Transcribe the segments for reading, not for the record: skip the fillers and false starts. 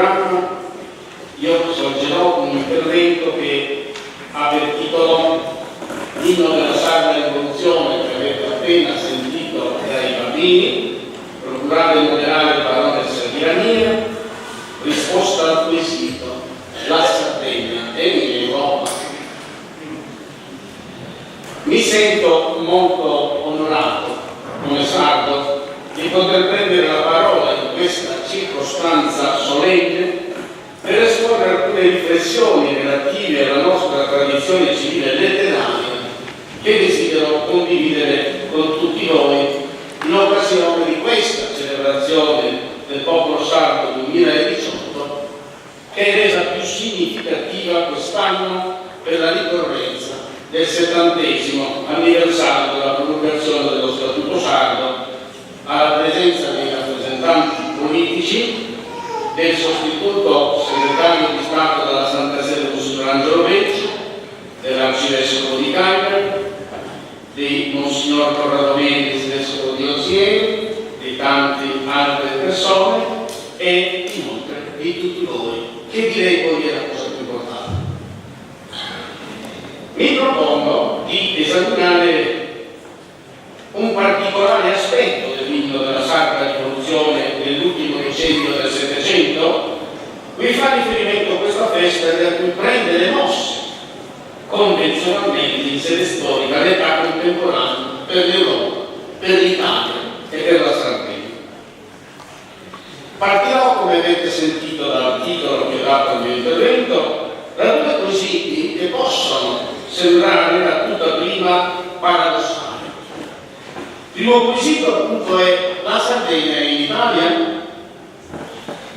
programma, io svolgerò un intervento che ha per titolo l'inno della Sacra Rivoluzione, che avete appena sentito dai bambini, procurate di moderare parole serviranie, risposta al quesito, la Sardegna è in Europa. Mi sento molto onorato, come sardo, di poter prendere la parola in questa circostanza solenne per esporre alcune riflessioni relative alla nostra tradizione civile letteraria che desidero condividere con tutti voi in occasione di questa celebrazione del popolo sardo 2018, che è resa più significativa quest'anno per la ricorrenza del 70° anniversario della promulgazione dello Statuto Sardo, alla presenza dei rappresentanti politici, del sostituto segretario di Stato della Santa Sede Monsignor Angelo Becci, dell'arcivescovo di Cagliari, di Monsignor Corrado Mendes, vescovo di Ozieri, di tante altre persone e inoltre di tutti voi, che direi poi è la cosa più importante. Mi propongo di esaminare un particolare aspetto dell'inno della Sacra Rivoluzione dell'ultimo decennio del Settecento, cui fa riferimento questa festa da cui prende le mosse convenzionalmente in sede storica l'età contemporanea per l'Europa, per l'Italia e per la Sardegna. Partirò, come avete sentito dal titolo che ho dato al mio intervento, da due quesiti che possono sembrare da tutta prima paradossali. Il primo quesito appunto è: la Sardegna è in Italia?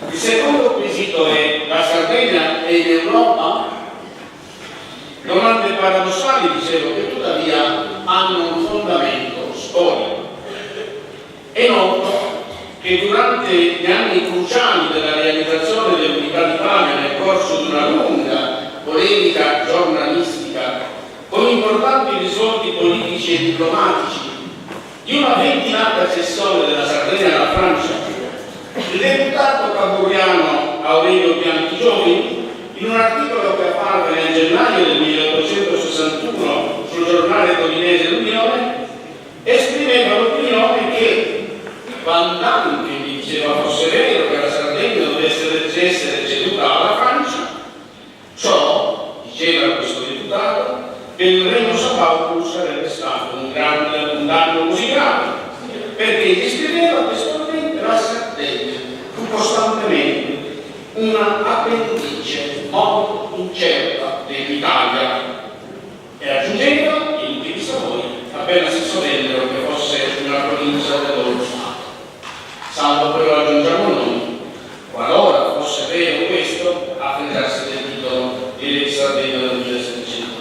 Il secondo quesito è: la Sardegna è in Europa? Domande paradossali, dicevo, che tuttavia hanno un fondamento storico. È noto che durante gli anni cruciali della realizzazione dell'Unità d'Italia, nel corso di una lunga polemica giornalistica con importanti risvolti politici e diplomatici di una ventilata cessione della Sardegna alla Francia, il deputato cavouriano Aurelio Bianchigioli, in un articolo che apparve nel gennaio del 1861 sul giornale torinese L'Unione, esprimeva l'opinione che, quand'anche mi diceva fosse vero che la Sardegna dovesse essere ceduta alla Francia, ciò, diceva questo deputato, che il Regno Sabaudo sarebbe stato un danno così grave, perché descriveva testualmente la Sardegna fu costantemente una appendice molto incerta dell'Italia, e aggiungeva, in tutti i sapori, appena si sovennero che fosse una provincia del loro Stato. Salvo però, aggiungiamo noi, qualora fosse vero questo, a fregarsi del titolo di Re Sardegna del 1720.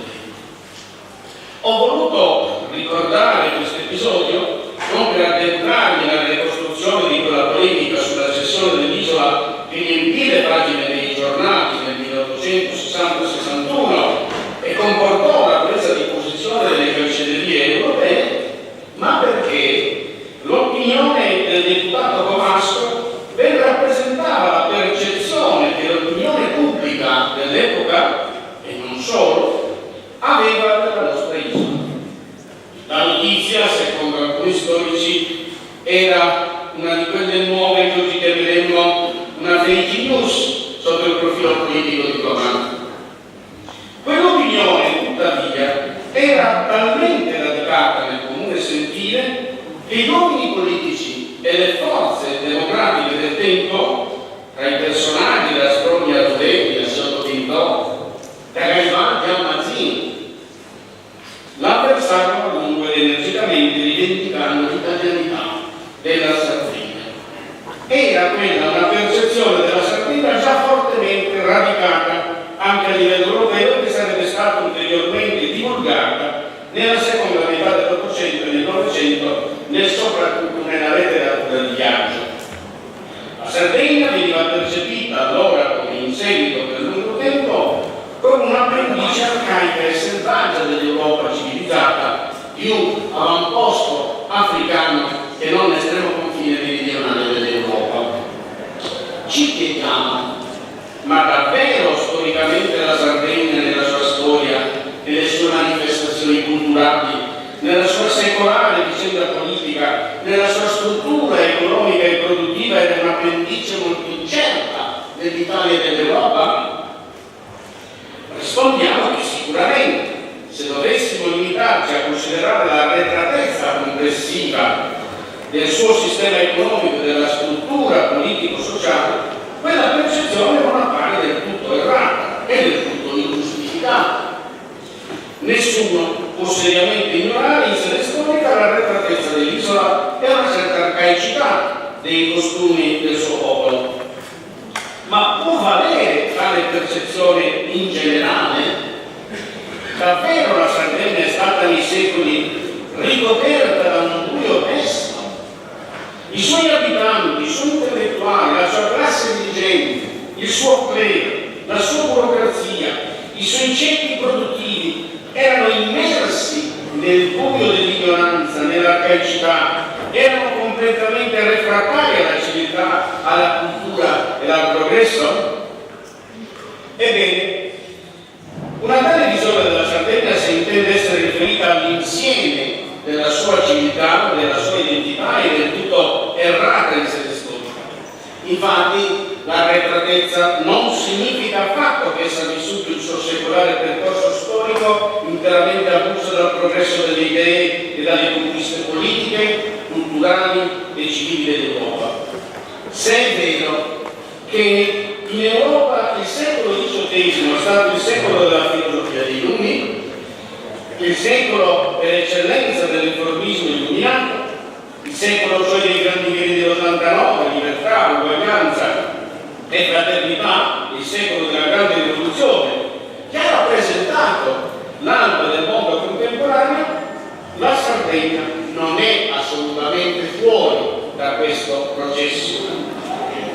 Ho voluto ricordare questo episodio non per addentrarmi nella ricostruzione di quella polemica sulla cessione dell'isola che riempì le pagine dei giornali nel 1860-61 e comportò la presa di posizione delle cancellerie europee, ma perché l'opinione del deputato Comasco ben rappresentava la percezione che l'opinione pubblica dell'epoca, e non solo, aveva della nostra isola. La notizia, secondo alcuni storici, era una di quelle nuove che oggi chiameremmo una fake news sotto il profilo politico-diplomatico. Quell'opinione, tuttavia, era talmente radicata nel comune sentire che gli uomini politici e le forze democratiche del tempo, tra i personaggi da Sprogni a Rudetti, da Sotto Pintò, da Garibaldi a Mazzini, l'avversarono a lungo ed energicamente rivendicando l'italianità della Sardegna. Era quella una percezione della Sardegna già fortemente radicata anche a livello europeo, che sarebbe stata ulteriormente divulgata nella seconda metà dell'Ottocento e del Novecento, soprattutto nella letteratura di viaggio. La Sardegna veniva percepita allora, come in seguito per lungo tempo, come un'appendice arcaica e selvaggia dell'Europa civilizzata, più avamposto africano che non l'estremo confine meridionale dell'Europa. Ci chiediamo ma davvero storicamente la Sardegna nella sua storia, nelle sue manifestazioni culturali, nella sua secolare vicenda politica, nella sua struttura economica e produttiva era un'appendice molto incerta dell'Italia e dell'Europa? Rispondiamo che sicuramente, se dovessimo limitarci a considerare la arretratezza complessiva del suo sistema economico e della struttura politico-sociale, quella percezione non appare del tutto errata e del tutto ingiustificata. Nessuno può seriamente ignorare in sede storica l'arretratezza dell'isola e una certa arcaicità dei costumi del suo popolo. Ma può valere tale percezione in generale? Davvero la Sardegna è stata nei secoli ricoperta da un buio pesto? I suoi abitanti, i suoi intellettuali, la sua classe dirigente, il suo clero, la sua burocrazia, i suoi ceti produttivi erano immersi nel buio dell'ignoranza, nell'arcaicità, erano completamente refrattari alla civiltà, alla cultura e al progresso? Ebbene, una tale visione della Sardegna, se intende essere riferita all'insieme della sua civiltà, della sua identità, è del tutto errata in sede storica. Infatti, l'arretratezza non significa affatto che essa ha vissuto il suo secolare percorso storico interamente avulso dal progresso delle idee e dalle conquiste politiche, culturali e civili dell'Europa. Se è vero che in Europa il secolo XVIII è stato il secolo della filosofia dei Lumi, il secolo per eccellenza del riformismo illuminato, il secolo cioè dei grandi piani dell'89, libertà, uguaglianza e fraternità, il secolo della grande rivoluzione, che ha rappresentato l'alba del mondo contemporaneo, la Sardegna non è assolutamente fuori da questo processo.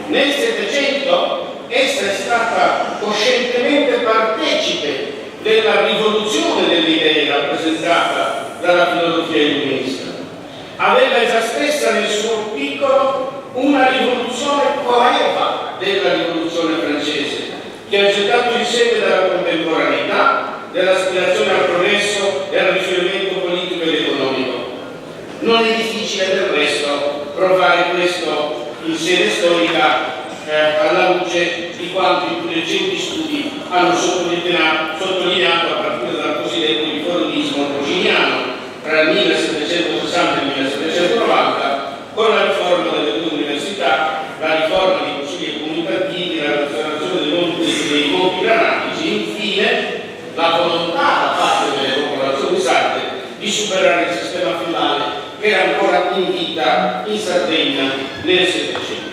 Nel Settecento essa è stata coscientemente partecipe della rivoluzione delle idee rappresentata dalla filosofia illuminista. Aveva essa stessa nel suo piccolo una rivoluzione coeva della rivoluzione francese, che ha gettato il seme della contemporaneità, dell'aspirazione al progresso e al riferimento politico ed economico. Non è difficile del resto provare questo in sede storica alla luce di quanto i più recenti studi hanno sottolineato a partire dal cosiddetto riformismo rociniano tra il 1760 e il 1790, con la riforma delle due università, la riforma dei consigli comunicativi, la razionalizzazione dei conti grammatici e infine la volontà da parte delle popolazioni sarde di superare il sistema feudale che era ancora in vita in Sardegna nel Settecento.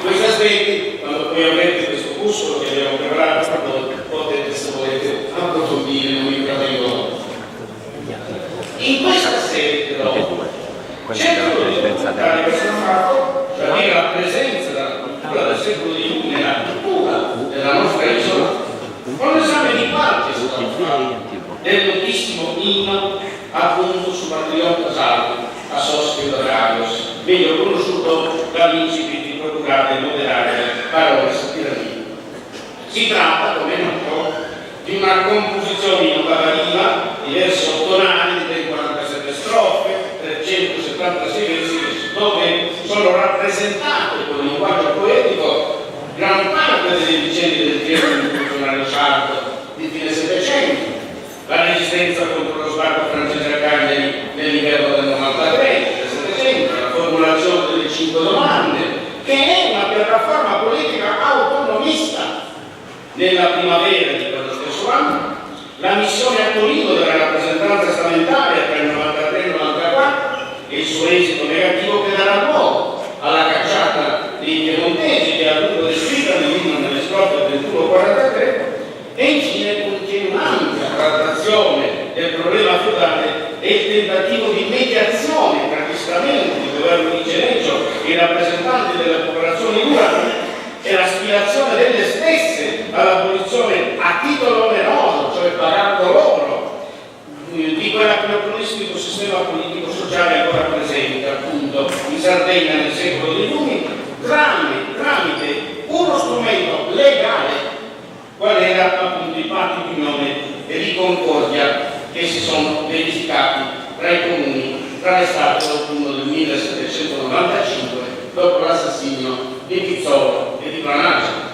Questi aspetti, quando poi avrete questo curso che abbiamo preparato, potete, se volete, approfondire, non mi trattengo. In questa sede, però, cerco di documentare questo fatto, cioè la presenza della cultura del secolo di Lumi nella cultura della nostra isola, con l'esame di parte del notissimo inno appunto su Patriota Salvo a Soschio Dragos, meglio conosciuto dall'incipit di procurare e moderare parole satiriche. Si tratta, come noto, di una composizione in ottava riva, diversi ottonali di ben 47 strofe, 376 versi, dove sono rappresentate con il linguaggio poetico gran parte delle vicende del teatro rivoluzionario sardo di fine Settecento, la resistenza contro lo sbarco francese a Cagliari nell'inverno del 93, del Settecento, la formulazione delle 5 domande, che è una piattaforma politica autonomista nella primavera di quello stesso anno, la missione a Torino della rappresentanza stamentale tra il 93 e il 94 e il suo esito negativo che darà luogo alla cacciata dei piemontesi che ha avuto descritta nelle strofe del 21-43 e infine contiene un'ampia trattazione del problema feudale e il tentativo di mediazione tra gli strumenti del governo di Ceneggio e i rappresentanti delle popolazioni rurali e l'aspirazione delle stesse all'abolizione a titolo oneroso, cioè pagando loro, di quell'anacronistico sistema politico-sociale ancora presente appunto in Sardegna nel secolo dei Lumi, tramite uno strumento qual era appunto i patti di unione e di concordia che si sono verificati tra i comuni tra l'estate d'autunno del 1795 dopo l'assassinio di Pizzolo e di Planaggia.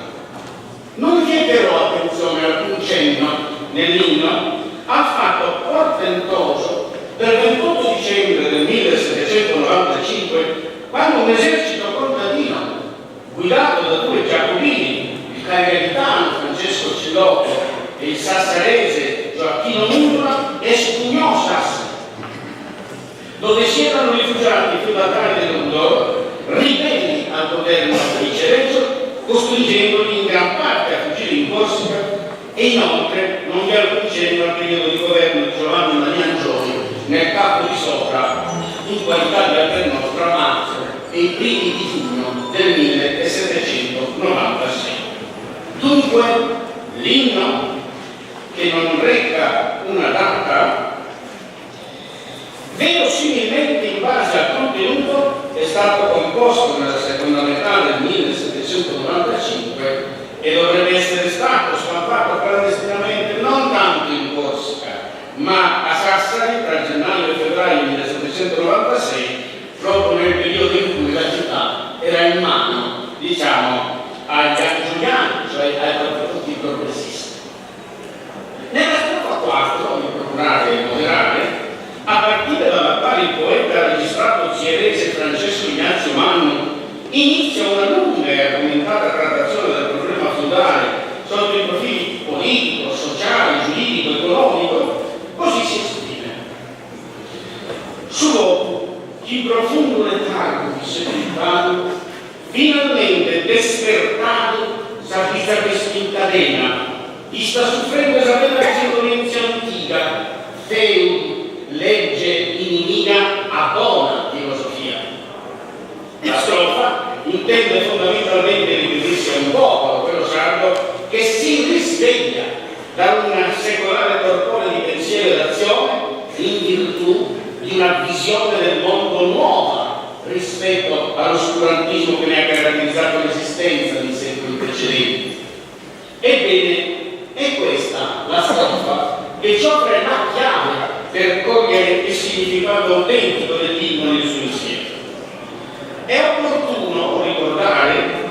Non vi è però attenzione alcun cenno nell'inno al fatto portentoso del 28 dicembre del 1795, quando un esercito contadino guidato da due giacobini, il cagliaritano Francesco Cillotto e il sassarese Gioacchino Murra, espugnò Sassari, dove si erano rifugiati i feudatari dell'Udoro, ribelli al governo di Cerezo, costringendoli in gran parte a fuggire in Corsica, e inoltre non vi è alcun cenno al periodo di governo di Giovanni Maniangioni nel Capo di Sopra, in qualità di alterno tra marzo e i primi di giugno del 1796. Dunque, l'inno, che non reca una data, verosimilmente in base al contenuto è stato composto nella seconda metà del 1795 e dovrebbe essere stato stampato clandestinamente non tanto in Corsica ma a Sassari tra gennaio e febbraio 1796, proprio nel periodo in cui la città era in mano, diciamo, agli angioiani, cioè ai partiti progressisti. Nella strofa 4, di procurare e moderare, a partire dalla quale il poeta ha registrato zierese Francesco Ignazio Manno, inizia una lunga e argomentata trattazione del problema feudale sotto i profili politico, sociale, giuridico, economico. Così si esprime. Su dopo, chi profondo letargo di sepultato, finalmente despertato, s'avvisa che si incadena, gli sta soffrendo Isabella Genovenzia antica, feudi, legge inimica, abbona filosofia. La strofa intende fondamentalmente riferirsi a un popolo, quello sardo, che si risveglia da una secolare torpore di pensiero e d'azione in virtù di una visione del mondo nuova rispetto all'oscurantismo che ne ha caratterizzato l'esistenza nei secoli precedenti. Ebbene, è questa la strofa che ci offre la chiave per cogliere il significato autentico dell'inno nel suo insieme. È opportuno ricordare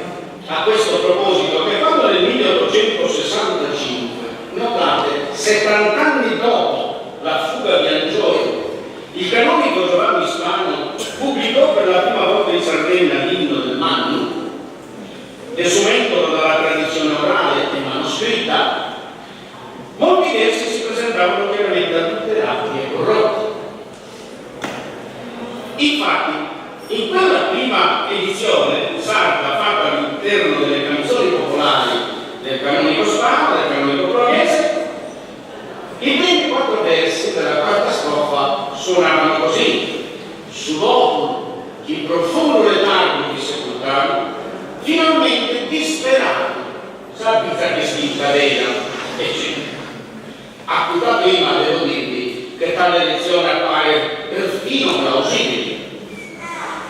a questo proposito che quando nel 1865, notate, 70 anni dopo la fuga di Angioino, il canonico Giovanni Spano pubblicò per la prima volta in Sardegna l'inno del Mannu, desumendolo dalla tradizione orale e manoscritta, molti versi si presentavano chiaramente adulterati e corrotti. Infatti, in quella prima edizione sarda fatta all'interno delle canzoni popolari del canonico Spano, del canonico Proviese, i primi 4 versi della quarta strofa suonavano così: su dopo chi profondo letargo di sepultato, finalmente disperato, s'avvisa che si incadena, eccetera. A cui da prima devo dirvi che tale lezione appare perfino plausibile.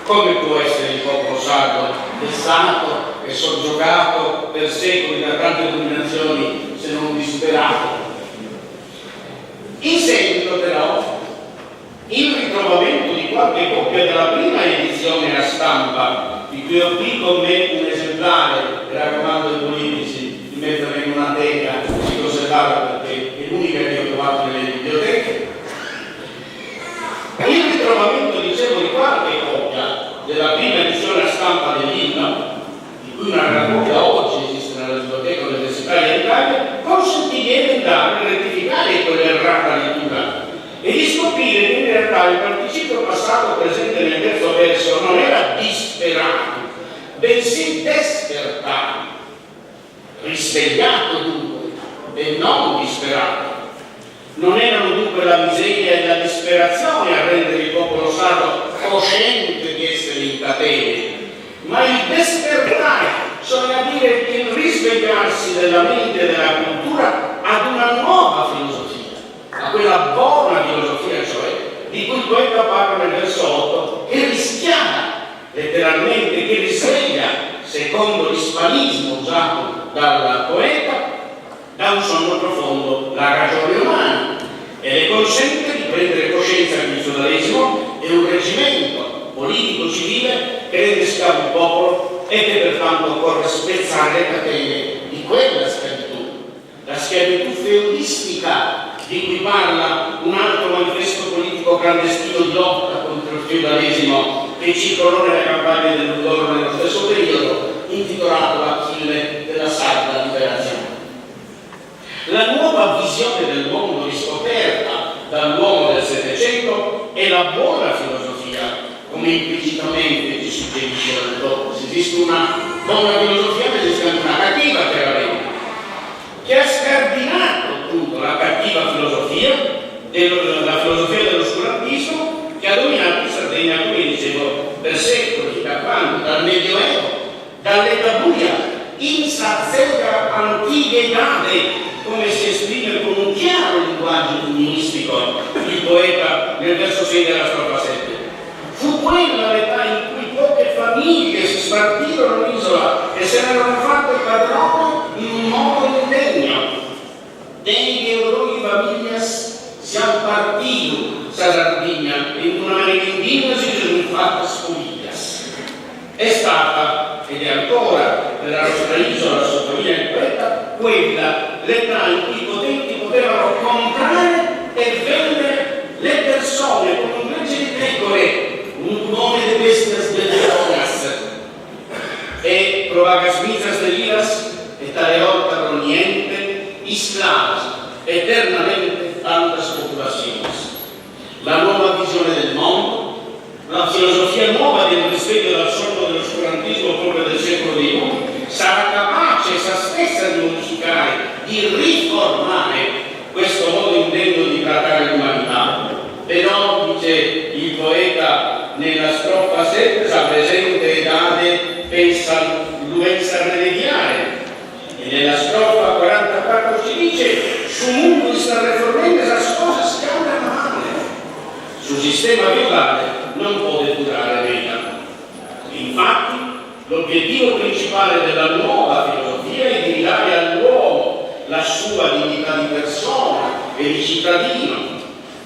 Come può essere il popolo sardo, vessato e soggiogato per secoli da tante dominazioni, se non disperato? In seguito però, il ritrovamento di qualche copia della prima edizione a stampa, di cui ho qui con me un esemplare, e raccomando ai politici di metterla in una teca di conservarla perché è l'unica che ho trovato nelle biblioteche. Il ritrovamento, dicevo, di qualche copia della prima edizione a stampa dell'inno, di cui una gran copia oggi esiste nella biblioteca universitaria d'Italia, consentì di emendare e rettificare quell'errata lettura e di scoprire che in realtà il participio passato presente nel terzo verso non era disperato, bensì despertato, risvegliato dunque e non disperato. Non erano dunque la miseria e la disperazione a rendere il popolo sardo cosciente di essere in catene, ma il despertare, cioè a dire il risvegliarsi della mente e della cultura ad una nuova filosofia, a quella buona filosofia, cioè, di cui il poeta parla nel verso 8, che rischiara letteralmente, che risveglia, secondo l'ispanismo usato dal poeta, da un sonno profondo la ragione umana e le consente di prendere coscienza che il feudalesimo è un reggimento politico-civile che rende schiavo il popolo e che pertanto occorre spezzare le catene di quella schiavitù. La schiavitù feudistica di cui parla un altro manifesto politico clandestino di lotta contro il feudalesimo che circolò nelle campagne del Ludoro nello stesso periodo, intitolato Achille della Sarda Liberazione. La nuova visione del mondo riscoperta dall'uomo del Settecento è la buona filosofia, come implicitamente ci suggerisce dopo. Se esiste una buona filosofia, esiste anche una cattiva, chiaramente, che ha scardinato appunto la cattiva filosofia, la filosofia dell'oscurantismo, che ha dominato in Sardegna, come dicevo, per secoli, da quando? Dal Medioevo, dall'età buia, in sazzega antichedade, come si esprime con un chiaro linguaggio luministico il poeta nel verso 6 della strofa 7. Fu quella l'età in cui poche famiglie si spartirono l'isola e se ne erano fatte padrone in un modo indegno. Degli eroi famiglie si han partito sa Sardegna in una merendina si sono fatte scoglias. È stata ed è ancora nella nostra isola, sottolinea il poeta, quella l'età in cui i potenti potevano comprare e vendere le persone con un gregge di pecore, un nome di bestias bellonas e provagas misas de liras e tale volta pro niente isclavas eternamente tantas populaciones. La nuova visione del mondo, la filosofia nuova del risveglio dal sonno dell'oscurantismo proprio del secolo XIX sarà capace essa stessa di modificare, di riformare questo modo indegno di trattare l'umanità. Però, dice il poeta nella strofa 7, sa presente edade pensa l'uenza remediare, e nella strofa 44 ci dice su mundo sta reformando esas cosas che andano male. Sul sistema globale non può durare vita. Infatti, l'obiettivo principale della nuova filosofia è di ridare all'uomo la sua dignità di persona e di cittadino.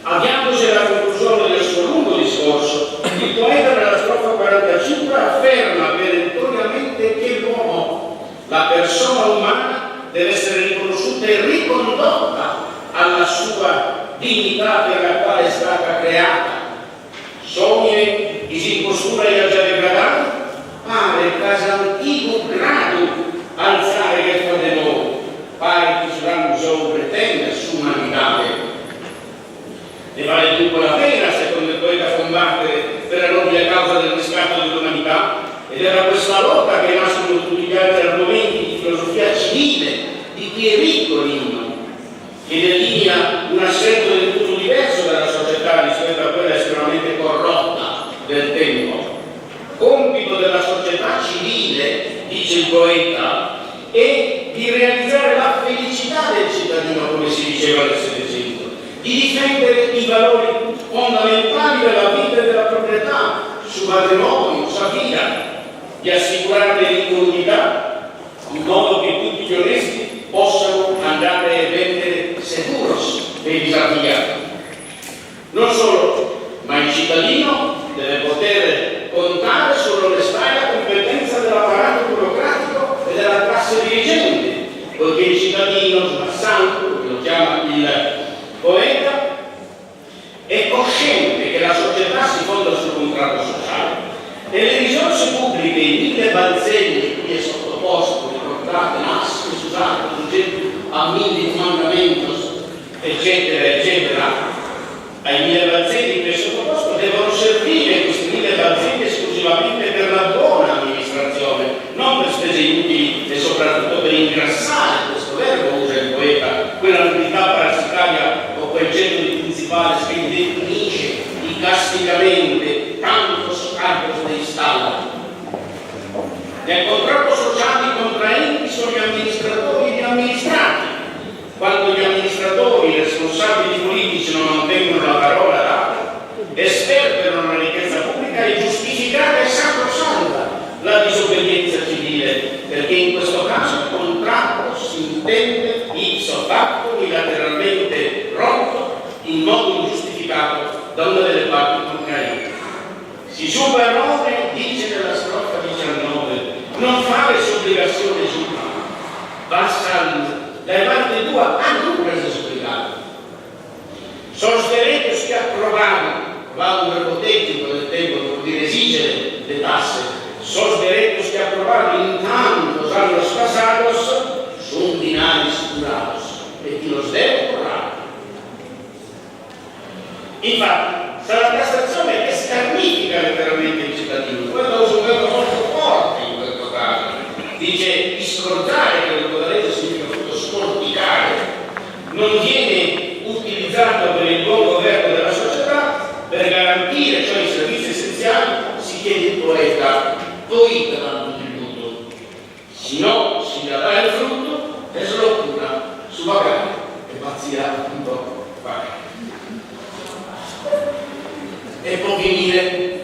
Avviandosi alla conclusione del suo lungo discorso, il poeta nella strofa 45 afferma perentoriamente che l'uomo, la persona umana, deve essere riconosciuta e ricondotta alla sua dignità per la quale è stata creata. Sogne y sin postura y già degradato, pare casa antico grado alzare che fa de nuovo, pare che saranno solo pretende su umanità. Ne vale dunque la pena, secondo il poeta, combattere per la nobile causa del riscatto dell'umanità, ed era questa lotta che nascono tutti gli altri argomenti di filosofia civile, di Pierico Rimano, che delinea un assetto del tutto diverso dalla società rispetto a quella estremamente corrotta del tempo. Compito della società civile, dice il poeta, è di realizzare la felicità del cittadino, come si diceva nel Settecento, di difendere i valori fondamentali della vita e della proprietà sul patrimonio, sulla vita, di assicurare l'incolumità in modo che tutti gli onesti possano andare e vendere seguros dei disaviati. Non solo, ma il cittadino deve poter contare sull'onestà e la competenza dell'apparato burocratico e della classe dirigente, poiché il cittadino, sbassando, come lo chiama il poeta, è cosciente che la società si fonda sul contratto sociale e le risorse pubbliche, i 1000 balzelli cui è sottoposto, ricordate, massimi, scusate, a 1000 comandamentos, eccetera, eccetera, ai 1000 balzelli che è sottoposto, devono servire questi 1000 balzelli esclusivamente per la buona amministrazione, non per spese inutili e soprattutto per ingrassare, questo verbo usa il poeta, quella nobiltà parasitaria o quel genere di principale che definisce icasticamente tanto scappo dei stalli. Nel contratto sociale i contraenti sono gli amministratori e gli amministrati. Quando gli amministratori, i responsabili politici non mantengono la parola data, sperperano la ricchezza pubblica e giustificata e sacrosanta la disobbedienza civile, perché in questo caso il contratto si intende ipso Vassallo, da parte tua, hanno preso spiegato. Sono direitos que aprovaram, lá no verbo técnico del tempo, vuol dire esigere le tasse, sono direitos que aprovaram en tantos años pasados, son dinari curados, e chi los deve curare. Infatti, sarà la tassazione che scarnifica letteralmente il cittadino. Quello usa un verbo molto forte in questo caso. Dice discordare, che nel codalese significa appunto scorticare, non viene utilizzato per il buon governo della società, per garantire cioè i servizi essenziali, si chiede il poeta, poi daranno il tributo, se no si darà il frutto e se lo cura su pagare e pazzia un po' pagare. E può venire.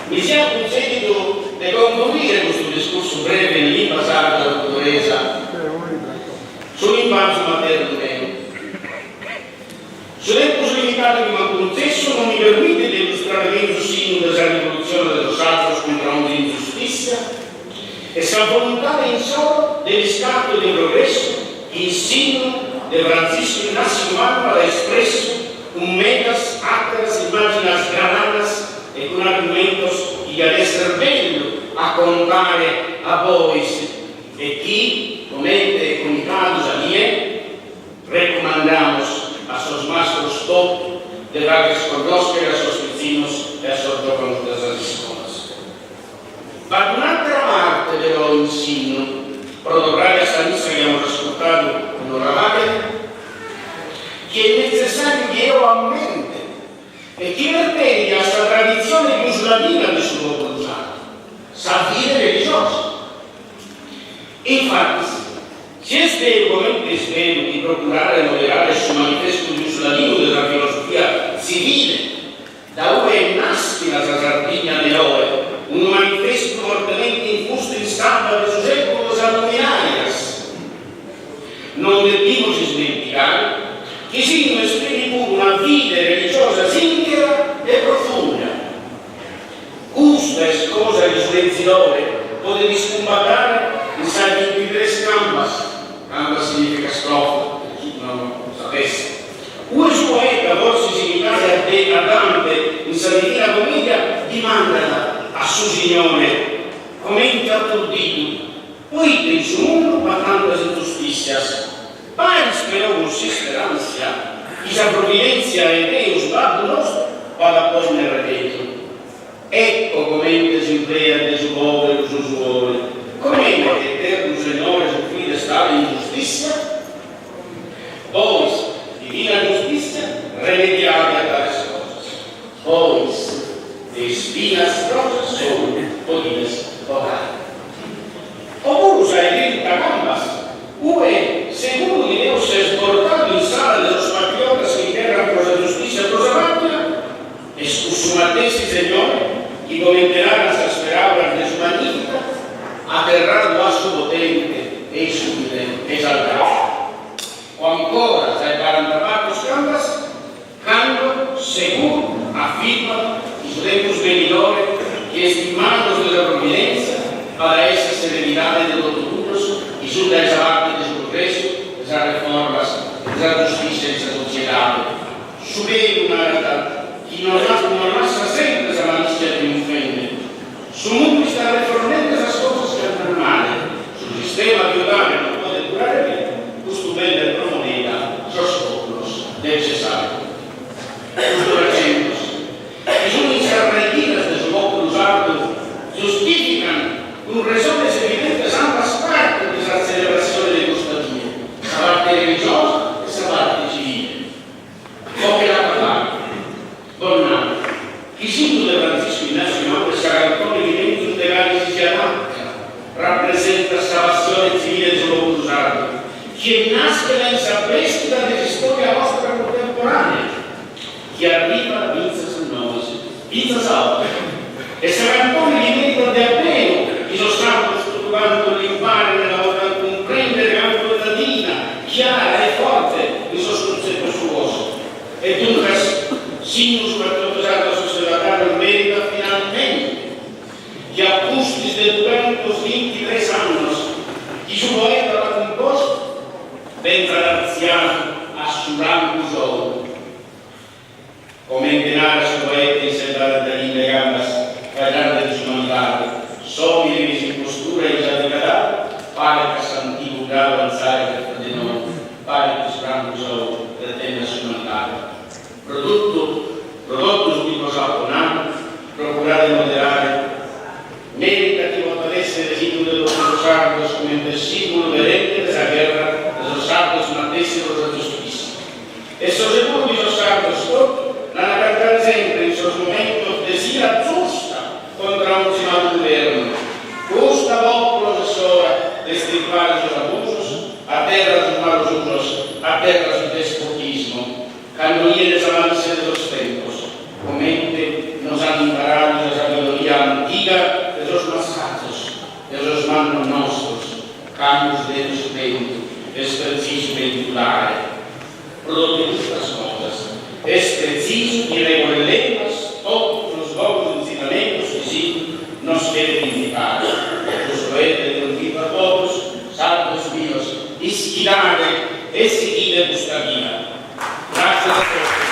Mi sia consentito di concludere questo discorso breve in lingua sarda portoghese sull'infanzia materno. Se tempo limitato che mi ha concesso non mi permette di illustrare il signo della rivoluzione dello Stato contro ogni ingiustizia e sa volontà in solo del riscatto del progresso, il signo di Francisco Inácio Mano ha espresso un metas actas imaginas granadas e con argumentos che ad essere bello a contare a voi e chi, come comunicados a mie, recomendamos a sus mastros top de darles conoscere a sus vecinos e a sus giovani das escolas. Ma un'altra parte dello insegno, produrrà questa missa che abbiamo ascoltato un'ora che è necessario che io a mente e che pertende a questa tradizione muslimina del suo popolo sa dire religioso. Infatti, se è stericamente spero di procurare e moderare sul manifesto giuslavino della filosofia civile, da dove nasce la Sardegna dell'Oe, un manifesto fortemente infusto in stampa del secolo Salomonias, non dobbiamo dimenticare che si esprime pure una vita religiosa sincera e profonda. Questa è cosa di silenzidore, potete scombattare in sai 23 scambas. Camba significa strofa, per chi non lo sapesse. Un poeta, forse similare a Dante, in sa Divina Commedia, dimanda a suo Signore, commenti attordito, poi del suo mondo ma tantas ingiustizias, paris però consiste l'ansia, chi sa provvidenza e Deus guardo nostro, vada poi nel reddito. Ecco commenti si implea de su povero, su suore, commenti eterno Signore, su fide stare in giustizia, poi divina giustizia, remediate a tale cose, poi le spinas rosas sono podides orare. Oppure usai detta gambas, ue seguro di Deus è sbordato in sala dello spatriotas che terra cosa giustizia e cosa patria, e sussumatesi Signore, chi commenterà la sua sperabra de su magnifica, atterrato a suo potente e subile esaltato. O ancora, dai 44 scambas, canto seguro afirma il suo tempus venidore che estimados de la providencia para esa serenidade de los futuros y su da esa parte de su progreso, de esas reformas, de esa justicia de esa sociedad. Subir una realidad que non lascia sempre esa malizia triunfante. Su mundo sta riformando esas cosas que andan male. Su sistema feudale non può durare bene, questo vende pro moneta, sos poplos necessario. Questo raccentos. E sono insarraididas de su popolo usato, giustifican un resones evidentes ambas partes de esa celebrazione dei Costantini, la parte religiosa e la parte civile. Poche la parlare. Bonnano. Il simbolo di Francisco Inácio Mano è Sacantone di Mentus de Galis di Amanca, rappresenta salvazione civile del suo popolo usato, che nasce da insapresti dalla storia nostra contemporanea, che arriva a Vinza Sannosi, Vinza Salva, e Sacantone di Mentus de Appeno, che sono stato strutturando l'imparo nella volontà di comprendere anche la latina, chiara e forte, il suo concetto suoso. E dunque, signo soprattutto la società merita finalmente che a pustis de 23 años Sebastiano Assurang-Gusou, commentenare su poeti selvare dagli gambas, cagliare di sumanità, sommi di in postura e già di cadavere, pare che s'antico grado alzare per di noi, pare che Assurang-Gusou per tenere sumanità. Prodotto su tipo giapponano, procurare moderare, merita che possa essere residuo dello sardos come un versículo verente della guerra, dello sardos matessero della giustizia. E so sicuro di sardos la cantare sempre in suo momento desia giusta contro un simile governo. Questa popolo se sola destirpare sus abusos, a terra sus malos usos, a terra sul despotismo, candonie des avances de los tempos, comente nos han imparado la sabiduría antiga de los mascatos, de los manos nostros, cambios de los vento, es preciso ventilare, prodotto di estas cosas. Es preciso y regulemos todos los logros ensinamentos que sí nos quieren indicar. Los poetas de un tipo a todos, salvos míos, ispirare e seguire questa via. Grazie a tutti.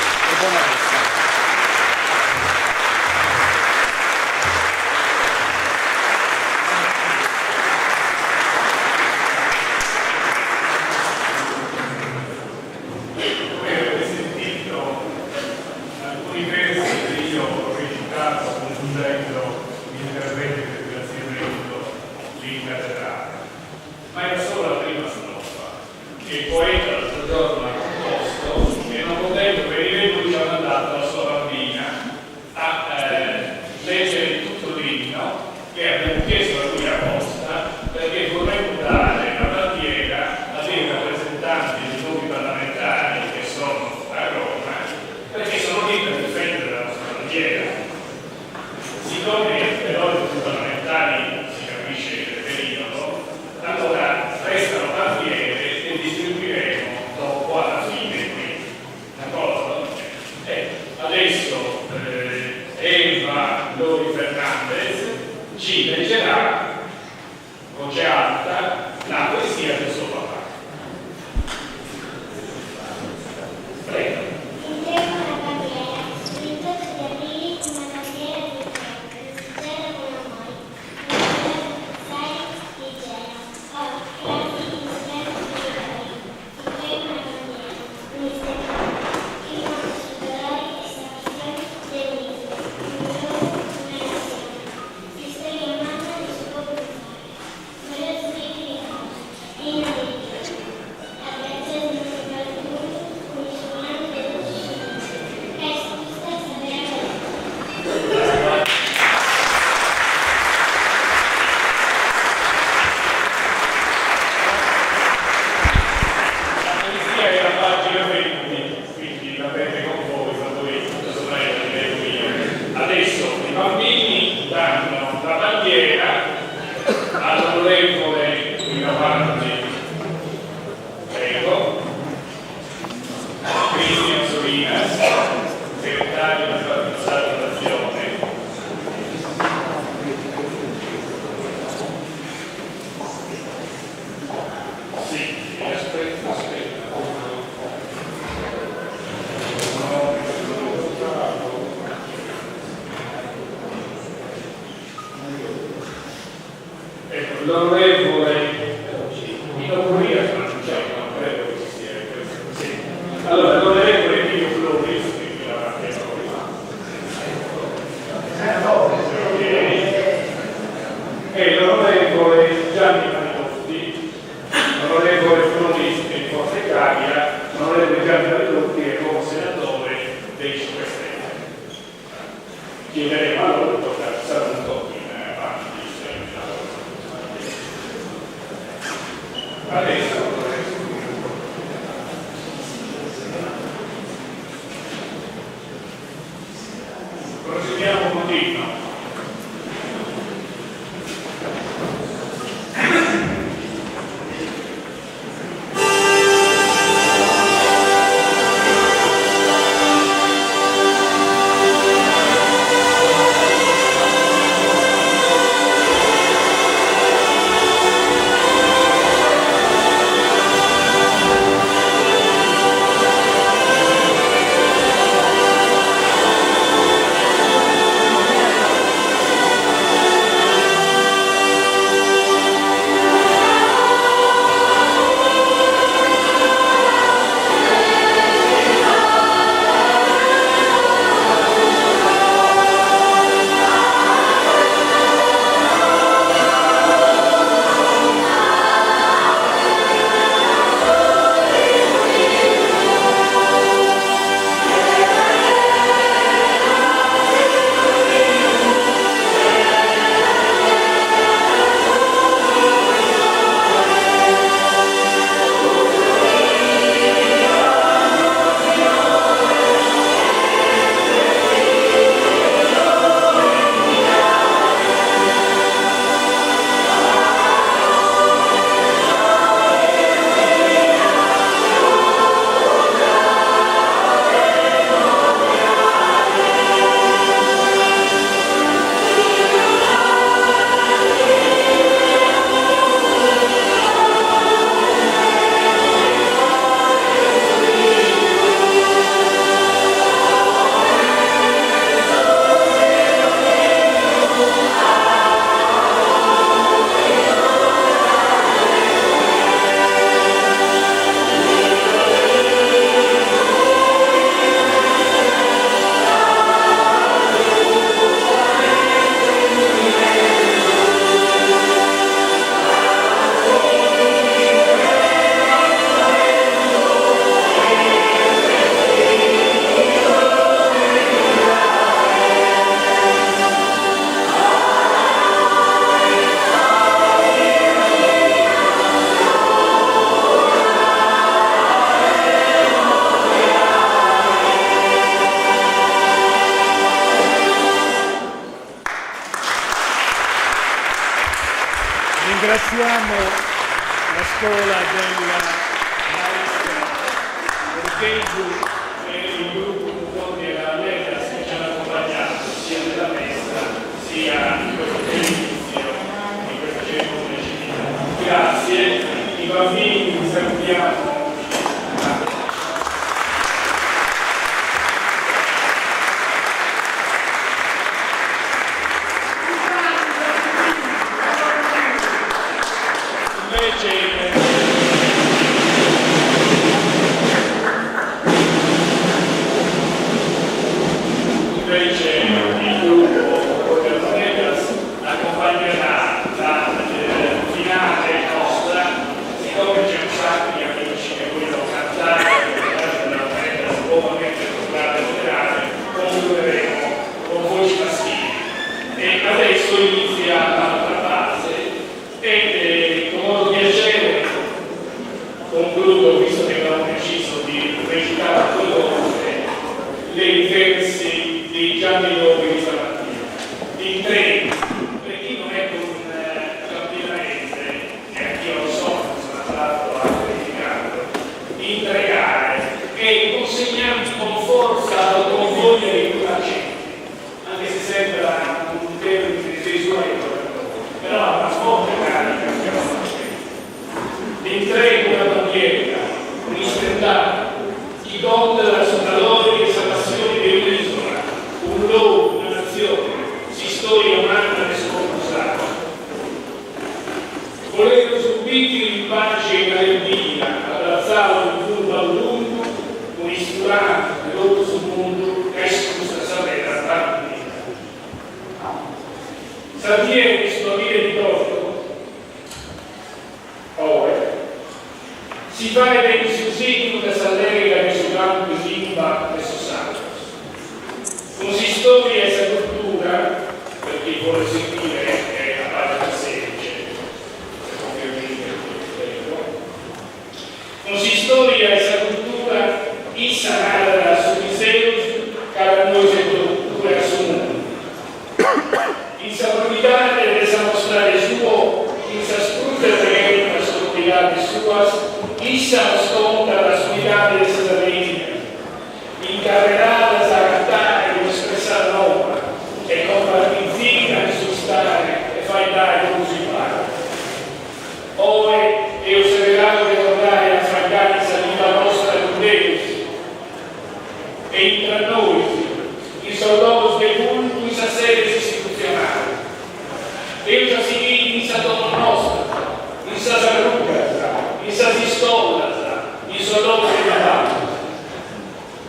scuola della maestra Orcheggiu e il gruppo della Lega che ci hanno accompagnato sia nella messa sia in questo inizio di questa cerimonia civile. Grazie, i bambini vi salutiamo. Invece il gruppo della Lega accompagnerà la finale nostra, siccome c'è un sacco di amici che vogliono cantare della Lega nuovamente popolare federale, concluderemo con voci maschili. E adesso inizia l'altra fase e con molto piacere concludo, visto che abbiamo deciso di recitare a due volte le versi di Gianni Lovi di stamattina. In tre, per chi non è un campionaese, e anch'io lo so, non sono andato a verificarlo, in tre gare e consegnarci con forza o con voglia di accenti, anche se sembra un termine desueto, però ha una forte carica che non c'è. In tre una bandiera, un'istendata, chi conta la sua valore e la passione di un'isola, un luogo, una nazione, si storia umana e sconosciuta. Volevano subiti in pace e galleria, abbrazzavano il curva a lungo, un ispirato nell'otto sul mondo, che scusa sapere a tanti. Saltieri sulla via di Porto, si fa dei sussidi da Sallega che su campo di Simba e Sossanto. Consistoria e cultura, per chi vuole seguire, è la pagina 16, consistoria e cultura, issa narra su Miseus, cara noi se cultura su mondo. In sapurità deve mostrare suo, in sa scrutare la scoprire sua, issa sconta la sfida del Sadarina, incarregata a cantare e espressare l'opera, e con la pizzina di sustare e fai dare musicale. Ove è osservato ricordare a fragare la nostra Deus, e intra noi, il soldato dei culti, in sa sede istituzionale. Deus si vive in sa donna nostra, in sa saluta, in sa pistola, in sa dopo di Natale.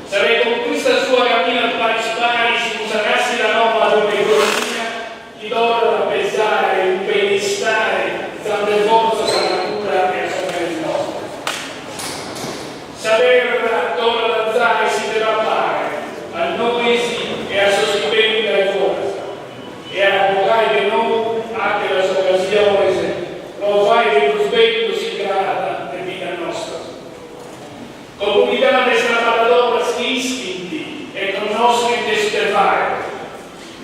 Sarei con questa sua cammina pari si usarassi la norma dell'economia, chi doveva pensare, impedistare, tante forza, sa natura e sapere il nostro. Saper dove l'azzare si deve fare, a noi e a sostiene la forza, e a avvocare che non anche la sua occasione, lo fai che lo sveglio si grada per vita nostra. Comunità questa parola istinti e conoscere il desiderio.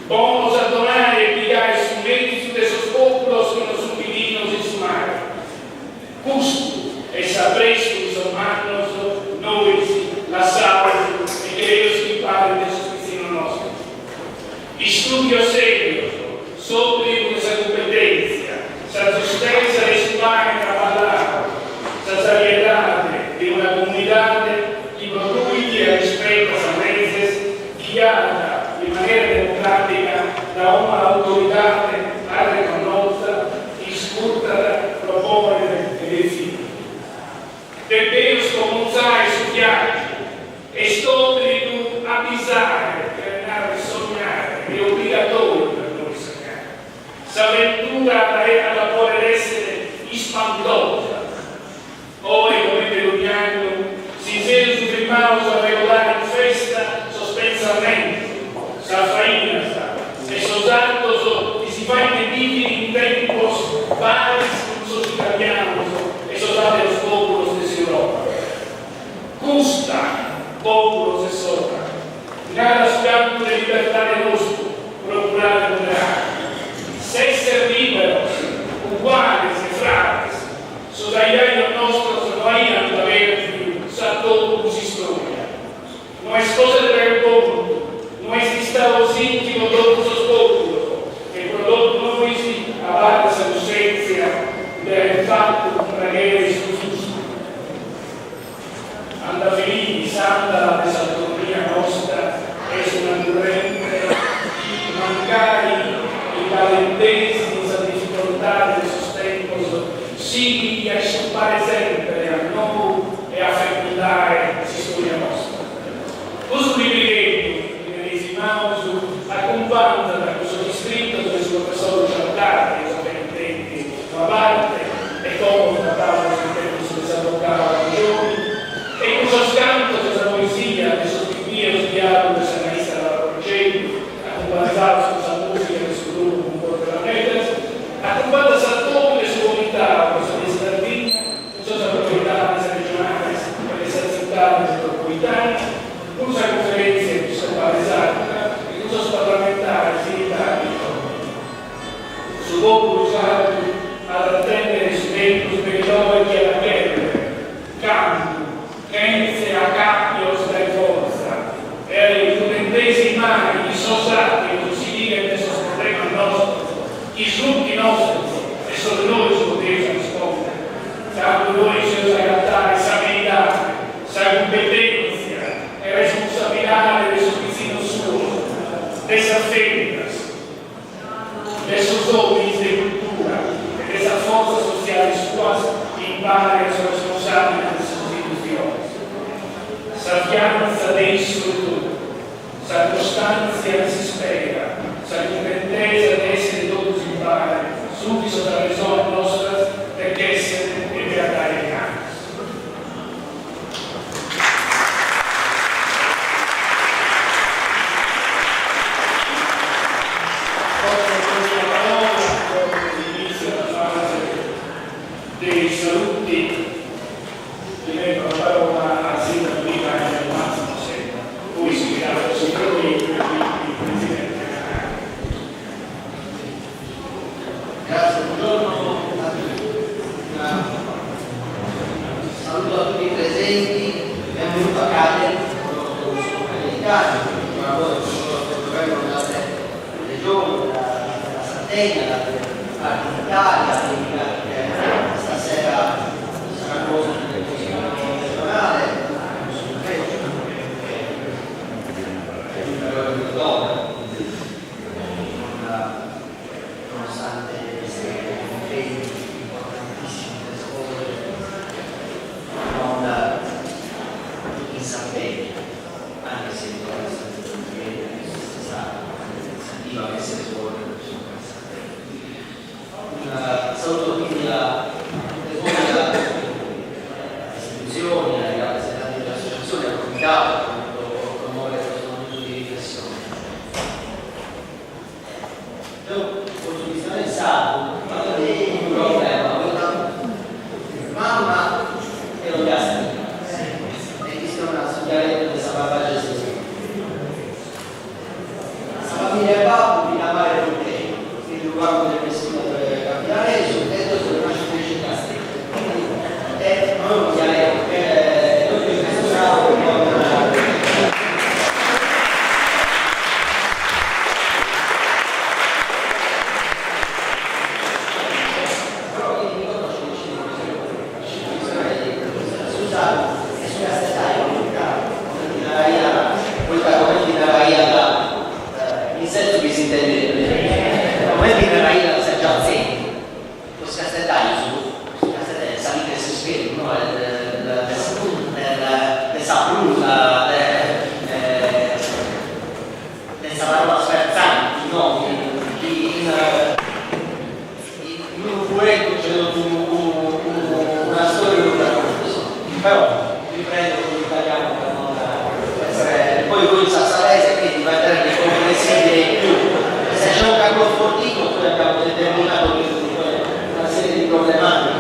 Bonus a donare e pigliare strumenti de sus popolo che non subidino si sumare. Justo e sapresto insommarnos noi la salve e che Dio si impari del suo vicino nostro. Studio serio, sopri questa competenza, sa giustezza e sumare la parlata, sa serietà di una comunità di produiti e rispetto a mezze guiata in maniera democratica da un'autorità riconosciuta, discutere, proporre e definire. Debbero scomunicare su viaggi e stopri avvisare, creare, sognare, è obbligatorio per noi sognare. S'avventura la può essere ispantosa. Ora, come Perugniano, si sente sul rimauso a regolare in festa sospensamente, s'affaina, e sosanto si fa inedibili in tempos paris usos italianos e sosate los populos de Europa. Custa, populos de sopra, nada scanto de libertà nostro, procurare moderare. Se ser liberos, uguales e fratres, sosai italiani nostros no ian a ver sa totus historia. No es cosa de ver ponto, no es distavos íntimo totus os populos, che prodotto noi si abarca sa ausencia del fatto preghere su giusto. Anda Fellini, santa de Saturnina nostra, es una corrente, mancari i valentesi, sa difficoltà del sostento, sì, a sciupare sempre a noi e a fecundare si storia nostra. Questo privilegio, che medesimamos, accompagna da questo distretto del suo professore Giardati, esattamente una parte, e come una tavola sul tempo si disadoccava a giorni, e questo scanto questa poesia che sostituisce lo dialogo del sanalista della Progetti, accompagnato questa musica che sul gruppo un po' della Metas, accompagna Sartori le sue unità, questa di Sardegna, questa proprietà regionale, questa città metropolitana, questa conferenza che sono palesata, e questo parlamentare in Italia. Su dopo usato ad attendere su tempo superiore che alla terra, campo, Kenze a Capios dai forza, e i studentesi mani, i sosati, così dire che questo problema nostro, i frutti nostri, e solo noi ci potete rispondere. Tanto noi ci usa cantare, sa verità, sa competenza, e responsabilità del suo vicino suo, dessa femmina, del suo doni di cultura, e dessa forza sociale sua, impara che sono responsabili del suo istituzione. Sapienza dei suoi, sa costanza si spera, sa competenza di essere tutti impari, subito dalla ragione nostra perché essere e per dare cani. Dei saluti, che vengono la parola a Sindaco di Italia del Massimo Sena, poi si chiama sicuramente il Presidente. Grazie, buongiorno a tutti. Saluto a tutti i presenti, benvenuto a Cagliari, sono Cagliari, lavoro con il governo delle regioni, della Sardegna, dalle parti d'Italia, che stasera sarà cosa del Consiglio regionale, nonostante questi impegni importantissimi del scuole, non in Sardegna, anche se è stata un'iniziativa che si svolge in Sardegna. Saluto quindi le istituzioni, ai rappresentanti delle associazioni, al comitato che hanno promuovere questo momento di riflessione. Io posso pensare quando è un problema, mamma e lo gasta, e qui stiamo a studiare questa papà Gesù. La famiglia Babbo vi amare con te, quindi il luogo del vestito capitale sul tetto sulle nasce cresce casti. Quindi noi vogliamo noi in questo caso problematiche, una serie di problematiche,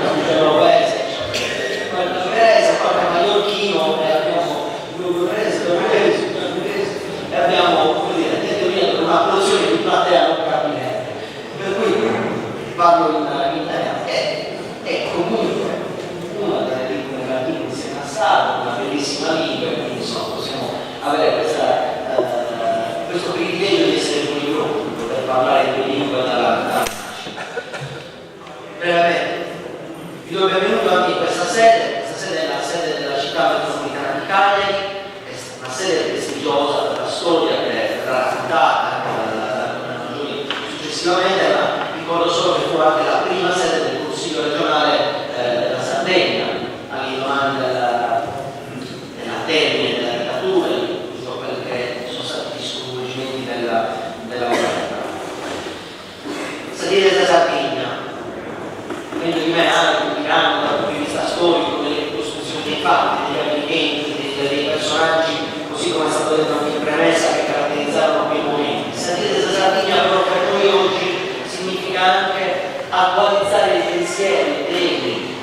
storico, delle ricostruzioni dei fatti, degli avvenimenti, dei personaggi, così come è stato detto anche in premessa, che caratterizzarono quei momenti. Sant'Ilde da Sardegna però per noi oggi significa anche attualizzare i pensieri, i temi,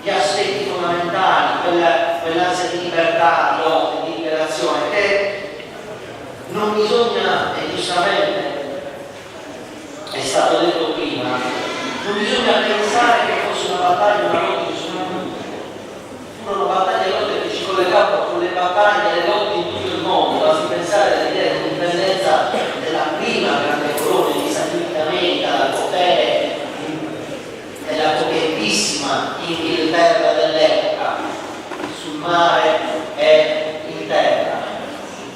gli aspetti fondamentali, quell'ansia di libertà, di lotta, di liberazione, che non bisogna, e giustamente è stato detto prima, non bisogna pensare che fosse una battaglia, una lotta di solo. Furono battaglie e lotte che ci collegavano con le battaglie e le lotte in tutto il mondo. Basti pensare all'idea di indipendenza della prima grande colonia degli Stati Uniti d'America dal potere della potentissima Inghilterra dell'epoca, sul mare e in terra,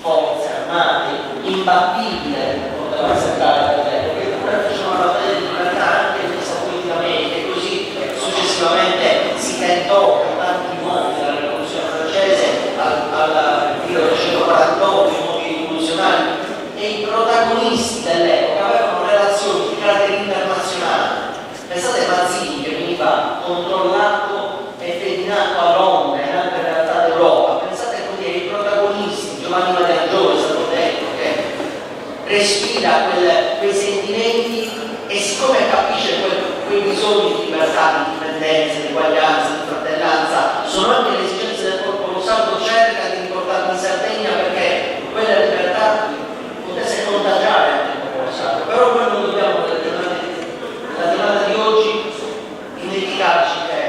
forze armate, imbattibile, poteva sembrare per l'epoca, eppure facevano una battaglia di libertà anche negli Stati Uniti d'America, e così successivamente si tentò per tanti modi, dalla rivoluzione francese al 1848, i modi rivoluzionari, e i protagonisti dell'epoca avevano relazioni di carattere internazionale. Pensate a Mazzini, che veniva controllato e pedinato a Londra e in altre realtà d'Europa. Pensate quindi ai protagonisti. Giovanni Maria Giove è stato detto che respira quei sentimenti, e siccome capisce quei bisogni di libertà, di indipendenza, di uguaglianza, di fratellanza, sono anche le esigenze del popolo sardo, cerca di riportarli in Sardegna perché quella libertà potesse contagiare anche il popolo sardo. Però noi non dobbiamo, nella giornata di oggi, dimenticarci che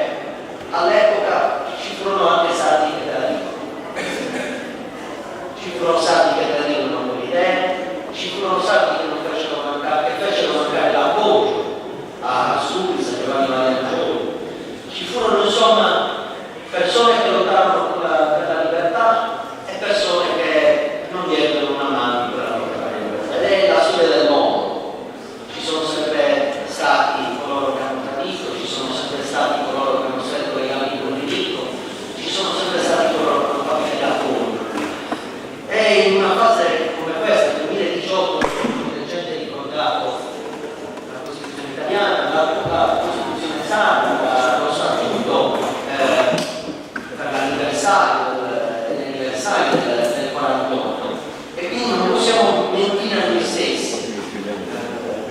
all'epoca ci furono anche sardi che tradirono. Ci furono sardi che tradirono le loro idee, ci furono sardi che non fecero mancare l'appoggio a Sulis, a Giovanni Maria Giove. Ci furono insomma persone che lottarono per la libertà e persone che non diedero una mano per la lotta per la libertà. Ed è la storia del mondo. Ci sono sempre stati coloro che hanno tradito, ci sono sempre stati coloro che hanno stretto legami con il diritto, ci sono sempre stati coloro che hanno fatto i racconti. E in una fase come questa, 2018, recente ricordato la Costituzione italiana, la Costituzione sarda, lo statuto per l'anniversario del 48, e quindi non possiamo mentire a noi stessi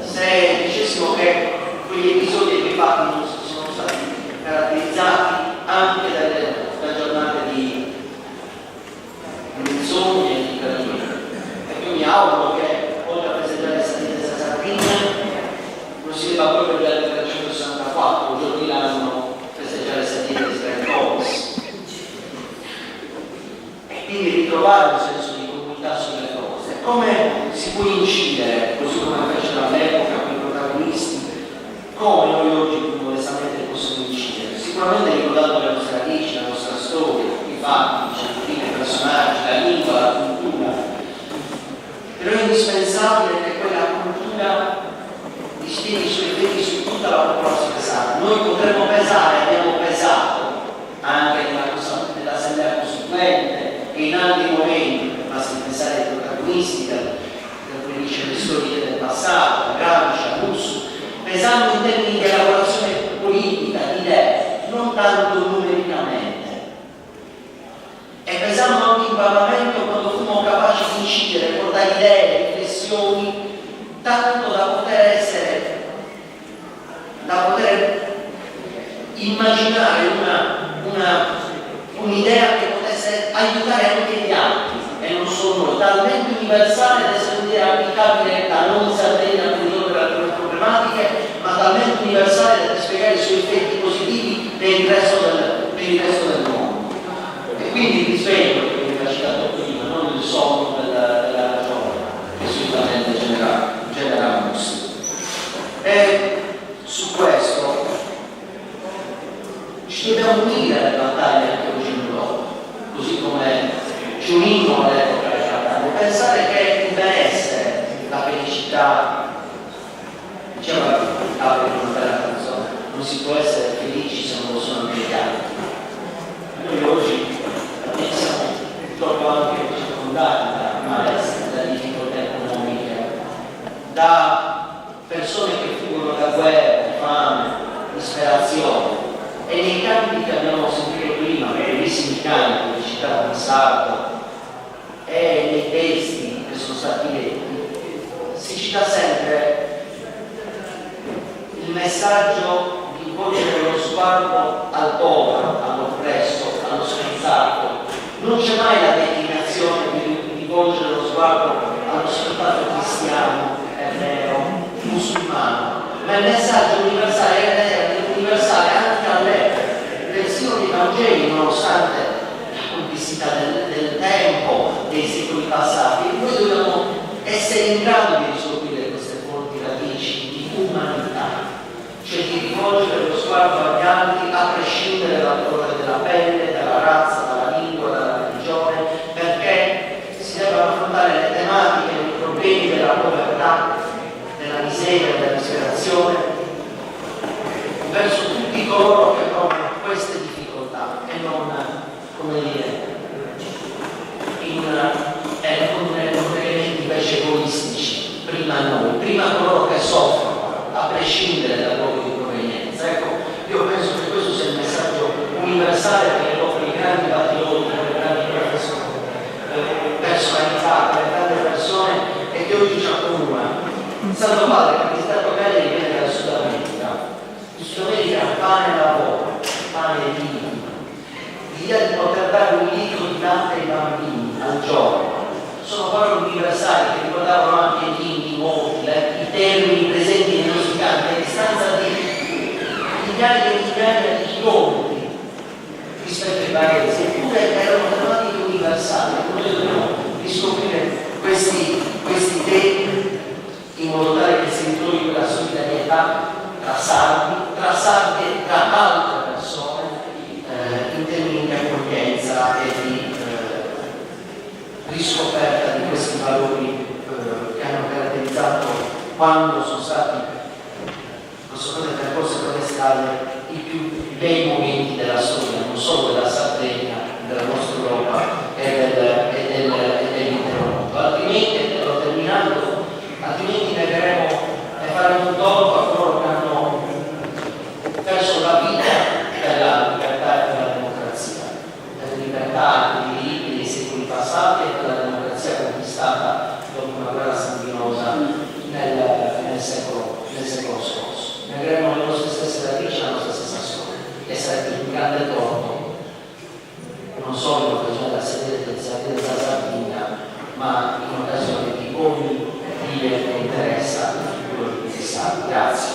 se dicessimo che quegli episodi e quei fatti non sono stati caratterizzati anche da giornate di menzogne e di tradimento. E io mi auguro che, oltre a festeggiare Sant'Ilde da Sardegna, non si debba proprio dal 364, un giorno di l'anno, festeggiare Sant'Ilde di Spercovis, e quindi ritrovare un senso di comunità sulle cose. Come si può incidere, così come fecero all'epoca quei protagonisti, come noi oggi più modestamente possiamo incidere? Sicuramente ricordando le nostre radici, la nostra storia, i fatti, i personaggi, la lingua, la cultura. Però è indispensabile che quella cultura dispieghi i suoi effetti su tutta la popolazione sarda. Noi potremmo pesare, abbiamo pesato anche nell'assemblea costituente e in altri momenti, basti pensare ai protagonisti per cui dice le storie del passato, Gramsci, Musso, pesando in termini di elaborazione politica, di idee, non tanto numericamente. E pesando anche in Parlamento quando fummo capaci di incidere, portare idee, riflessioni, tanto da poter immaginare un'idea che potesse aiutare anche gli altri, e non solo noi, talmente universale da essere un'idea applicabile da non Sardegna per risolvere alcune problematiche, ma talmente universale da dispiegare i suoi effetti positivi per il resto del mondo. E quindi il risveglio, che veniva citato prima, non il sonno della ragione, che solitamente genera angustia. E su questo ci dobbiamo unire alle battaglie anche oggi in Europa, così come ci unimmo all'epoca alle battaglie. Pensare che il benessere, la felicità, diceva Apri una bella canzone, non si può essere felici se non lo sono anche gli altri. Noi oggi siamo purtroppo anche circondati da malessere, da difficoltà economiche, da persone che fuggono da guerra, fame, disperazione, e nei campi che abbiamo sentito dà sempre il messaggio di volgere lo sguardo al povero, all'oppresso, allo sfruttato. Non c'è mai la declinazione di volgere lo sguardo allo sfruttato cristiano, ebreo, musulmano, ma il messaggio universale è universale anche all'epoca. Persino dei Vangeli, nonostante la complessità del tempo, dei secoli passati, noi dobbiamo essere in grado di riscoprire queste forti radici di umanità, cioè di rivolgere lo sguardo agli altri a prescindere dal colore della pelle, dalla razza, dalla lingua, dalla religione, perché si devono affrontare le tematiche, i problemi della povertà, della miseria, della disperazione, verso tutti coloro che provano queste difficoltà e non, come dire, con elementi invece egoistici, prima noi, prima coloro che soffrono, a prescindere dal luogo di provenienza. Ecco, io penso che questo sia il messaggio universale che offre i grandi patrioti, le grandi personalità, le grandi persone e che oggi ci accomuna. Santo Padre, che ha visitato Cagliari, viene dal Sud America. Il Sud America ha pane e lavoro, pane e vino. L'idea di poter dare un litro di latte ai bambini al giorno sono parole universali che ricordavano anche gli indi, molti, i termini presenti nei nostri campi a distanza di migliaia e migliaia di chilometri rispetto ai paesi, eppure erano tematiche universali. Noi dobbiamo riscoprire questi temi in modo tale che si ritrovi quella solidarietà tra sardi e tra altre persone in termini di accoglienza e di riscoperta di questi valori che hanno caratterizzato quando sono stati percorse per le strade i più bei momenti della storia, non solo della Sardegna, della nostra Europa e dell'intero mondo. Altrimenti, altrimenti negheremo e faremo un torto a coloro che hanno perso la vita per la libertà e per la democrazia, per la libertà e i diritti dei secoli passati e per la democrazia conquistata dopo una guerra sanguinosa nel secolo scorso. Negheremo le nostre stesse radici, la nostra stessa storia e sarebbe un grande torto, non solo in occasione della sede della Sardegna, ma in occasione di ogni dire che interessa il futuro di questi stati. Grazie.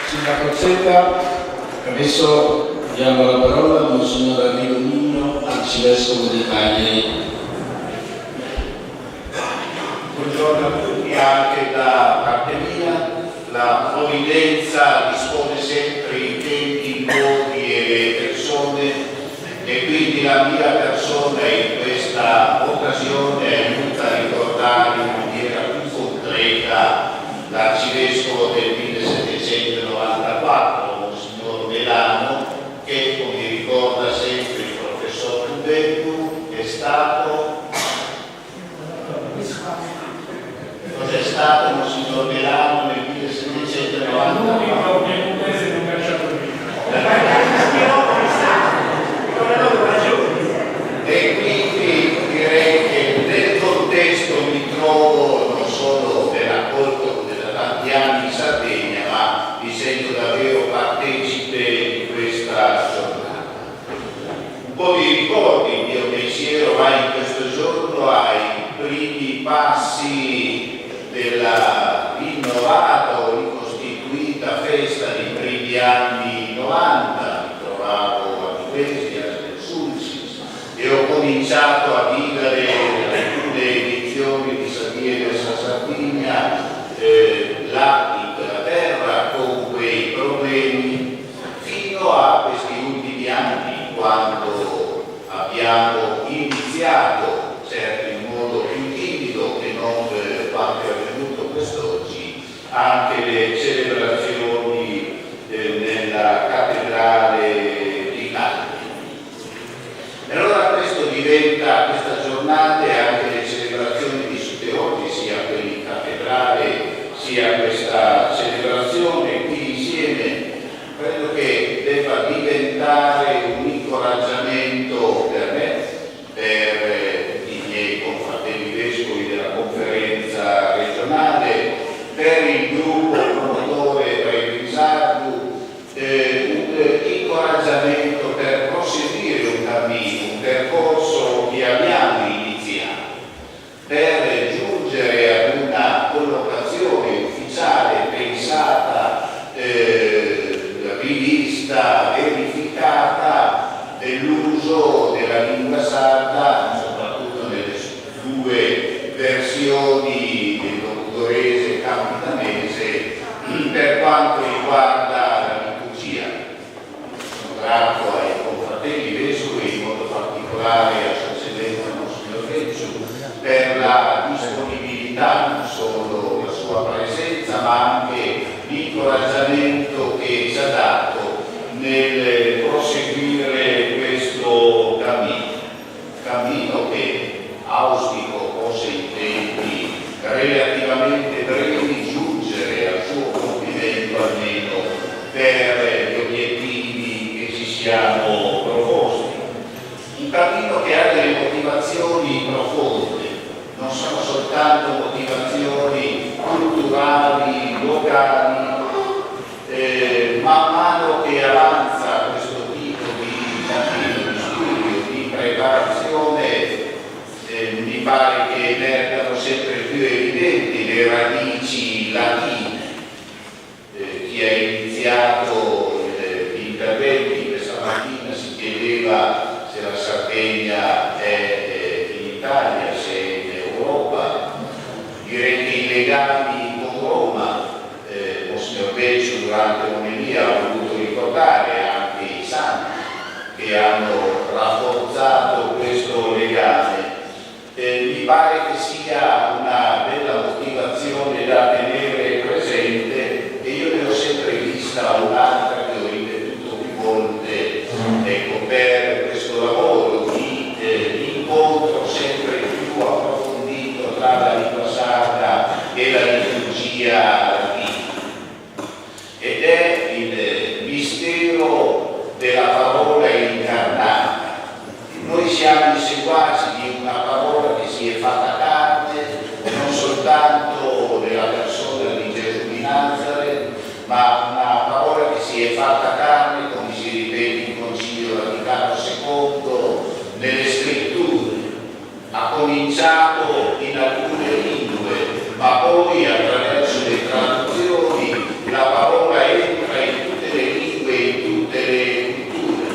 Sindaco Zeta, adesso diamo la parola a Monsignor Arrigo Nino, arcivescovo di Cagliari. Buongiorno a tutti, anche da parte mia. La provvidenza dispone sempre i tempi, i luoghi e le persone e quindi la mia persona in questa occasione aiuta a ricordare in maniera più concreta l'arcivescovo del 1794, Monsignor Melano, che come ricorda sempre il professor Rubettu è stato... Cos'è stato Monsignor Melano nel 1790? E quindi direi che nel contesto mi trovo non solo per accolto da tanti anni in Sardegna, ma mi sento davvero partecipe di questa giornata. Un po' di ricordi, il mio pensiero va in questo giorno ai primi passi della rinnovata o ricostituita festa per giungere ad una collocazione ufficiale pensata, rivista, verificata dell'uso della lingua sarda, soprattutto nelle due versioni del logudorese e campidanese, per quanto riguarda la liturgia. Sono grato ai confratelli vescovi, in modo particolare a Sua Eccellenza Monsignor Recciu, per la disponibilità, non solo la sua presenza, ma anche l'incoraggiamento che ci ha dato nel proseguire questo cammino che auspico possa in tempi relativamente brevi giungere al suo compimento, almeno per gli obiettivi che ci siamo proposti. Un cammino che ha delle motivazioni profonde, non sono soltanto motivazioni culturali, locali. Man mano che avanza questo tipo di cammino, di studio, di preparazione, mi pare che emergano sempre più evidenti le radici latine. Chi ha iniziato gli interventi questa mattina si chiedeva se la Sardegna è in Italia, se è in Europa. Direi che i legami con Roma, Monsignor Recciu durante l'omelia ha voluto ricordare anche i santi che hanno rafforzato questo legame. Mi pare che sia una bella motivazione da tenere presente, e io ne ho sempre vista un'altra che ho ripetuto più volte, ecco, per questo lavoro di incontro sempre più approfondito tra la lingua sarda e la liturgia latina, ed è il mistero della parola incarnata. Noi siamo i seguaci di una parola che si è fatta carne, non soltanto della persona di Gesù di Nazareth, ma una parola che si è fatta carne, come si ripete in Concilio Vaticano II, nelle scritture. Ha cominciato in alcune lingue, ma poi attraverso le traduzioni la parola entra in tutte le lingue e in tutte le culture.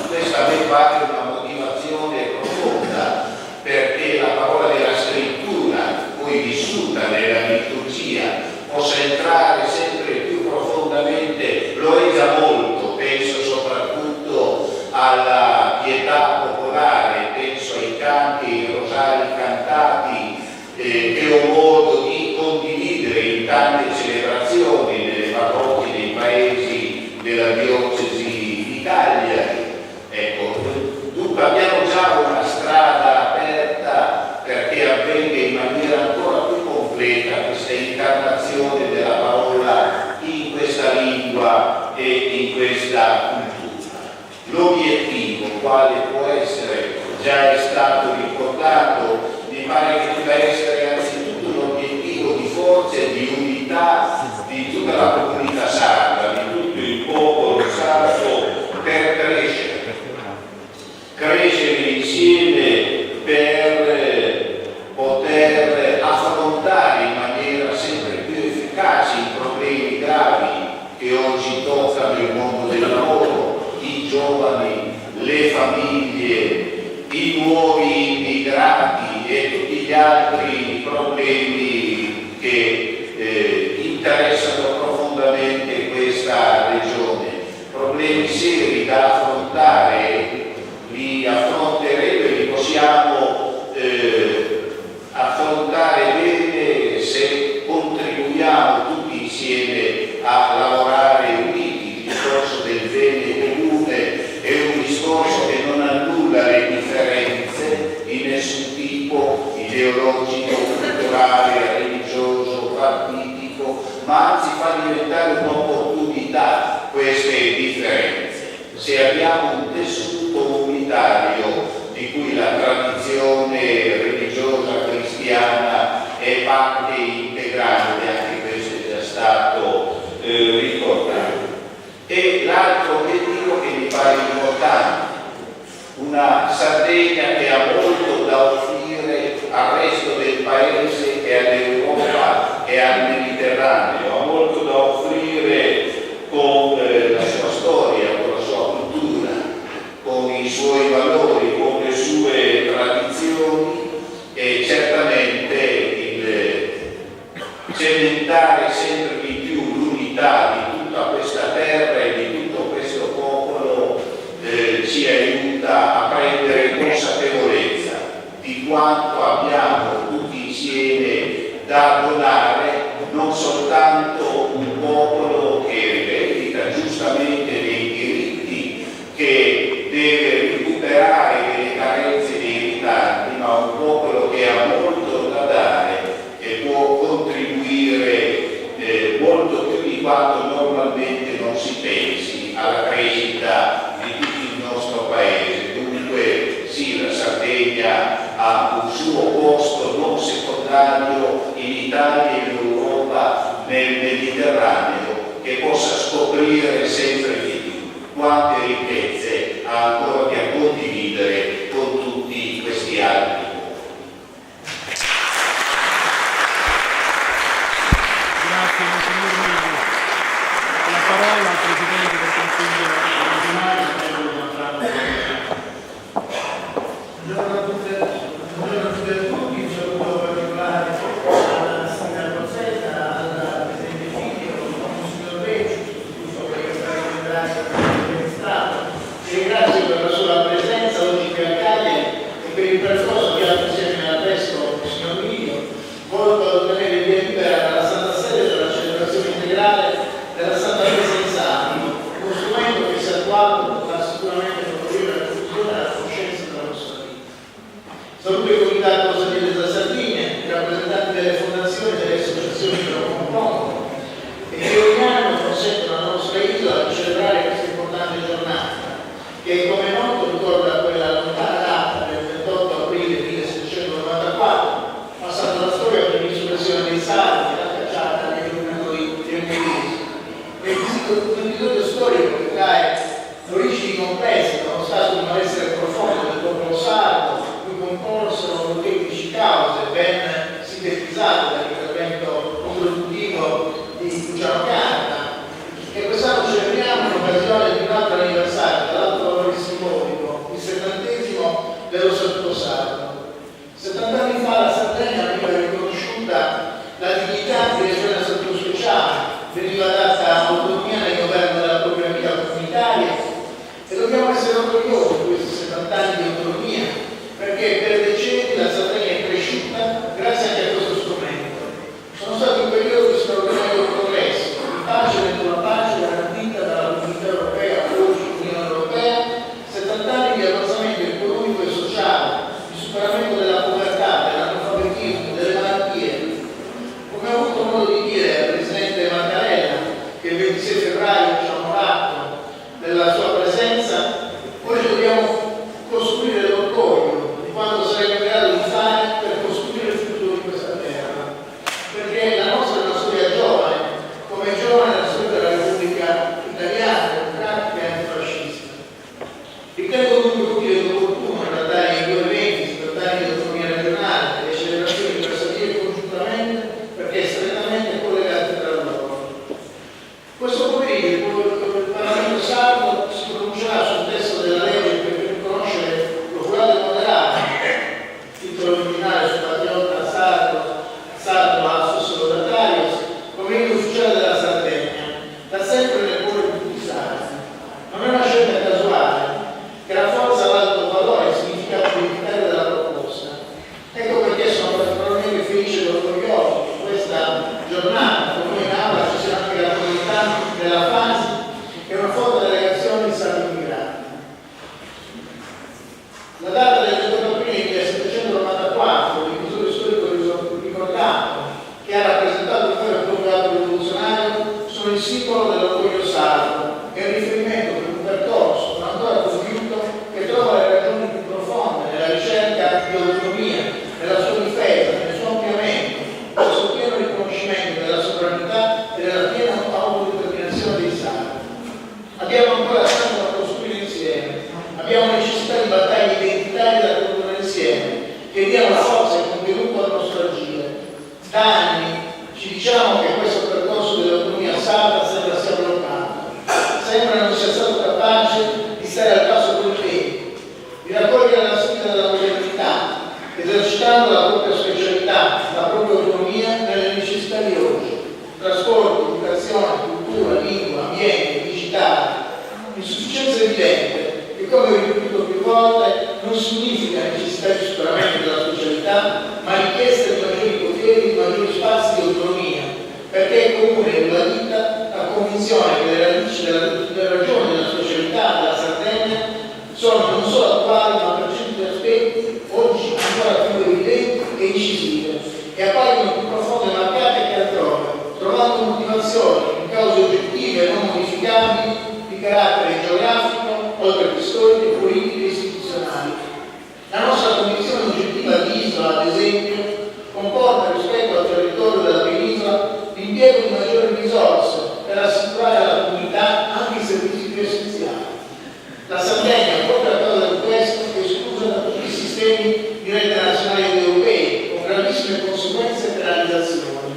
Questa a me pare una motivazione profonda, perché la parola della scrittura, poi vissuta nella liturgia, possa entrare sempre più profondamente. Lo è già molto, penso soprattutto alla pietà popolare, penso ai canti, ai rosari cantati che ho modo di condividere in tante celebrazioni nelle parrocchie dei paesi della diocesi di Cagliari. Ecco, dunque abbiamo già una strada aperta perché avvenga in maniera ancora più completa questa incarnazione della parola in questa lingua e in questa cultura. L'obiettivo, quale può essere, già è stato ricordato, mi pare che debba essere anzitutto l'obiettivo di forza e di unità di tutta la comunità sarda, di tutto il popolo sardo, per crescere insieme, per poter affrontare in maniera sempre più efficace i problemi gravi che oggi toccano il mondo del lavoro, i giovani, le famiglie, i nuovi immigrati e tutti gli altri problemi che interessano profondamente questa regione. Problemi seri da affrontare, li affronteremo e li possiamo affrontare bene se contribuiamo tutti insieme a lavorare uniti. Il discorso del bene comune è un discorso che non annulla le differenze di nessun tipo, ideologico, culturale, religioso, partitico, ma anzi fa diventare un'opportunità queste differenze. Se abbiamo un tessuto unitario di cui la tradizione religiosa cristiana è parte integrante, anche questo è già stato ricordato. E l'altro obiettivo che mi pare importante, una Sardegna che ha molto da offrire al resto del Paese e all'Europa e al Mediterraneo. Ha molto da offrire con la sua storia, con la sua cultura, con i suoi valori, con le sue tradizioni, e certamente il cementare sempre di più l'unità di tutta questa terra e di tutto questo popolo ci aiuta a prendere consapevolezza di quanto abbiamo tutti insieme da donare, non soltanto un popolo che rivendica giustamente dei diritti, che deve recuperare delle carenze dei ritardi, ma un popolo che ha molto da dare e può contribuire molto più di quanto normalmente non si pensi alla crescita di tutto il nostro paese. Dunque sì, la Sardegna ha un suo posto non secondario in Italia e in Europa, nel Mediterraneo, che possa scoprire sempre di più quante ricchezze ha ancora da condividere con tutti questi altri. Grazie Monsignor Migli. La parola al Presidente del Consiglio regionale, onorevole Gianfranco Bonino. Buongiorno a tutte e a tutti, un saluto particolare alla Sindaca Rossetta, al Presidente Figlio, al Monsignor Becci, tutto per questa ringraziato del Stato. Ringrazio per la sua presenza oggi qui a Cagliari e per il percorso che ha insieme al testo il signor Miglio, volto ad ottenere il via libera dalla Santa Sede per la celebrazione integrale della Santa Messa in Santi, uno strumento che si è attuato potrà sicuramente favorire la diffusione e la conoscenza della nostra vita. Saluto il Comitato Rosalino della Sardegna, i rappresentanti delle fondazioni e delle associazioni che lo compongono e che ogni anno consentono alla nostra isola di celebrare questa importante giornata, che come noto ricorda quella lontana data del 28 aprile 1794, passata la storia per l'insurrezione dei Sardi e la cacciata dei dominatori piemontesi. È un episodio storico che trae origini complesse, nonostante un malessere profondo del popolo sardo, cui concorsero molteplici cause ben sintetizzate dall'intervento introduttivo di Luciano Carta, che quest'anno celebriamo in occasione di un altro anniversario, dall'altro valore simbolico, il 70° dello Statuto Sardo. 70 anni fa la Sardegna veniva riconosciuta la dignità di regione a statuto speciale, veniva data autonomia nel governo della propria vita comunitaria e dobbiamo essere orgogliosi di questi 70 anni di autonomia, perché per decenni la Sardegna è cresciuta grazie anche a questo strumento. Sono stati un periodo di straordinario progresso, di pace dentro la pace garantita dalla Comunità Europea, oggi Unione Europea, 70 anni di avanzamento economico e sociale, di superamento della povertà, dell'analfabetismo, delle malattie. Come ho avuto modo di dire al Presidente Mattarella, che il 26 febbraio ci ha onorato della sua presenza, oggi dobbiamo costruire l'orgoglio di quanto saremo in grado di fare per costruire il futuro di questa terra. Perché la nostra è una storia giovane, come giovane è la storia della Repubblica Italiana, democratica e antifascista. Ritengo dunque utile ed opportuno trattare i due eventi, trattare di autonomia regionale e le celebrazioni universali congiuntamente, perché strettamente collegati tra loro. Questo pomeriggio il Parlamento sardo si pronuncerà sul testo della legge per riconoscere l'oculato moderato, titolo originale sul patriota sardo Assus Lodatario, come inno ufficiale della Sardegna, da sempre nel cuore di tutti i sardi. Non è una scelta casuale, che rafforza l'alto valore e significato identitario della proposta. Ecco perché sono particolarmente felice e orgoglioso di questa giornata, con noi in aula ci sia anche la comunità della FASI e una forte delegazione di sardi immigrati. La data del 28 aprile 1794, l'episodio storico ricordato, che ha rappresentato poi il proprio atto rivoluzionario, sono il simbolo dell'orgoglio sardo e il riferimento per un percorso non ancora compiuto che trova le ragioni più profonde nella ricerca di autonomia, nella sua difesa, nel suo ampliamento, nel suo pieno riconoscimento della considerando la propria specialità, la propria autonomia nelle necessità di oggi. Trasporto, educazione, cultura, lingua, ambiente, digitale. Insufficienza evidente che, come ho ripetuto più volte, non significa necessità di superamento della socialità, ma richiesta di maggiori poteri, di maggiori spazi di autonomia, perché è comune nella vita la convinzione che le radici delle ragioni della socialità della Sardegna sono non solo attuali, ma per certi aspetti oggi ancora più evidenti e incisive, e appaiono più profonde e marcate che altrove, trovando motivazioni in cause oggettive e non modificabili di carattere geografico, oltre che storiche, politiche e istituzionali. La nostra condizione oggettiva di isola, ad esempio, comporta rispetto al territorio della penisola l'impiego di maggiori risorse per assicurare alla comunità anche i servizi più essenziali. La Sardegna, proprio a causa di questo, è esclusa da tutti i sistemi di rete nazionali ed europei, con gravissime conseguenze e penalizzazioni.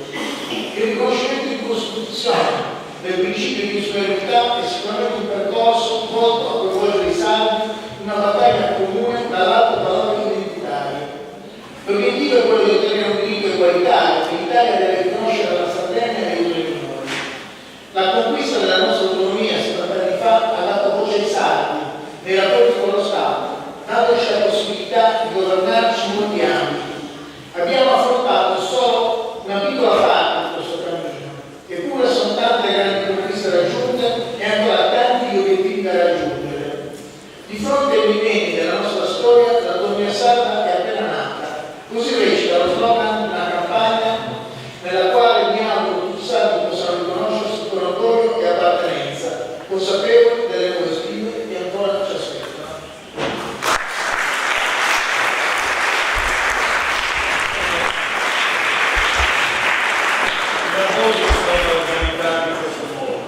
Il riconoscimento in Costituzione del principio di superiorità è sicuramente un percorso volto a coinvolgere i sardi in una battaglia comune dall'alto valori identitari. L'obiettivo è quello di ottenere un diritto egualitario che l'Italia deve riconoscere alla Sardegna e ai suoi minori. La conquista della nostra autonomia 70 anni fa ha dato voce ai sardi nei rapporti con lo Stato, dandoci la possibilità di governarci molti anni. Abbiamo affrontato solo una piccola parte di questo cammino, eppure sono tante le grandi conquiste raggiunte e ancora tanti gli obiettivi da raggiungere. Di fronte ai millenni della nostra storia, l'autonomia sarda è appena nata. Così recita lo slogan di una campagna nella quale mi auguro tutti i sardi possano riconoscersi con orgoglio e appartenenza, consapevoli delle nuove sfide che ancora ci aspettano. I lavori sono organizzati in questo modo,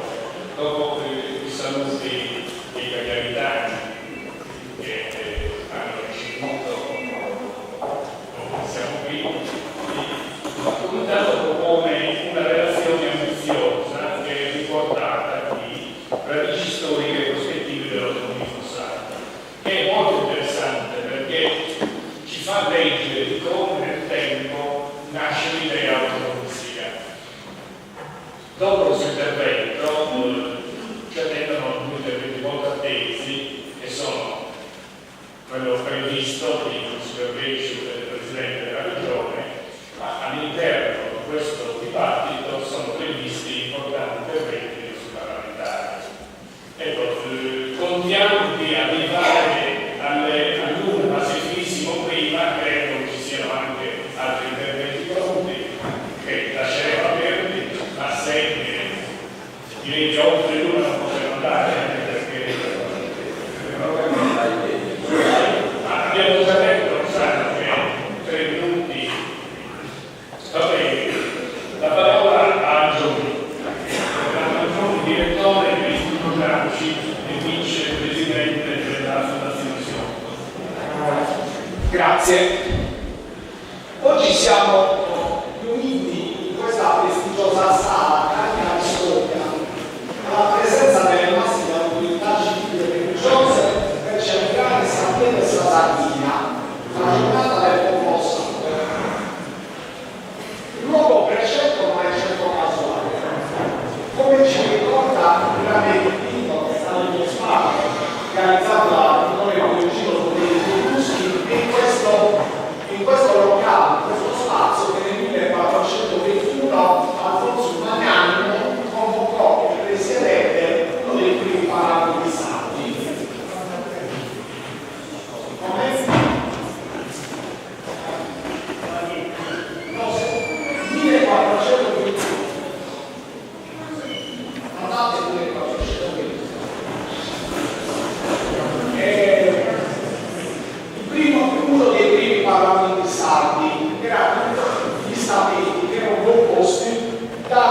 dopo i saluti dei cagliaritani che hanno ricevuto, siamo qui, il comitato propone una relazione ambiziosa che è riportata qui, radici storiche e prospettive dell'autonomia fossata, che è molto interessante perché ci fa leggere di come nel tempo nasce l'idea autonomia. Dopo questo intervento ci attendono due interventi molto attesi, che sono quello previsto di Consiglio Becciu del Presidente della Regione, ma all'interno di questo dibattito sono previsti importanti interventi dei nostri parlamentari. Ecco, contiamo di arrivare all'una, ma semplicissimo prima, credo ci siano anche altri interventi pronti, che lasceremo aperti. Ma se direi che oltre l'una non possiamo andare perché abbiamo già detto che 3 minuti. Va bene, la parola a Giorgio, direttore dell'Istituto Gramsci e vicepresidente della Fondazione Sion. Grazie. Oggi siamo riuniti in questa prestigiosa sala carica di storia alla presenza delle massime autorità civili e religiose per celebrare San Pietro e Santa Sardegna, la giornata del popolo santo. Il luogo prescelto non è certo casuale, come ci ricorda il grande dipinto che è stato in spalle, realizzato da Vittorio Giro Tuschi, e in questo locale, in questo spazio che nel 1421 Alfonso Magnanimo convocò il presidente uno dei primi paragoni sardi. Come? No, 1421. Andate 1421. Uno dei primi parlamenti sardi erano gli statuti che erano composti da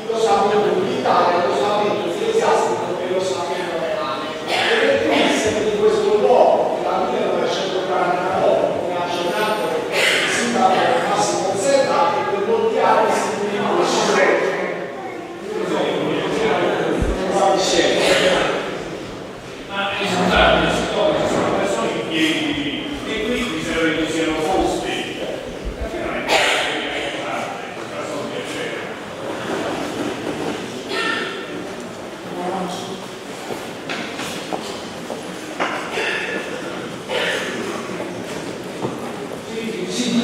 lo Stato militare, lo Stato ecclesiastico e lo Stato reale. E le prime di questo luogo, che dal 1949, come ha accennato il sindaco Massimo Zetta, e per molti anni si tenevano scelte. Ma i risultati, siccome ci sono persone in piedi, e qui bisogna che siano forse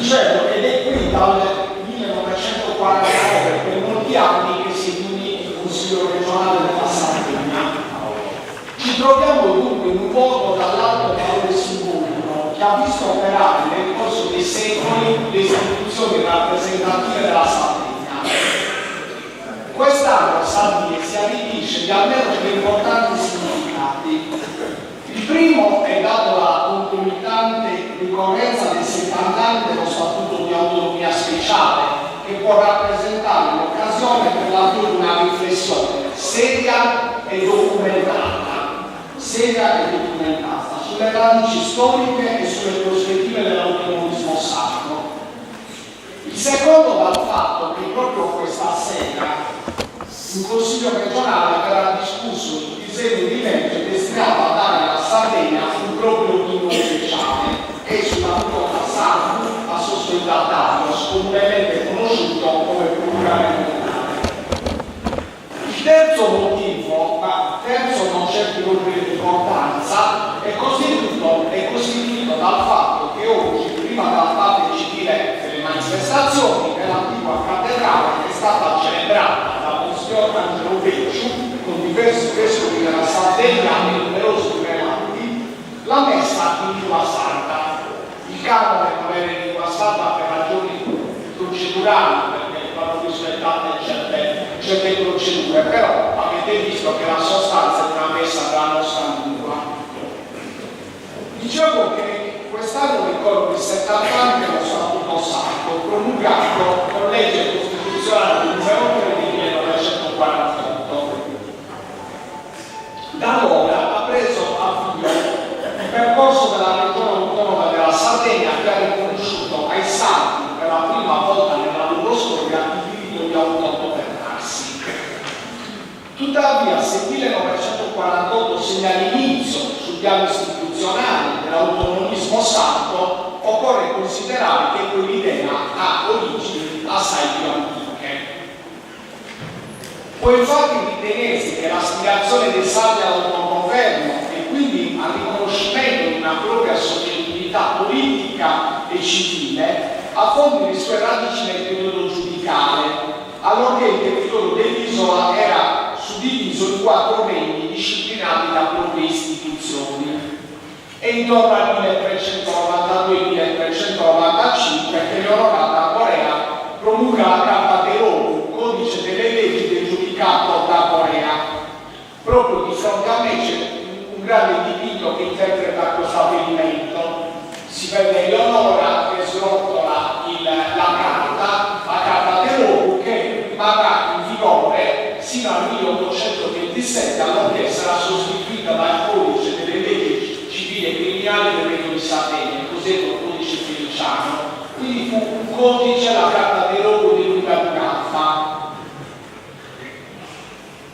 Dicevo, ed è qui dal 1949, per molti anni, che si riunì il Consiglio regionale della Sardegna. Ci troviamo dunque in un luogo dall'alto valore simbolico che ha visto operare nel corso dei secoli le istituzioni rappresentative della Sardegna. Quest'anno Sardegna si arricchisce di almeno due importanti significati. Il primo è dato dalla concomitante ricorrenza dei 70 anni dello Statuto di autonomia speciale, che può rappresentare l'occasione per l'avvio di una riflessione seria e documentata sulle radici storiche e sulle prospettive dell'autonomismo sacro. Il secondo dal fatto che proprio questa sera in Consiglio regionale verrà discusso il disegno di legge destinato a dare alla Sardegna un proprio inno speciale e sulla quota Sardu a sostentatario, comunemente conosciuto come procura regionale. Il terzo motivo, ma terzo non c'è più ordine di importanza, è costituito dal fatto che oggi, prima della parte civile delle manifestazioni, nell'antica cattedrale è stata celebrata da Monsignor Angelo Becciu, con diversi vescovi della Sardegna e numerosi prelati, la messa in lingua sarda. Il canone non era in lingua sarda per ragioni procedurali, perché vanno rispettate certe procedure, però avete visto che la sostanza è una messa della nostra lingua. Dicevo che quest'anno ricordo i 70 anni dello Statuto Sacro, promulgato con legge costituzionale numero 3 del 1948. Da allora ha preso avvio il percorso della Regione Autonoma della Sardegna, che ha riconosciuto ai sardi per la prima volta nella loro storia il diritto di autogovernarsi. Tuttavia, se il 1948 segna l'inizio sul piano istituzionale dell'autonomismo sardo, occorre considerare che quell'idea ha origini assai più antiche. Può infatti ritenersi che l'aspirazione dei sardi all'autogoverno e quindi al riconoscimento di una propria soggettività politica e civile affondi le sue radici nel periodo giudicale, allorché il territorio dell'isola era suddiviso in 4 regni disciplinati da proprie istituzioni. E intorno al 1392-1395 che Leonora Corea promulga la Carta dei Logu, codice delle leggi del giudicato da Corea. Proprio di fronte a me c'è un grande dipinto che interpreta questo avvenimento. Si vede Leonora che srottola la Carta dei Logu, che rimarrà in vigore sino al 1827, allorché sarà sostituita dal codice delle leggi civili e criminali del Regno di Sardegna, cosiddetto codice feliciano. Quindi fu un codice, la Carta dei Logu di lunga durata.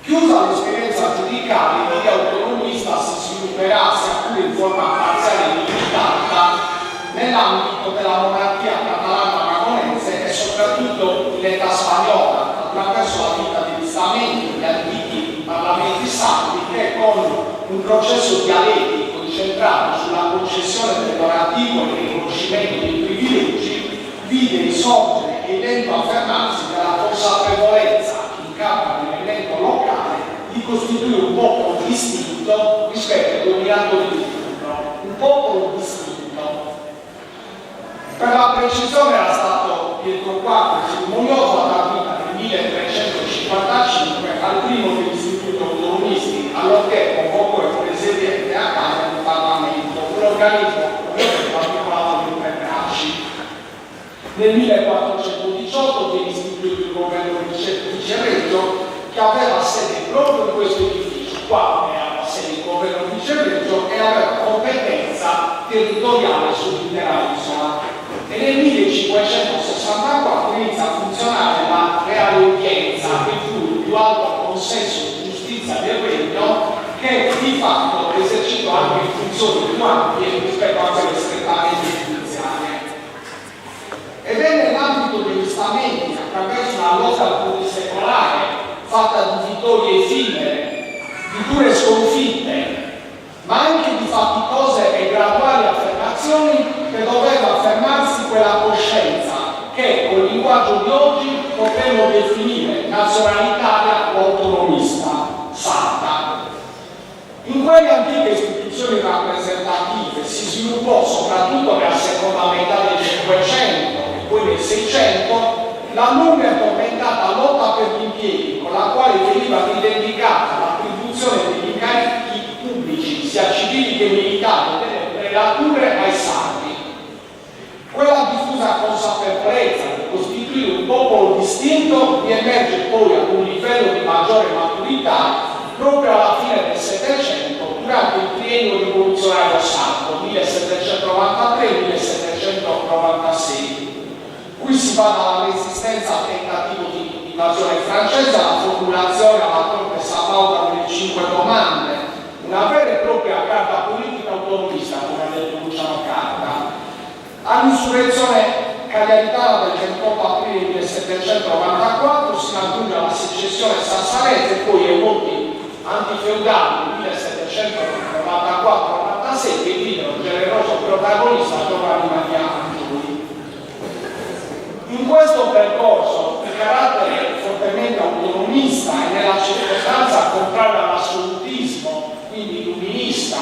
Chiusa l'esperienza giudicale, l'idea autonomista si svilupperà, seppur in forma parziale e limitata, nell'ambito della monarchia catalano-aragonese e soprattutto in età spagnola, attraverso la vita degli stamenti, gli antichi parlamenti sardi, che con un processo dialettico incentrato sulla concessione del donativo e il riconoscimento dei privilegi, vide risorgere e lento affermarsi della consapevolezza in capo all'elemento locale di costituire un popolo distinto rispetto ai dominatori di turno, un popolo distinto. Per la precisione era stato Pietro IV cerimonioso a dar vita nel 1355 al primo degli istituti autonomisti, allorché convocò il presidente a Camera del Parlamento, un organismo articolato di 3 bracci. Nel 1418 viene istituito il governo di Vicereggio, che aveva sede proprio in questo edificio, qua aveva sede il governo di Vicereggio e aveva competenza territoriale sull'intera isola. E nel 1564 inizia a funzionare la Reale Udienza, che fu il più alto consesso di giustizia del regno, che di fatto esercitò anche funzioni più ampie rispetto a quelle strettamente giudiziarie. Ed è nell'ambito degli stamenti, attraverso una lotta plurisecolare fatta di vittorie effimere, di dure sconfitte, ma anche di faticose e graduali affermazioni, che doveva affermarsi quella coscienza oggi potremmo definire nazionalitaria o autonomista sarda. In quelle antiche istituzioni rappresentative si sviluppò soprattutto nella seconda metà del Cinquecento e poi nel Seicento la lunga e tormentata lotta per gli impieghi, con la quale veniva rivendicata l'attribuzione degli incarichi pubblici, sia civili che militari, delle prelature ai sardi. Quella diffusa consapevolezza di costituire un popolo distinto riemerge poi ad un livello di maggiore maturità proprio alla fine del Settecento, durante il triennio rivoluzionario sardo 1793-1796. Qui si va dalla resistenza al tentativo di invasione francese alla formulazione alla Corte Sabauda delle 5 domande, una vera e propria carta politica autonomista, come ha detto Luciano Carta. All'insurrezione cagliaritana del 28 aprile 1794 si raggiunge la secessione sassarese e poi ai voti antifeudali 1794-96 che videro il generoso protagonista Giovanni Maria Angioli. In questo percorso di carattere fortemente autonomista e nella circostanza contraria all'assolutismo, quindi illuminista,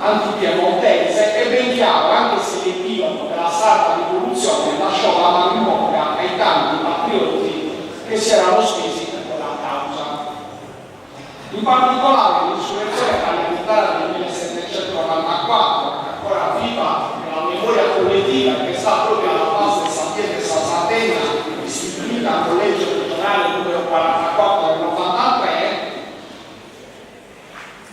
antipiemontese, è ben chiaro, anche se l'epilogo della sarda rivoluzione lasciò la memoria ai tanti patrioti che si erano spesi per quella causa. In particolare l'insurrezione cagliaritana del 1794, che ancora viva nella memoria collettiva, che sta proprio alla base del Sapiente Sardegna, istituita con legge regionale numero 44 del 93,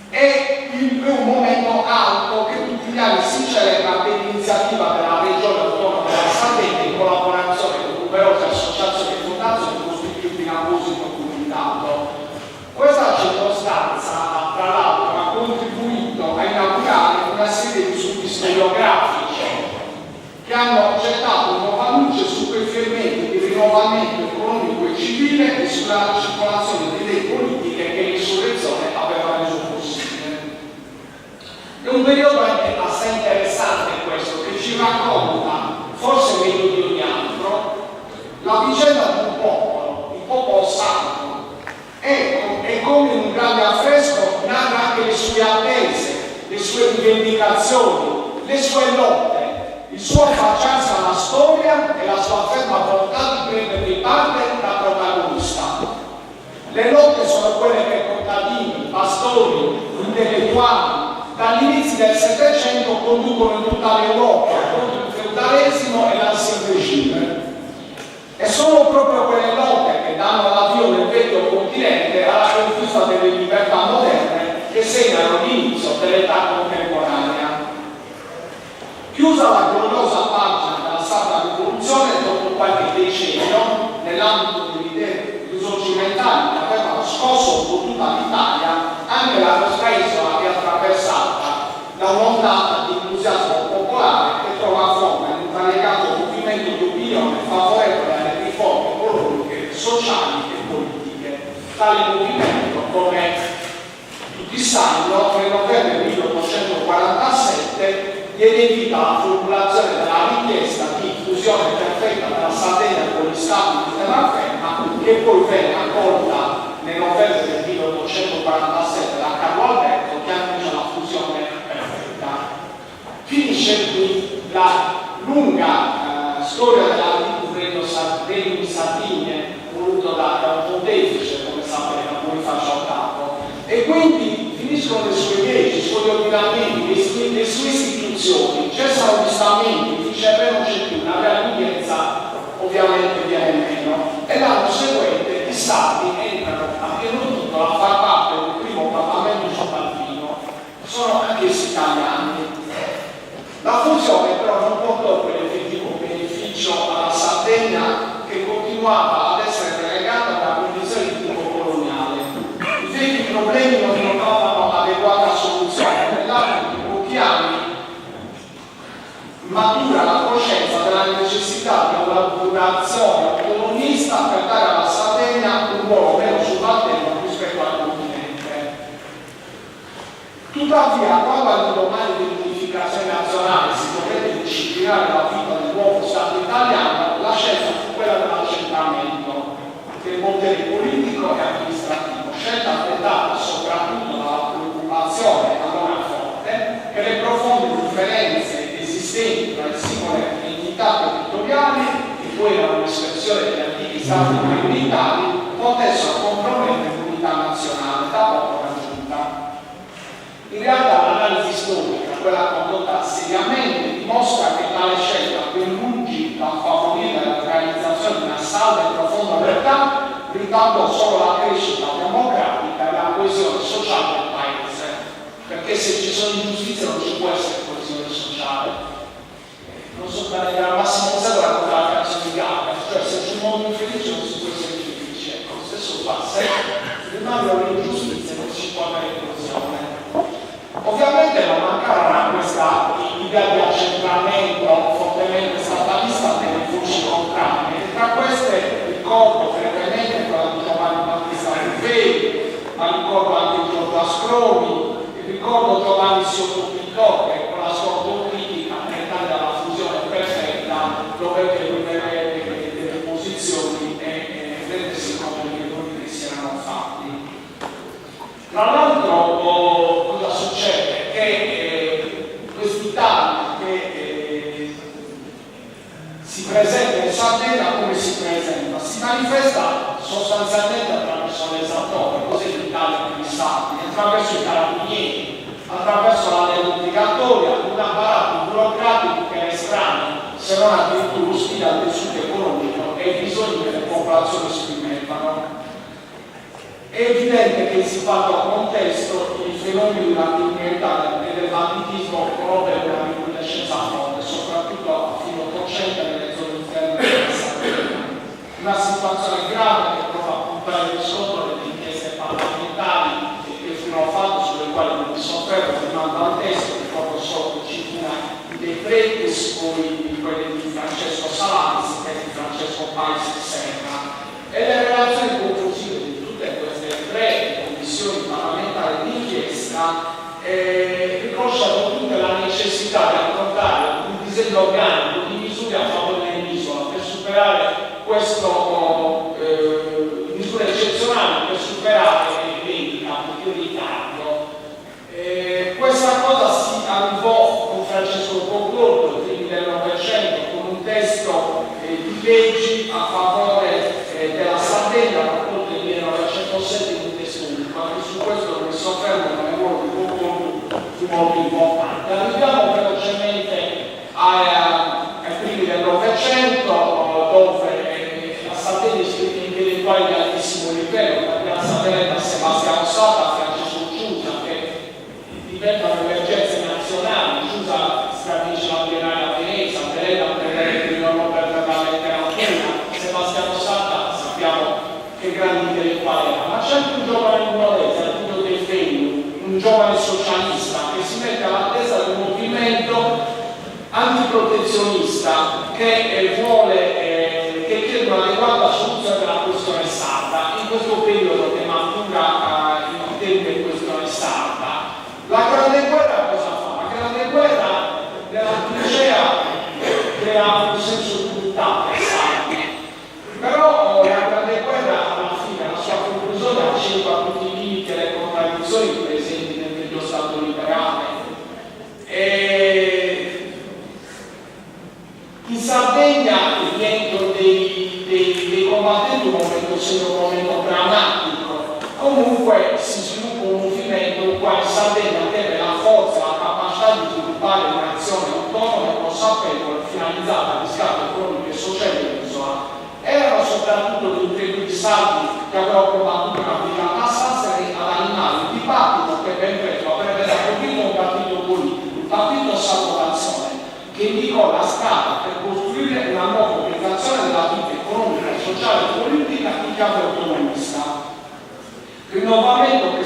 è un momento alto che tutti gli anni si celebra per l'iniziativa della Regione Autonoma della Sardegna in collaborazione con numerose associazioni e fondazioni costituite in apposito comitato. Questa circostanza, tra l'altro, ha contribuito a inaugurare una serie di studi storiografici che hanno gettato nuova luce su quei fermenti di rinnovamento economico e civile e sulla circolazione di idee politiche che l'insurrezione aveva reso possibile. È un periodo anche assai interessante questo, che ci racconta, forse meglio di ogni altro, la vicenda di un popolo, il popolo sardo. E come in un grande affresco narra anche le sue attese, le sue rivendicazioni, le sue lotte, il suo affacciarsi alla storia e la sua ferma volontà di prendere parte da protagonista. Le lotte sono quelle che contadini, pastori, intellettuali, dall'inizio del Settecento conducono in tutta l'Europa contro il feudalesimo e l'ancien regime. E sono proprio quelle lotte che danno l'avvio nel vecchio continente alla conquista delle libertà moderne che segnano l'inizio dell'età contemporanea. Chiusa la gloriosa pagina della sarda rivoluzione, dopo qualche decennio, nell'ambito delle idee risorgimentali che avevano scosso un po' tutta l'Italia, anche la nostra isola è attraversata da un'ondata di entusiasmo popolare che trova forma in un variegato movimento di opinione favorevole alle riforme economiche, sociali e politiche. Tale movimento, come tutti sanno, nel novembre 1847 diede vita alla formulazione della richiesta di fusione perfetta della Sardegna con gli stati di terraferma, che poi venne accolta nel novembre del 1847 da Carlo Alberto, che annuncia la fusione perfetta. Finisce qui la lunga storia dell'antico regno di Sardegna, voluto da un pontefice, come sapete, a cui faccio capo, e quindi finiscono le sue leggi, i suoi ordinamenti, le sue istituzioni, cessano gli stamenti, dice beh non c'è più, una reale udienza ovviamente viene meno, e l'anno seguente i sardi entrano a pieno titolo a far parte del primo parlamento cittadino, sono anch'essi italiani. La fusione però non portò quell'effettivo beneficio alla Sardegna, che continuava ad essere relegata da condizioni di tipo coloniale. I veri problemi non trovavano adeguata soluzione. Nell'arco di pochi anni matura la coscienza della necessità di una durazione autonomista per dare alla Sardegna un ruolo meno subalterno rispetto al continente. Tuttavia, quando all'indomani dell'unificazione nazionale si dovette disciplinare la vita del nuovo Stato italiano, la scelta fu quella dell'accentramento. politico e amministrativo, scelta dettata soprattutto dalla preoccupazione allora forte che le profonde differenze esistenti tra le singole entità territoriali, che poi erano un'espressione degli antichi stati prioritari, potessero compromettere l'unità nazionale da poco raggiunta. In realtà l'analisi storica, quella condotta seriamente, dimostra che tale scelta, ben lungi da favorire l'organizzazione di una salda e profonda realtà, ritardò solo la crescita democratica e la coesione sociale del paese. Perché se ci sono ingiustizie non ci può essere coesione sociale. Non so bene, era Massimo Zero racconta la canzone di Gaga, cioè se c'è un mondo infelice non si può essere felice. Ecco, lo stesso fa, se rimangono le ingiustizie non si può avere coesione. Ovviamente non mancava questa idea di accentramento fortemente statalista delle voci contrarie, e tra queste ricordo brevemente quella di Giovanni Battista Rufferi, ma ricordo anche Giorgio Ascromi, e ricordo Giovanni Sciotto-Picò che con la sua autocritica tentata dalla fusione perfetta dovette rivedere delle posizioni e rendersi conto che i doveri si erano fatti. Tra l'altro cosa succede? Che quest'Italia che si presenta in Sardegna come si presenta? Si manifesta sostanzialmente attraverso l'esattore, cos'è l'Italia per i sardi, attraverso i carabinieri, attraverso la legge obbligatoria, un apparato burocratico che è estraneo, se non addirittura ostile al tessuto economico e ai bisogni delle popolazioni sperimentano. È evidente che in siffatto contesto i fenomeni della criminalità e del banditismo conobbero una recrudescenza forte, soprattutto a fine Ottocento nelle zone interne della Sardegna. Una situazione grave che prova a puntare il riscontro delle inchieste parlamentari che furono fatte, sulle quali non mi soffermo, rimando al testo, ricordo solo che ci fu dei pretis, poi quelli di Francesco Salamis e di Francesco Paisi Serra, e le relazioni conclusive di tutte queste tre commissioni parlamentari di inchiesta riconoscono tutte la necessità di affrontare un disegno organico di misure a favore dell'isola per superare questo misure eccezionali per superare il ritardo. Questa cosa si arrivò con Francesco Concordo ai primi del Novecento con un testo di leggi a favore della Sardegna raccolto nel 1907 in un testo unico, anche su questo non mi soffermo, ma il lavoro di Concordo fu molto importante. Arriviamo velocemente ai primi del Novecento, dove la Sardegna scrive intellettuali di altissimo livello, da Piazza Veneta a Sebastiano Sata, Francesco Ciusa, che diventano emergenze nazionali. Ciusa stabilisce la Biennale a Venezia, Veneta prende il premio Nobel per la letteratura, Sebastiano Sata sappiamo che grandi intellettuali era, ma c'è anche un giovane nuorese, Arturo Del Fegno, un giovane socialista che si mette alla testa del movimento antiprotezionista che che chiede un'adeguata soluzione della questione sarda in questo periodo che matura il tempo in questione sarda. La Grande Guerra cosa fa? La Grande Guerra nella trincea crea un senso di unità per sardi, però la Grande Guerra alla fine, la sua conclusione, accentua tutti i limiti e le contraddizioni presenti nel medio stato liberale. In Sardegna il rientro dei combattenti è un momento drammatico. Comunque si sviluppa un movimento in cui in Sardegna deve la forza, la capacità di sviluppare un'azione autonoma e consapevole finalizzata al riscatto economico e sociale dell'isola. Erano soprattutto gli intrepidi sardi che avevano combattuto una brigata a Sassari ad animare il dibattito che ben presto avrebbe dato vita a un partito politico, il partito Salvazione, che indicò la strada per costruire una nuova organizzazione della vita economica, sociale e politica in chiave autonomista. Rinnovamento che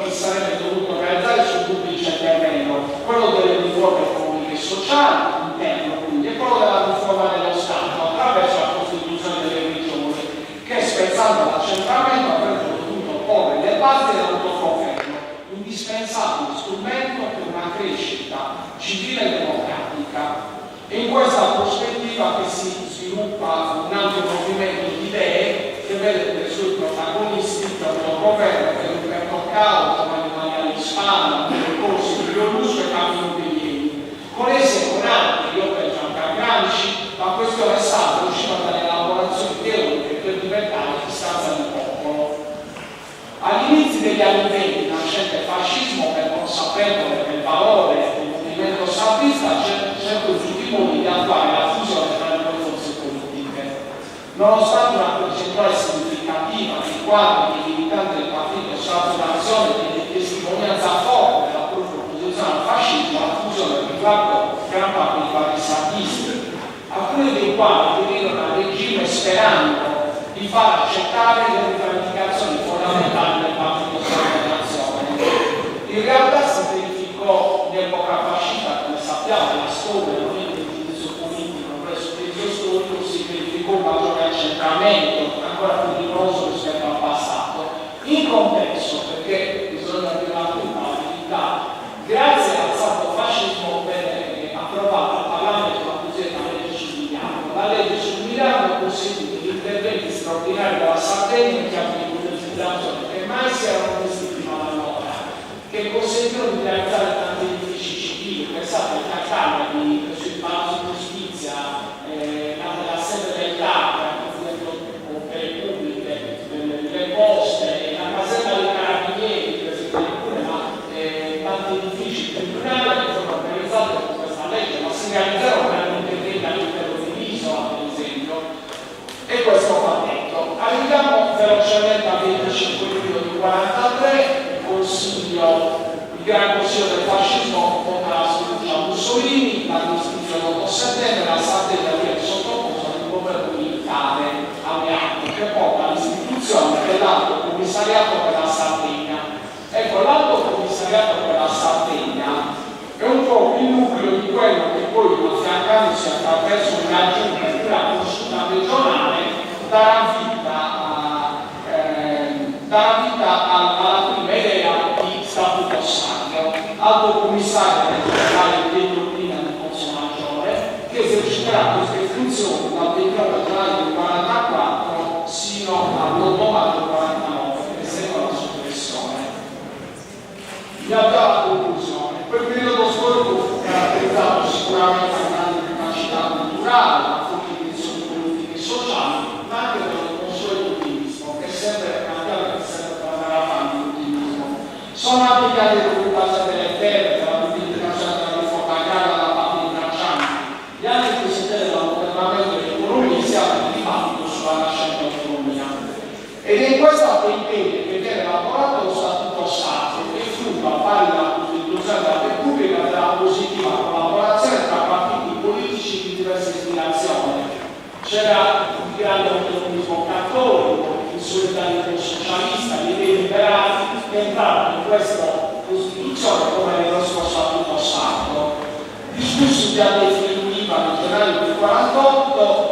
sarebbe dovuto realizzare sul duplice terreno, quello delle riforme economiche e sociali interno, quindi, e quello della riforma dello Stato attraverso la Costituzione delle regioni, che spezzando l'accentramento avrebbe dovuto porre le basi dell'autogoverno, indispensabile strumento per una crescita civile e democratica. È in questa prospettiva che si sviluppa un ampio movimento di idee che vede tra i suoi protagonisti nonostante una percentuale significativa di quadri di militanti del partito Stato Nazione e di testimonianza forte della propria opposizione al fascismo, la fusione del riguardo gran parte di partisatisti, alcuni dei quali venirono al regime sperando di far accettare le rivendicazioni fondamentali del partito Stato Nazione. In realtà si verificò in epoca fascista, come sappiamo, la storia non è un giudizio politico, presso il giudizio storico si verificò un maggiore accentramento, ancora più rigoroso rispetto al passato. In compenso, perché bisogna dire la verità, grazie al saldo fascismo venne approvata al Parlamento la cosiddetta legge sul Milano. La legge sul Milano consentì gli interventi straordinari della Sardegna che avevano un'utilizzazione che mai si erano visti prima da allora, che consentono di realizzare tanti edifici civili. Pensate al Catania sui palazzi di giustizia, la sede del TAP, opere pubbliche, le poste, la casetta dei carabinieri, per esempio, ma tanti edifici tribunali che sono organizzati con questa legge, ma si realizzarono per interventi all'interno dell'isola, per esempio, e questo va detto. Arriviamo velocemente al 25 luglio del 1943. Il Gran Consiglio del Fascismo vota la sfiducia a Mussolini, l'armistizio l'8 settembre, la Sardegna viene sottoposta ad un governo militare alleato che porta all'istituzione dell'Alto Commissariato per la Sardegna. Ecco, l'Alto Commissariato per la Sardegna è un po' il nucleo di quello che poi affiancandosi attraverso una giunta di una consulta regionale darà vita alla prima idea di statuto sacro, alto commissario regionale Pietro Prina di Pozzo Maggiore, che eserciterà queste funzioni dal 29 gennaio del 1944 sino all'8 maggio del 1949, che segue la soppressione. Mi avvio alla conclusione. Quel periodo storico fu caratterizzato sicuramente da grande capacità culturale, da forti tensioni politiche e sociali, ma anche da un consueto ottimismo che sempre sono applicate le preoccupazioni delle terre, della pianificazione della riforma agraria da parte dei braccianti. Gli anni in cui si intende l'ammodernamento dell'economia si apre il dibattito sulla nascente autonomia. Ed è in questa pendenza che viene elaborato lo statuto sacro e frutto a pari della Costituzione della Repubblica della positiva collaborazione tra partiti politici di diverse ispirazioni. C'era il grande autonomismo cattolico, il solidarismo socialista, gli idee liberali che entrarono in questa Costituzione come nello scorso statuto sacro. Discusso in via definitiva nel gennaio del 1948,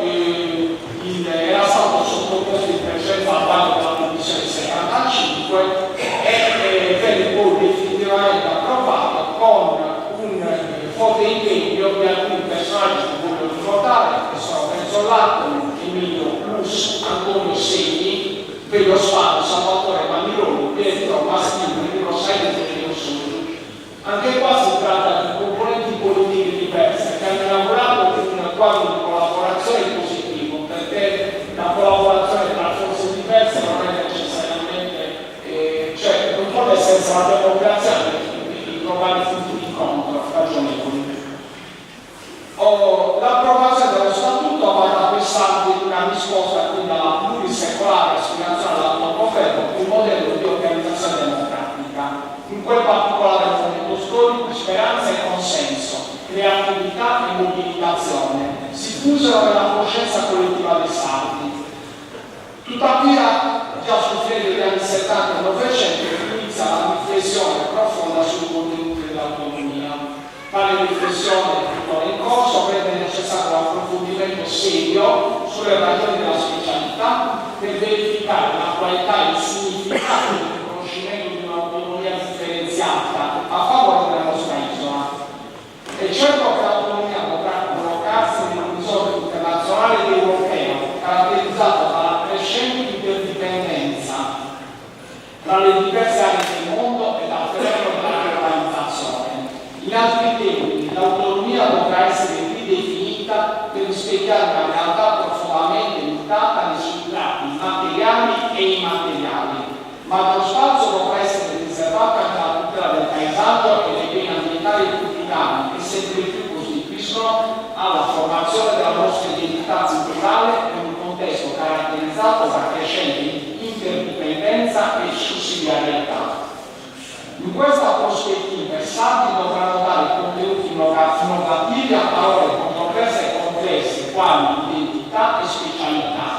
era stato sottoposto in presenza al vaglio della Commissione 75 e venne poi definitivamente approvato con un forte impegno di alcuni personaggi che voglio ricordare, che sono Renzo Lattoli, Emilio Lus, Antonio Segni, Pello Spano, Salvatore Manironi, Pietro Mastino, Enrico Sainz e Enrico Soli. Anche qua si tratta di componenti politiche diverse che hanno elaborato un quadro di collaborazione positivo, perché la collaborazione tra forze diverse non è necessariamente, cioè non può essere senza la democrazia di trovare punti di incontro ragionevoli. L'approvazione dello statuto va da quest'anno una risposta quindi alla plurisecolare aspirazione all'autogoverno un modello di organizzazione democratica. In quel particolare momento storico speranza e consenso, creatività e mobilitazione si fusero nella coscienza collettiva dei sardi. Tuttavia, già sul finire degli anni 70 e 900 inizia la riflessione profonda sui contenuti dell'autonomia. Tale riflessione tuttora in corso rende necessario un approfondimento serio sulle ragioni della specialità per verificare la qualità e il significato del riconoscimento di un'autonomia differenziata a favore della nostra isola. E certo che l'autonomia potrà collocarsi nell'orizzonte internazionale ed europeo, caratterizzato dalla crescente interdipendenza tra le diverse aree del mondo e dal fenomeno della globalizzazione. In altri termini, l'autonomia dovrà essere ridefinita per rispecchiare una realtà profondamente mutata nei suoi tratti materiali e immateriali, ma dallo spazio dovrà essere riservato anche alla tutela del paesaggio e dei beni ambientali e culturali che sempre più costituiscono alla formazione della nostra identità culturale in un contesto In questa prospettiva i saldi dovranno dare contenuti innovativi a parole controverse e complesse quali identità e specialità.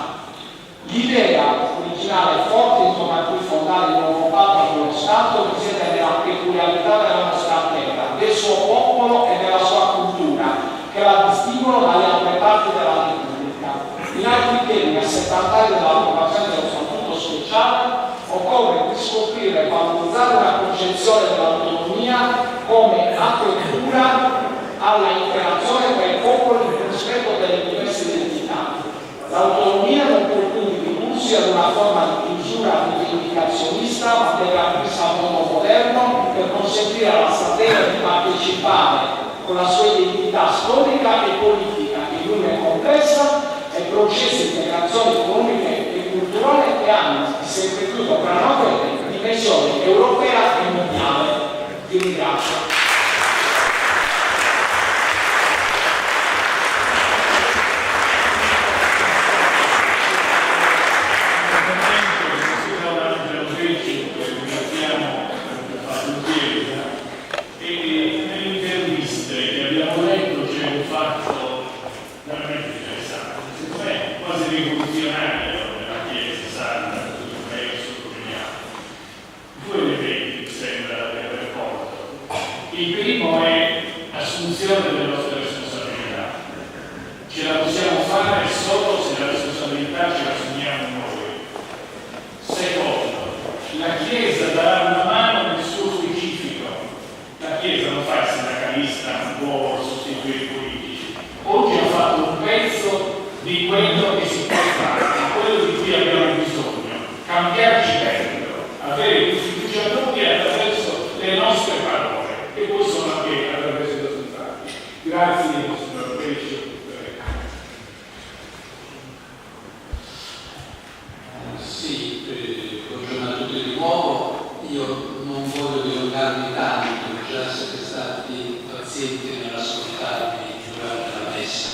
L'idea originale forte intorno a cui fondare il nuovo patto dello Stato risiede nella peculiarità della nostra terra, del suo popolo e della sua cultura, che la distinguono dalle altre parti della Repubblica. In altri termini, a 70 anni dall'approvazione dello Statuto speciale, occorre riscoprire e valorizzare una concezione dell'autonomia come apertura alla interazione tra i popoli nel rispetto delle diverse identità. L'autonomia non può quindi ridursi ad una forma di chiusura rivendicazionista, ma deve aprirsi al mondo moderno per consentire alla Sardegna di partecipare con la sua identità storica e politica, che in una è complessa, ai processi di integrazione economica e culturale che hanno di sempre più dovranno avere dimensione europea e mondiale. Vi ringrazio. Il primo è assunzione delle nostre responsabilità. Ce la possiamo fare solo se la responsabilità ce la assumiamo noi. Secondo, la Chiesa darà una mano nel suo specifico. La Chiesa non fa il sindacalista, non può sostituire i politici. Oggi ha fatto un pezzo di quello che si può fare, di quello di cui abbiamo bisogno. Cambiarci dentro, avere più fiducia a noi attraverso le nostre parole. E poi sono anche attraverso i risultati. Grazie signor Pesce. Sì, buongiorno a tutti di nuovo. Io non voglio dilungarmi tanto, già siete stati pazienti nell'ascoltarmi durante la messa.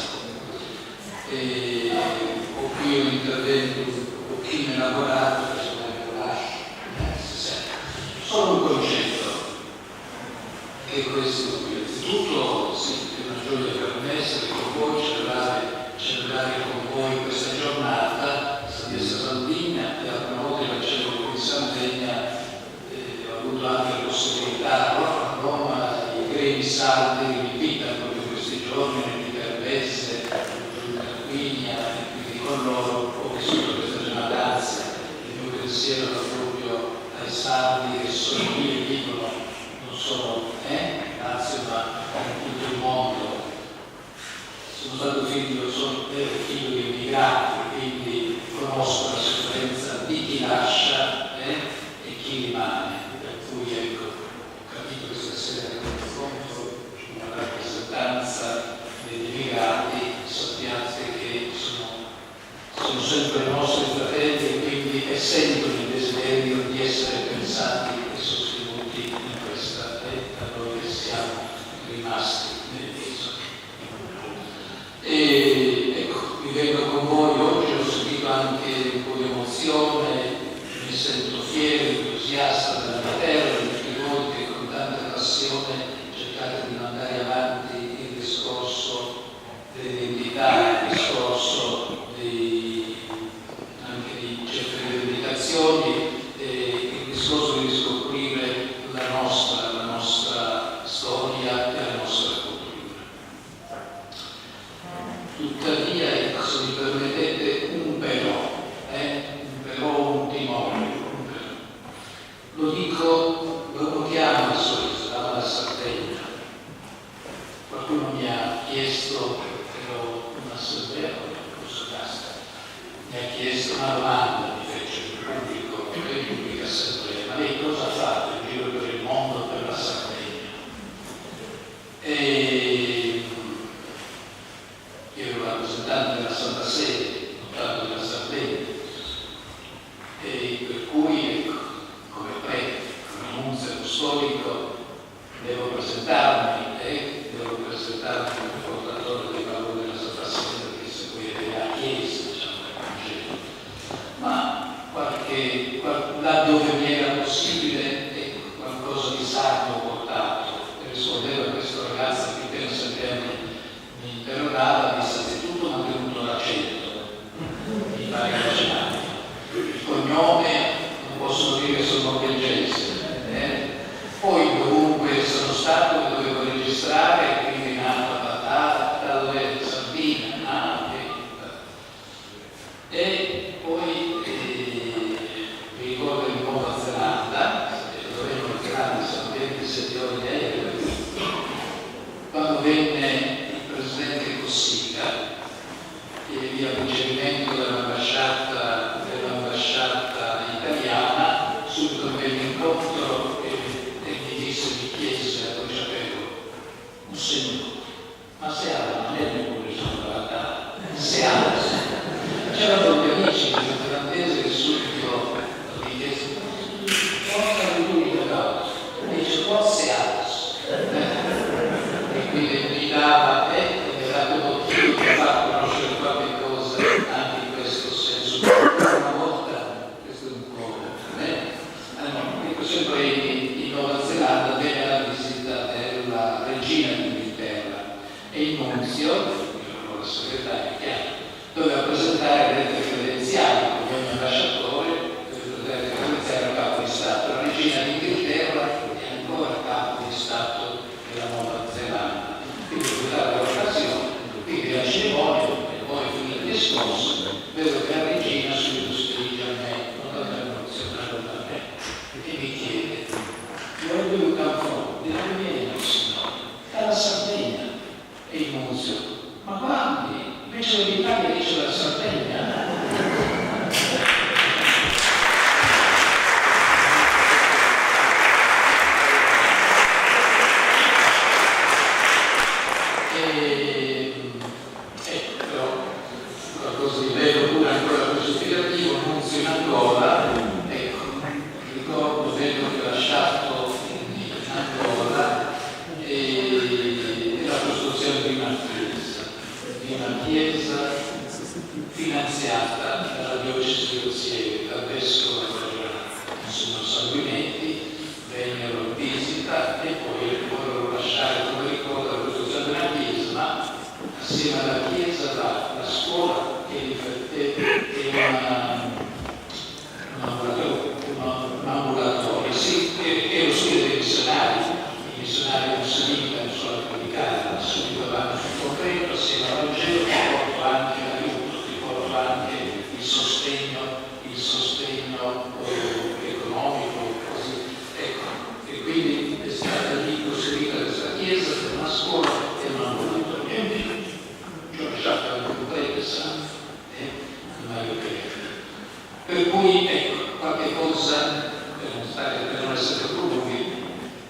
Ho qui un intervento un pochino elaborato, adesso me lo lascio. Solo un concetto. E questo qui, innanzitutto sì, è una gioia per me essere con voi, celebrare con voi questa giornata di Sardegna, e la prima volta che facevo qui in Sardegna ho avuto anche la possibilità a Roma, i gremi sardi mi invitano proprio questi giorni nelle Garbesse, in Tarquinia, e quindi con loro ho vissuto questa giornata, anzi il mio pensiero era proprio ai sardi che sono qui e vivono non solo Lazio, ma in tutto il mondo. Sono stato sono figlio di immigrati, quindi conosco la sofferenza di chi lascia e chi rimane. Per cui ecco, ho capito questa sera che confronto una rappresentanza degli immigrati, sappiate che sono sempre i nostri fratelli e quindi sentono il desiderio di essere pensati e sostenuti in questa da noi che siamo rimasti nel viso. E ecco, mi vengo con voi oggi, ho sentito anche un po' di emozione, mi sento fiero, entusiasta della mia terra, di tutti voi che con tanta passione cercate di mandare avanti il discorso dell'identità, il discorso anche di certe rivendicazioni, il discorso di riscoprire la nostra storia e la nostra cultura. Tuttavia, ecco, se mi permettete, un però, un timore, lo dico, lo notiamo a Sorriso, dalla Sardegna. Qualcuno mi ha chiesto, ero un'assemblea, mi ha chiesto una domanda, mi fece il pubblico, in pubblica assemblea, ma lei cosa ha fatto in giro per il mondo per la Sardegna? E io ero rappresentante della Santa Sede, notato della Sardegna, e per cui ecco, come prete, come nunzio apostolico, devo presentarmi come portatore dei valori della Santa Sede che seguire la Chiesa, diciamo, del Vangelo. Ma E poi mi ricordo in Nuova Zelanda, dove in Nuova Zelanda sono 27 ore di aereo, quando venne il presidente Cossiga e via ricevimento dell'ambasciata italiana, subito venne incontro e mi chiese a Bruciapello, un segno, ma se Alla non è neppure sono dalla se Alla c'erano degli amici di un irlandese che subito mi chiese cosa lui dice forse Alla e quindi mi dava mi ha dato motivo di far conoscere qualche cosa anche in questo senso. Una volta, questo è un po' ecco, sempre in Nuova Zelanda venne la visita della regina d'Inghilterra e il nunzio, il segretario, doveva presentare le credenziali come ogni ambasciatore, doveva presentare le credenziali al capo di Stato. La regina d'Inghilterra è ancora capo di Stato della Nuova Zelanda. Quindi ho dato l'occasione, quindi la cerimonia, e poi finito il discorso, vedo che la regina subito si dirige a me, non tanto emozionata da me, e mi chiede, where do you come from? Di dove vieni, signore? Dalla Sardegna. E il nunzio, ma guardi, invece dell'Italia dice la Sardegna. Però qualcosa di bello pure ancora più significativo, nunzio in Angola, ecco, ricordo vedo che ho lasciato in Angola e la costruzione di una chiesa finanziata dalla diocesi di Ozieri, dal vescovo Monsignor Sanguinetti, vennero in visita e poi vollero lasciare come ricordo la costruzione di una chiesa, ma assieme alla chiesa la scuola un ambulatorio, sì, e lo studio dei missionari. I missionari non si limitano solo a predicare, ma subito vanno sul concreto, assieme al Vangelo, ti porto anche l'aiuto, ti porto anche il sostegno economico, così. Ecco, e quindi è stata lì costruita questa chiesa per una scuola e un ambulatorio. E ci ho lasciato anche un paese, per cui ecco, qualche cosa, per non essere troppo lunghi,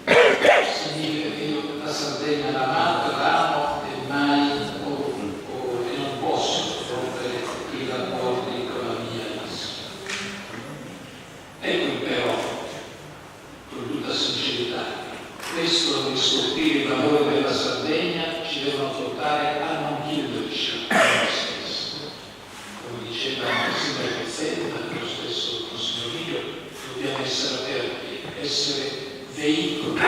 significa che io la Sardegna l'amo e mai e non posso rompere i rapporti con la mia isola. Ecco però, con tutta sincerità, questo di scoprire il valore della Sardegna ci devono portare a non chiuderci a noi stessi. Come diceva Monsignor Pezzenti, lo stesso Monsignor, dobbiamo essere aperti, essere veicoli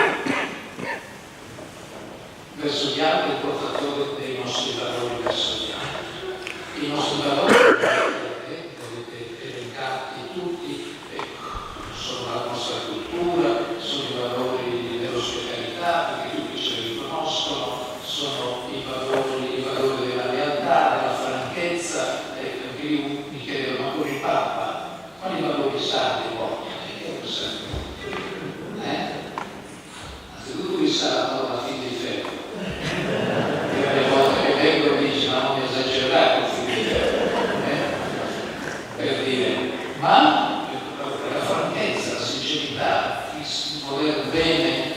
verso gli altri, portatori dei nostri valori verso gli altri. I nostri valori avete elencati tutti, ecco, sono la nostra cultura, sono i valori dell'ospitalità, perché tutti ce li riconoscono, sono i valori della lealtà, della franchezza. Anche io mi chiedevo, ma con il Papa, quali valori sa di voi? Anzitutto lui sa la parola figli di ferro. E le volte che vengo dice, ma non esagerare con figli di ferro. Per dire, ma la franchezza, la sincerità, il voler bene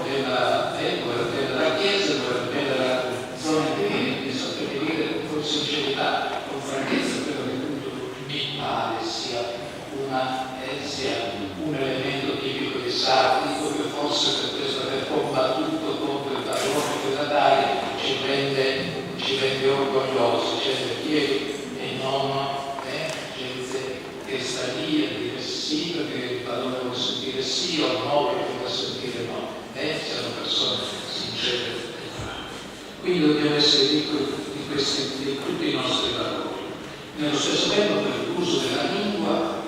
della Chiesa, voler bene della zona di saper dire con sincerità, con franchezza, credo che tutto mi pare sia un elemento tipico dei sardi, che forse per questo aver combattuto contro il padrone feudatale ci rende orgogliosi, gente fieri e non gente che sta lì a dire sì perché il padrone vuole sentire sì o no perché vuole sentire no. Siamo persone sincere e franche. Quindi dobbiamo essere ricchi di tutti i nostri valori. Nello stesso tempo per l'uso della lingua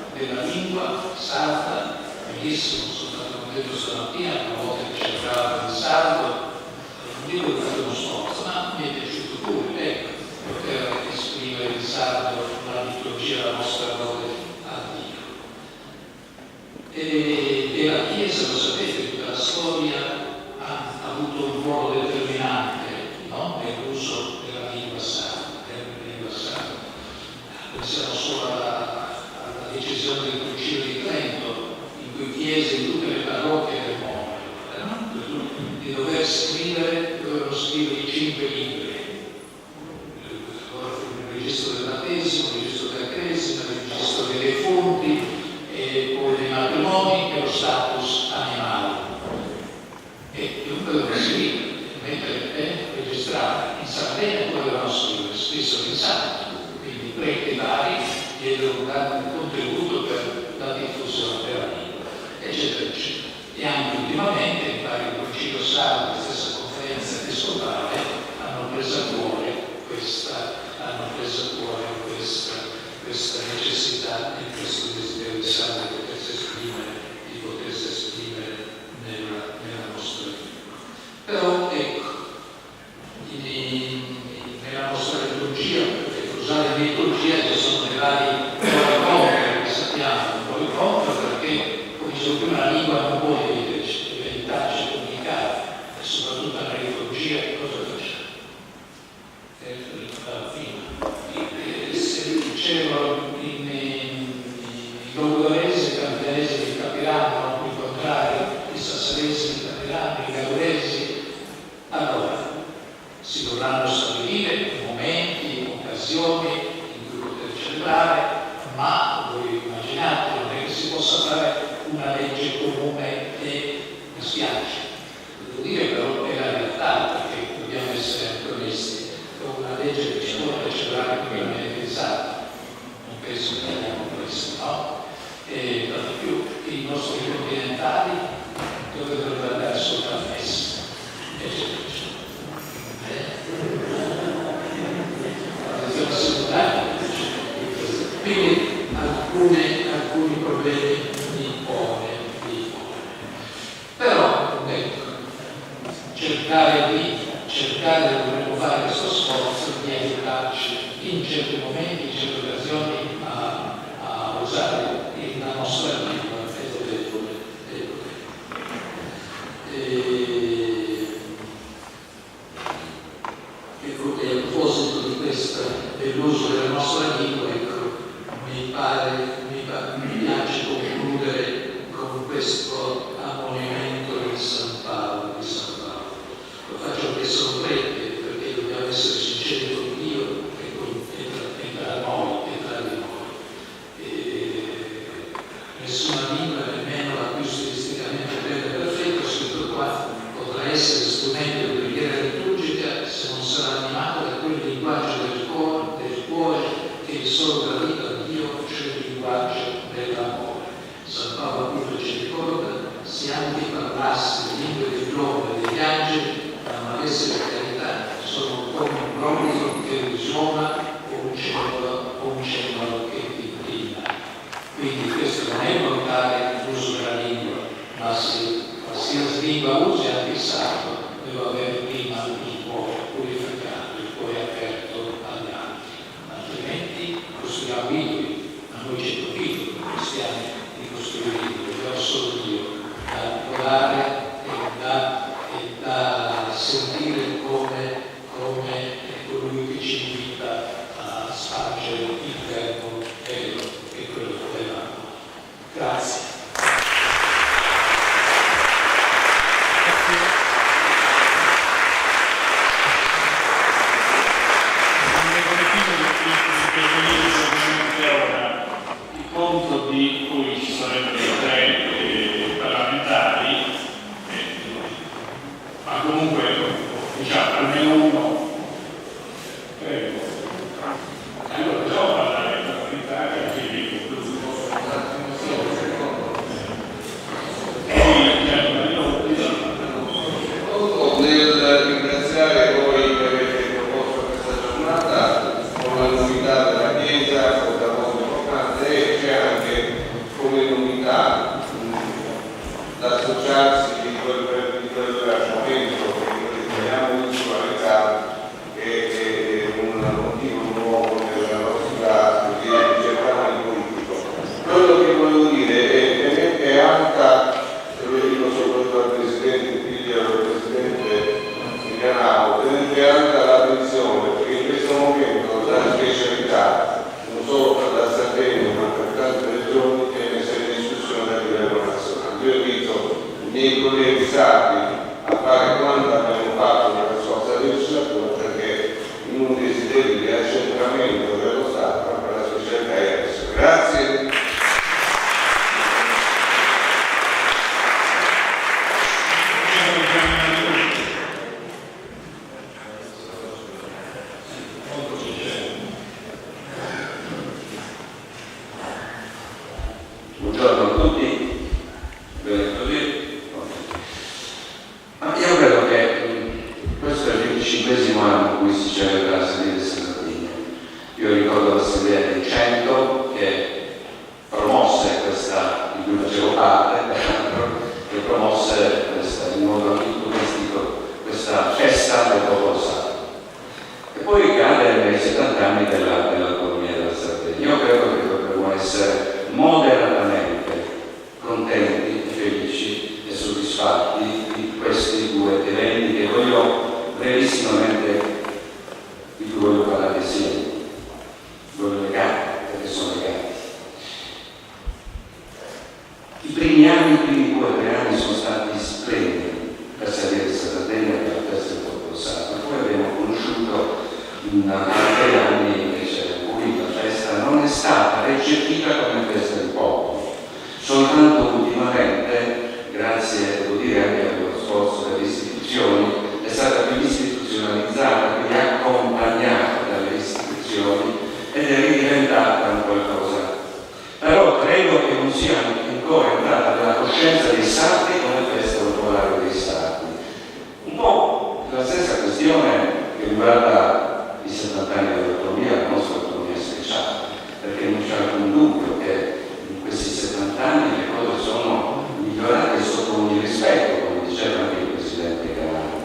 sarda, bellissimo, sono stato con detto stamattina, una volta che cercavo il sardo, non dico che è uno sforzo, ma mi è piaciuto pure, poter esprimere il sardo, la rivolge la nostra lode a Dio. E la Chiesa, lo sapete, tutta la storia ha avuto un ruolo determinante, no? Nell'uso della lingua sacra. Pensiamo solo alla decisione del Concilio di Trento, in cui chiese in tutte le parrocchie del mondo di dover scrivere, dovevano scrivere i 5 libri. Il registro del battesimo, il registro della cresima, il registro dei defunti, e poi dei matrimoni e lo status animale. E dunque dovevano scrivere, mentre registrare in Sardegna poi dovevano scrivere, spesso in santo, quindi preti vari diedero un grande contributo per la diffusione della lingua, eccetera, eccetera. E anche ultimamente, mi pare il Concilio Sardo, la stessa conferenza episcopale, hanno preso a cuore questa necessità e questo desiderio di Sardo di potersi esprimere nella nostra lingua. Però ecco, nella nostra liturgia, perché usare la liturgia ci sono dei vari incontri, che sappiamo, un incontro perché, come dicevo prima, la lingua non può dividerci, deve aiutarci a comunicare, e soprattutto nella liturgia cosa facciamo? Alla fine. Se dicevano i logudoresi, i canteresi mi capiranno, il contrario, i sassaresi mi capiranno, i gauresi, allora si dovranno stabilire momenti, occasioni in cui poter celebrare, ma voi immaginate, non è che si possa fare una legge comune e mi spiace. Devo dire però è la realtà, perché dobbiamo essere anche onesti, con una legge che ci vuole celebrare comunemente esatto. Non penso che abbiamo questo, no? E per di più i nostri continentali dovrebbero andare sotto la messa, eccetera, quindi alcuni problemi li pone. Però ecco, cercare dovremmo fare questo sforzo di aiutarci in certi momenti, in certe occasioni a usare la nostra lingua e a proposito dell'uso della nostra lingua, ecco, mi piace concludere con questo ammonimento di San Paolo. Lo faccio perché sono prete, perché dobbiamo essere sinceri con Dio e tra noi e tra di noi. Nessuna lingua, nemmeno la più stilisticamente bella e perfetta, scritto qua, potrà essere strumento di preghiera liturgica se non sarà animato da quel linguaggio del cuore che è solo gradito a Dio, cioè il linguaggio dell'amore. San Paolo appunto ci ricorda: se anche parlassi le lingue dell'uomo e degli angeli, ma non avesse la carità, sono come un bromito che risuona o un cembalo che inquina. Quindi questo non è valutare l'uso della lingua, ma se qualsiasi lingua usi, anche il sacro deve avere prima il cuore purificato, il cuore aperto agli altri, altrimenti costruiamo idoli. A noi ci è capito, cristiani, di costruire idoli, dobbiamo solo Dio da adorare e da sentire come è colui che ci invita a spargere il verbo vero e quello dell'amore. Grazie. Il conto di cui ci sarebbero 3 parlamentari che promosse questa, di cui facevo parte, che promosse in modo antituristico questa festa del popolo sardo. E poi cade nei 70 anni dell'autonomia della Sardegna. Io credo che dovremmo essere moderatamente contenti, felici e soddisfatti di questi due eventi che voglio brevissimamente, di cui voglio parlare insieme. Voglio legare, perché sono legati. I primi 2 o 3 anni sono stati splendidi per Salerno Sardegna e per la festa del popolo sardo. Poi abbiamo conosciuto in altri anni invece in cui la festa non è stata recepita come festa del popolo. Soltanto ultimamente, grazie, devo dire, anche allo sforzo delle istituzioni, è stata più istituzionalizzata, quindi accompagnata dalle istituzioni ed è ridiventata un qualcosa. Però credo che non sia ancora entrata nella coscienza dei sardi come festa popolare dei sardi. Un po' la stessa questione che riguarda i 70 anni dell'autonomia, la nostra autonomia speciale, perché non c'è alcun dubbio che in questi 70 anni le cose sono migliorate sotto ogni rispetto, come diceva anche il Presidente Canano.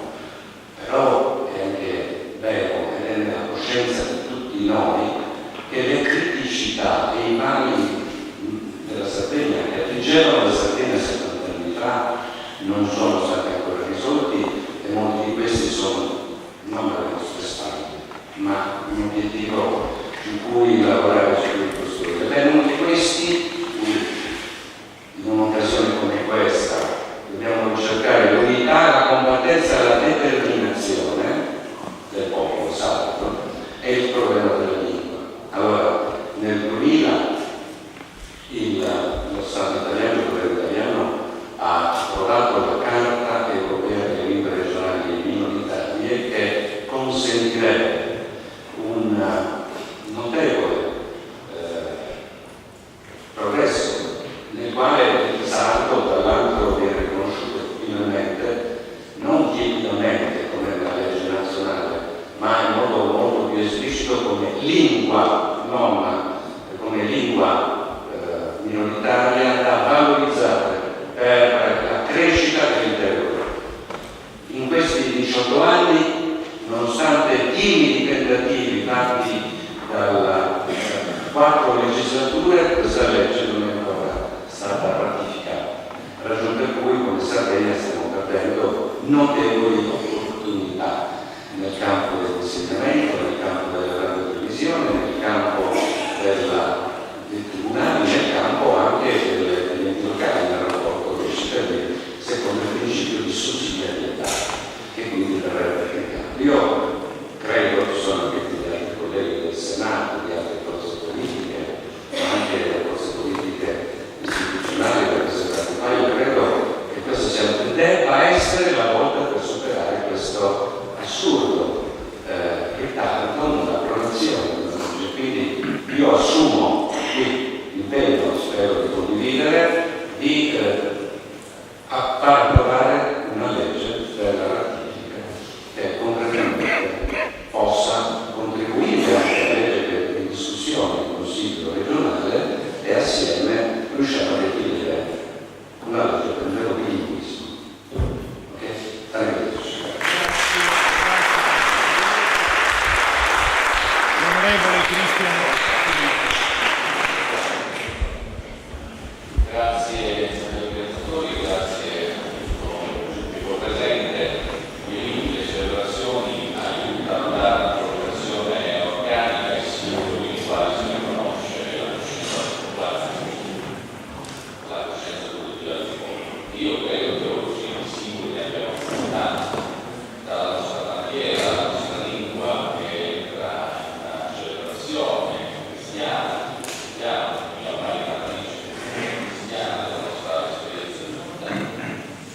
Però è anche vero ed è nella coscienza di tutti noi che le criticità e i mali della Sardegna che affliggevano la Sardegna 70 anni fa non sono stati ancora risolti e molti di questi sono non alle nostre spalle, ma un obiettivo su cui lavorare, su cui costruire. Bene, uno di questi, in un'occasione come questa, dobbiamo ricercare l'unità, la compattezza e la determinazione del popolo sardo e il problema della lingua. Allora, nel 2000 lo Stato italiano, il governo italiano, ha approvato la Carta Europea delle Lingue Regionali e Minoritarie che consentirebbe un notevole progresso nel quale il sardo tra l'altro viene riconosciuto finalmente non timidamente come una legge nazionale, ma in modo molto più esplicito come lingua, non come lingua minoritaria da valorizzare per la crescita dell'intero Europa. In questi 18 anni, nonostante timidi tentativi fatti dalla 4 legislature, questa legge non è ancora stata ratificata, ragione per cui come Sardegna stiamo perdendo notevoli opportunità nel campo dell'insegnamento, nel campo della radiotelevisione, nel campo dei tribunali, nel campo anche degli enti locali, nel rapporto con i cittadini, secondo il principio di sussidiarietà, che quindi verrebbe applicato. Io credo, ci sono anche gli altri colleghi del Senato, di altre forze politiche, ma anche delle forze politiche istituzionali rappresentate qua, io credo che questa debba essere la volta per superare questo assurdo ritardo nell'approvazione della legge. Quindi io assumo qui l'impegno, spero di condividere, di far approvare una legge per la ratifica che concretamente possa contribuire anche alla legge che è in discussione in Consiglio regionale e assieme riusciamo a definire una legge per il vero bilinguismo. Ok? Arrivederci. L'onorevole Cristiano. Grazie agli organizzatori, grazie a tutto il presente. Le celebrazioni aiutano a dare una progressione organica e singoli in quali si riconosce la coscienza popolare, la coscienza produttiva del popolo. Io credo che oggi i singoli abbiamo portato dalla nostra bandiera, dalla nostra lingua che entra in una celebrazione cristiana, la umanità cristiana della nostra esperienza di vita.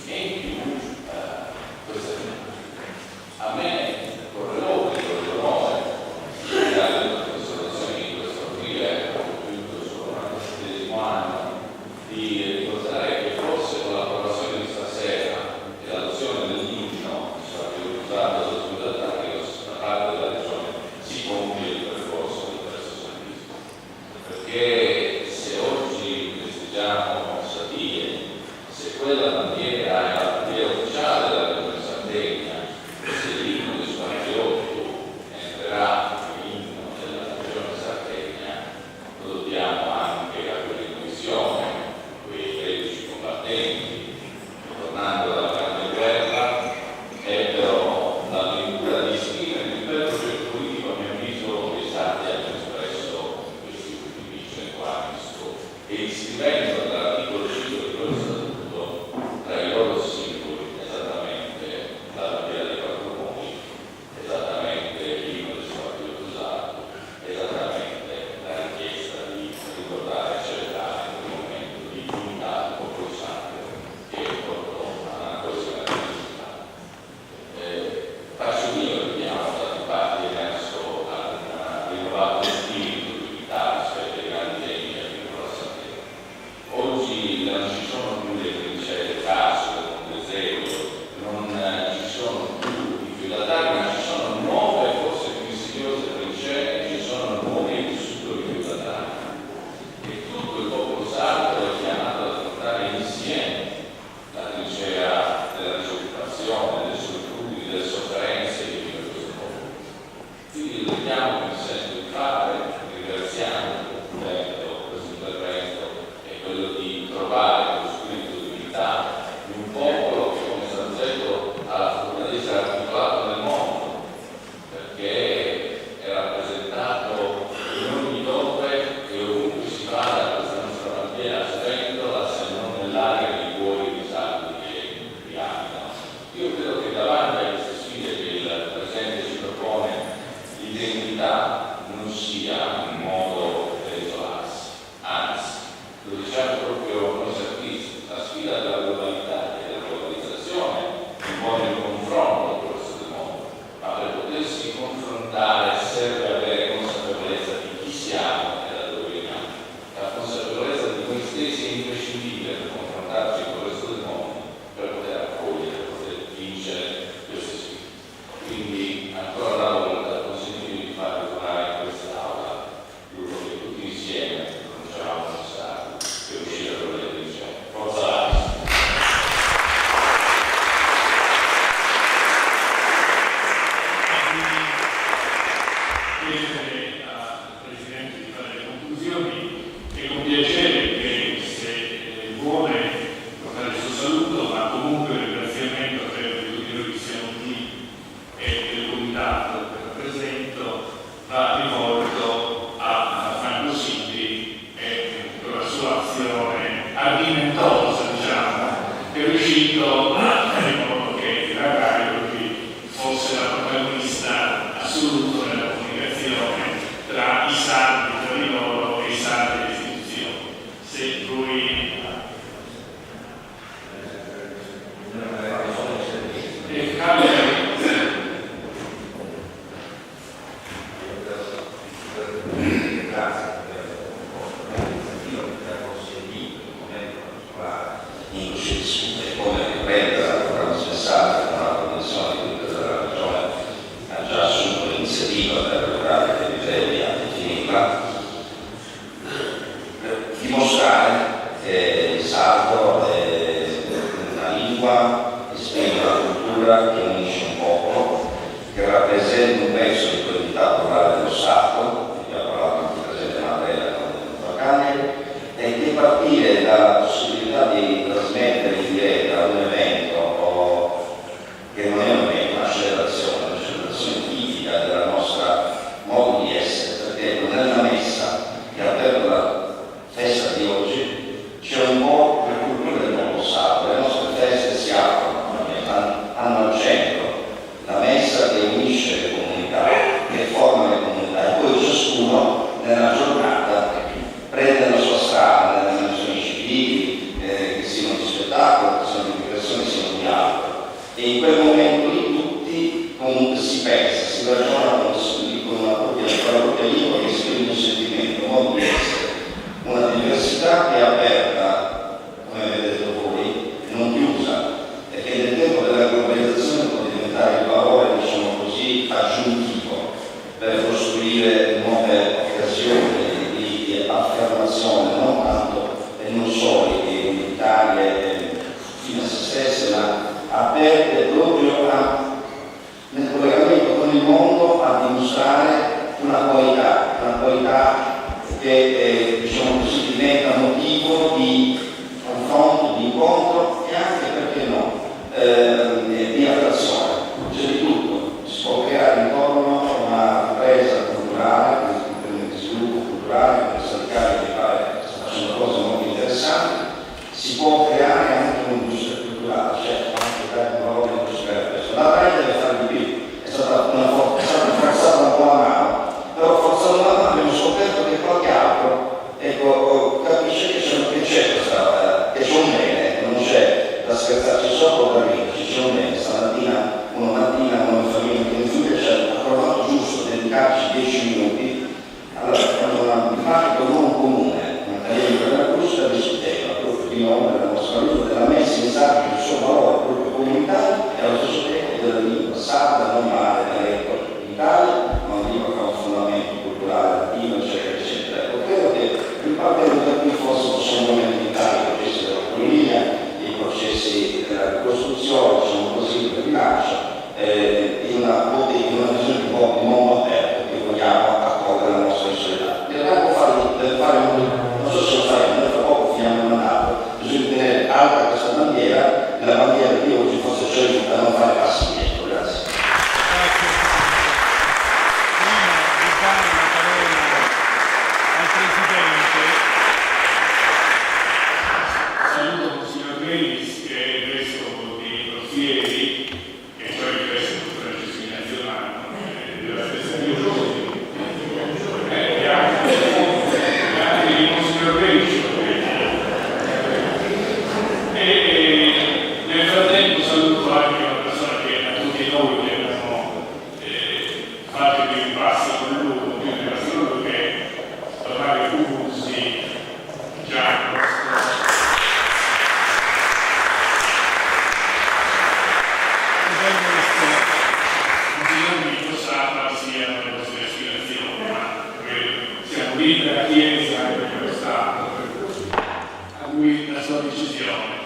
E in più, a me corre l'onore di dare le osservazioni di questo aprile, compiuto sul 47° anno, di ricordare che forse con l'approvazione di stasera e l'adozione dell'inno usato dallo Scudatarios da parte della regione si compie il percorso del terzo santismo, perché chiamo Satie, se quella bandiera è la bandiera ufficiale della Regione Sardegna, se l'inno del 48 entrerà l'inno della Regione Sardegna, lo dobbiamo anche a quell'intuizione, quei 13 combattenti, tornando dalla Grande Guerra, ebbero l'avventura di esprimere il bel progetto politico, a mio avviso, che i sardi hanno espresso in questi ultimi 100 anni e iscrivendo dall'articolo 5 di quello statuto tra i loro simboli esattamente la bandiera dei quattro mondi, esattamente l'inno del Partito Usato, esattamente la richiesta di ricordare e celebrare un momento di unità del popolo sacro che portò alla coesione politica. Faccio mio il richiamo da più parti emerso al rinnovato spirito di unità rispetto ai grandi temi che abbiamo la Sardegna. Oggi non ci sono più le trincee del Caso, del Montesero, non ci sono più i feudatari, ma ci sono nuove, forse più insidiose trincee, ci sono nuovi vissutori feudatari. E tutto il popolo sardo è chiamato ad affrontare insieme la trincea della disoccupazione, delle solitudini, delle sofferenze che vive questo popolo. Quindi il richiamo che mi sento di fare, ringraziando questo intervento, è quello di trovare lo spirito di unità di un popolo che come Sarzeto ha la fortuna di essere articolato nel mondo, perché è rappresentato in ogni dove e ovunque si vada questa nostra bandiera sventola, se non nell'aria dei cuori di sardi che vi abitano. Io credo che davanti a queste sfide che il presente ci propone, l'identità non sia un modo per isolarsi, anzi, lo diciamo proprio noi sardisti, la sfida della globalità e della globalizzazione impone il confronto con il resto del mondo, ma per potersi confrontare serve avere consapevolezza di chi siamo e da dove veniamo. La consapevolezza di noi stessi è imprescindibile per confrontarci con il resto del mondo, per poter accogliere, per poter vincere queste sfide. Quindi ancora una volta consentitemi di far ricordare in quest'Aula l'urlo che tutti insieme pronunciavamo necessario per uscire da quella direzione. Forza l'Aris! Chiedere al Presidente di fare le conclusioni e con piacere che se vuole portare il suo saluto, ma comunque un ringraziamento per tutti noi che siamo qui e del comitato che rappresento va rivolto a Franco Silvi e con la sua azione ardimentosa, diciamo, che è riuscito a fare in modo che la RAI oggi fosse la protagonista assoluto nella comunicazione tra i sardi, tra di loro e i sardi delle istituzioni. Se lui come riprendere la programma sensata con la Commissione di Cultura della Regione ha già assunto l'iniziativa per regolare le livelli a definirla, per dimostrare che il sardo è una lingua, esprime una cultura che unisce un popolo, che rappresenta un pezzo di quell'unità plurale dello Stato, di cui ha parlato anche il Presidente Matera con Cagni, e che partire dalla possibilità di trasmettere in diretta un evento che non è un evento, una celebrazione tipica della nostra modo di essere, perché nella messa che ha aperto la festa di oggi c'è un po' la cultura del popolo sardo, le nostre feste si aprono, hanno al centro aperte proprio nel collegamento con il mondo a dimostrare una qualità che diciamo così diventa motivo di confronto, di incontro e anche, perché no, di attrazione. C'è di tutto, si può creare intorno a una ripresa culturale, di sviluppo culturale, per cercare di fare, sta facendo cose molto interessanti, si può creare anche un'industria culturale, certo anche dare un valore industriale a questo. La RAI deve fare di più, è stata forzata un po' la mano, però forzando la mano abbiamo scoperto che qualche altro capisce che c'è un bene, non c'è da scherzarci sopra o da ridere, c'è un bene. Stamattina una famiglia che in Giulia ha trovato giusto dedicarci 10 minuti allora un dibattito non comune, un tagliere per la crusca del sistema, proprio di nome della nostra lingua, della messa in salvo del suo valore proprio comunitario e allo stesso tempo della lingua sarda, non male, dialetto in Italia, ma una lingua che ha un fondamento culturale, latino, eccetera, eccetera. Credo che ripartendo da qui forse possiamo aumentare i processi della politica, i processi della ricostruzione, diciamo così, del rilancio, in una visione di mondo aperto che vogliamo accogliere la nostra società. In realtà deve fare non so se lo faremo, noi tra poco finiamo il mandato, bisogna tenere alta questa bandiera e la bandiera di oggi forse ci aiuta a non fare passi indietro. Grazie. Prima di dare la parola al Presidente, Saluto il signor Grelis, che è il vescovo di Rosieri, che poi è il vescovo francesco nazionale della stessa diocesi, e anche di Monsignor Grelis. E nel frattempo saluto anche una persona che a tutti noi che abbiamo fatto dei passi con lui, che è Mario Cusi, Giacomo. La Chiesa dello Stato, a lui la sua decisione.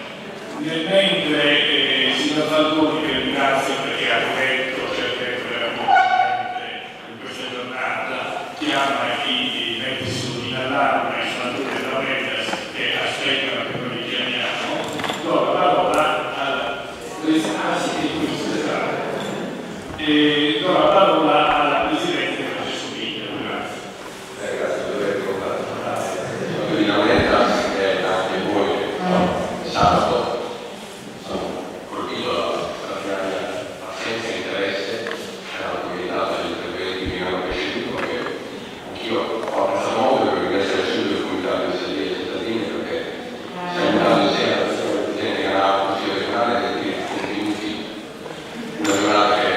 Mentre signor Falconi, che ringrazio perché ha corretto veramente in questa giornata, chiama i messi in allarme, i suonatori della Mendes che aspettano che noi li chiamiamo, do la parola alla Presidente Francesco Vigna. Grazie. Sabato sono colpito dalla grande assenza di interesse all'attività degli interventi che mi hanno preceduto, perché anch'io ho apprezzato molto per ringraziare subito il comitato di Salvini e cittadini, perché stiamo dando insieme alla Presidente Canale, al Consiglio regionale, dei contenuti, una giornata che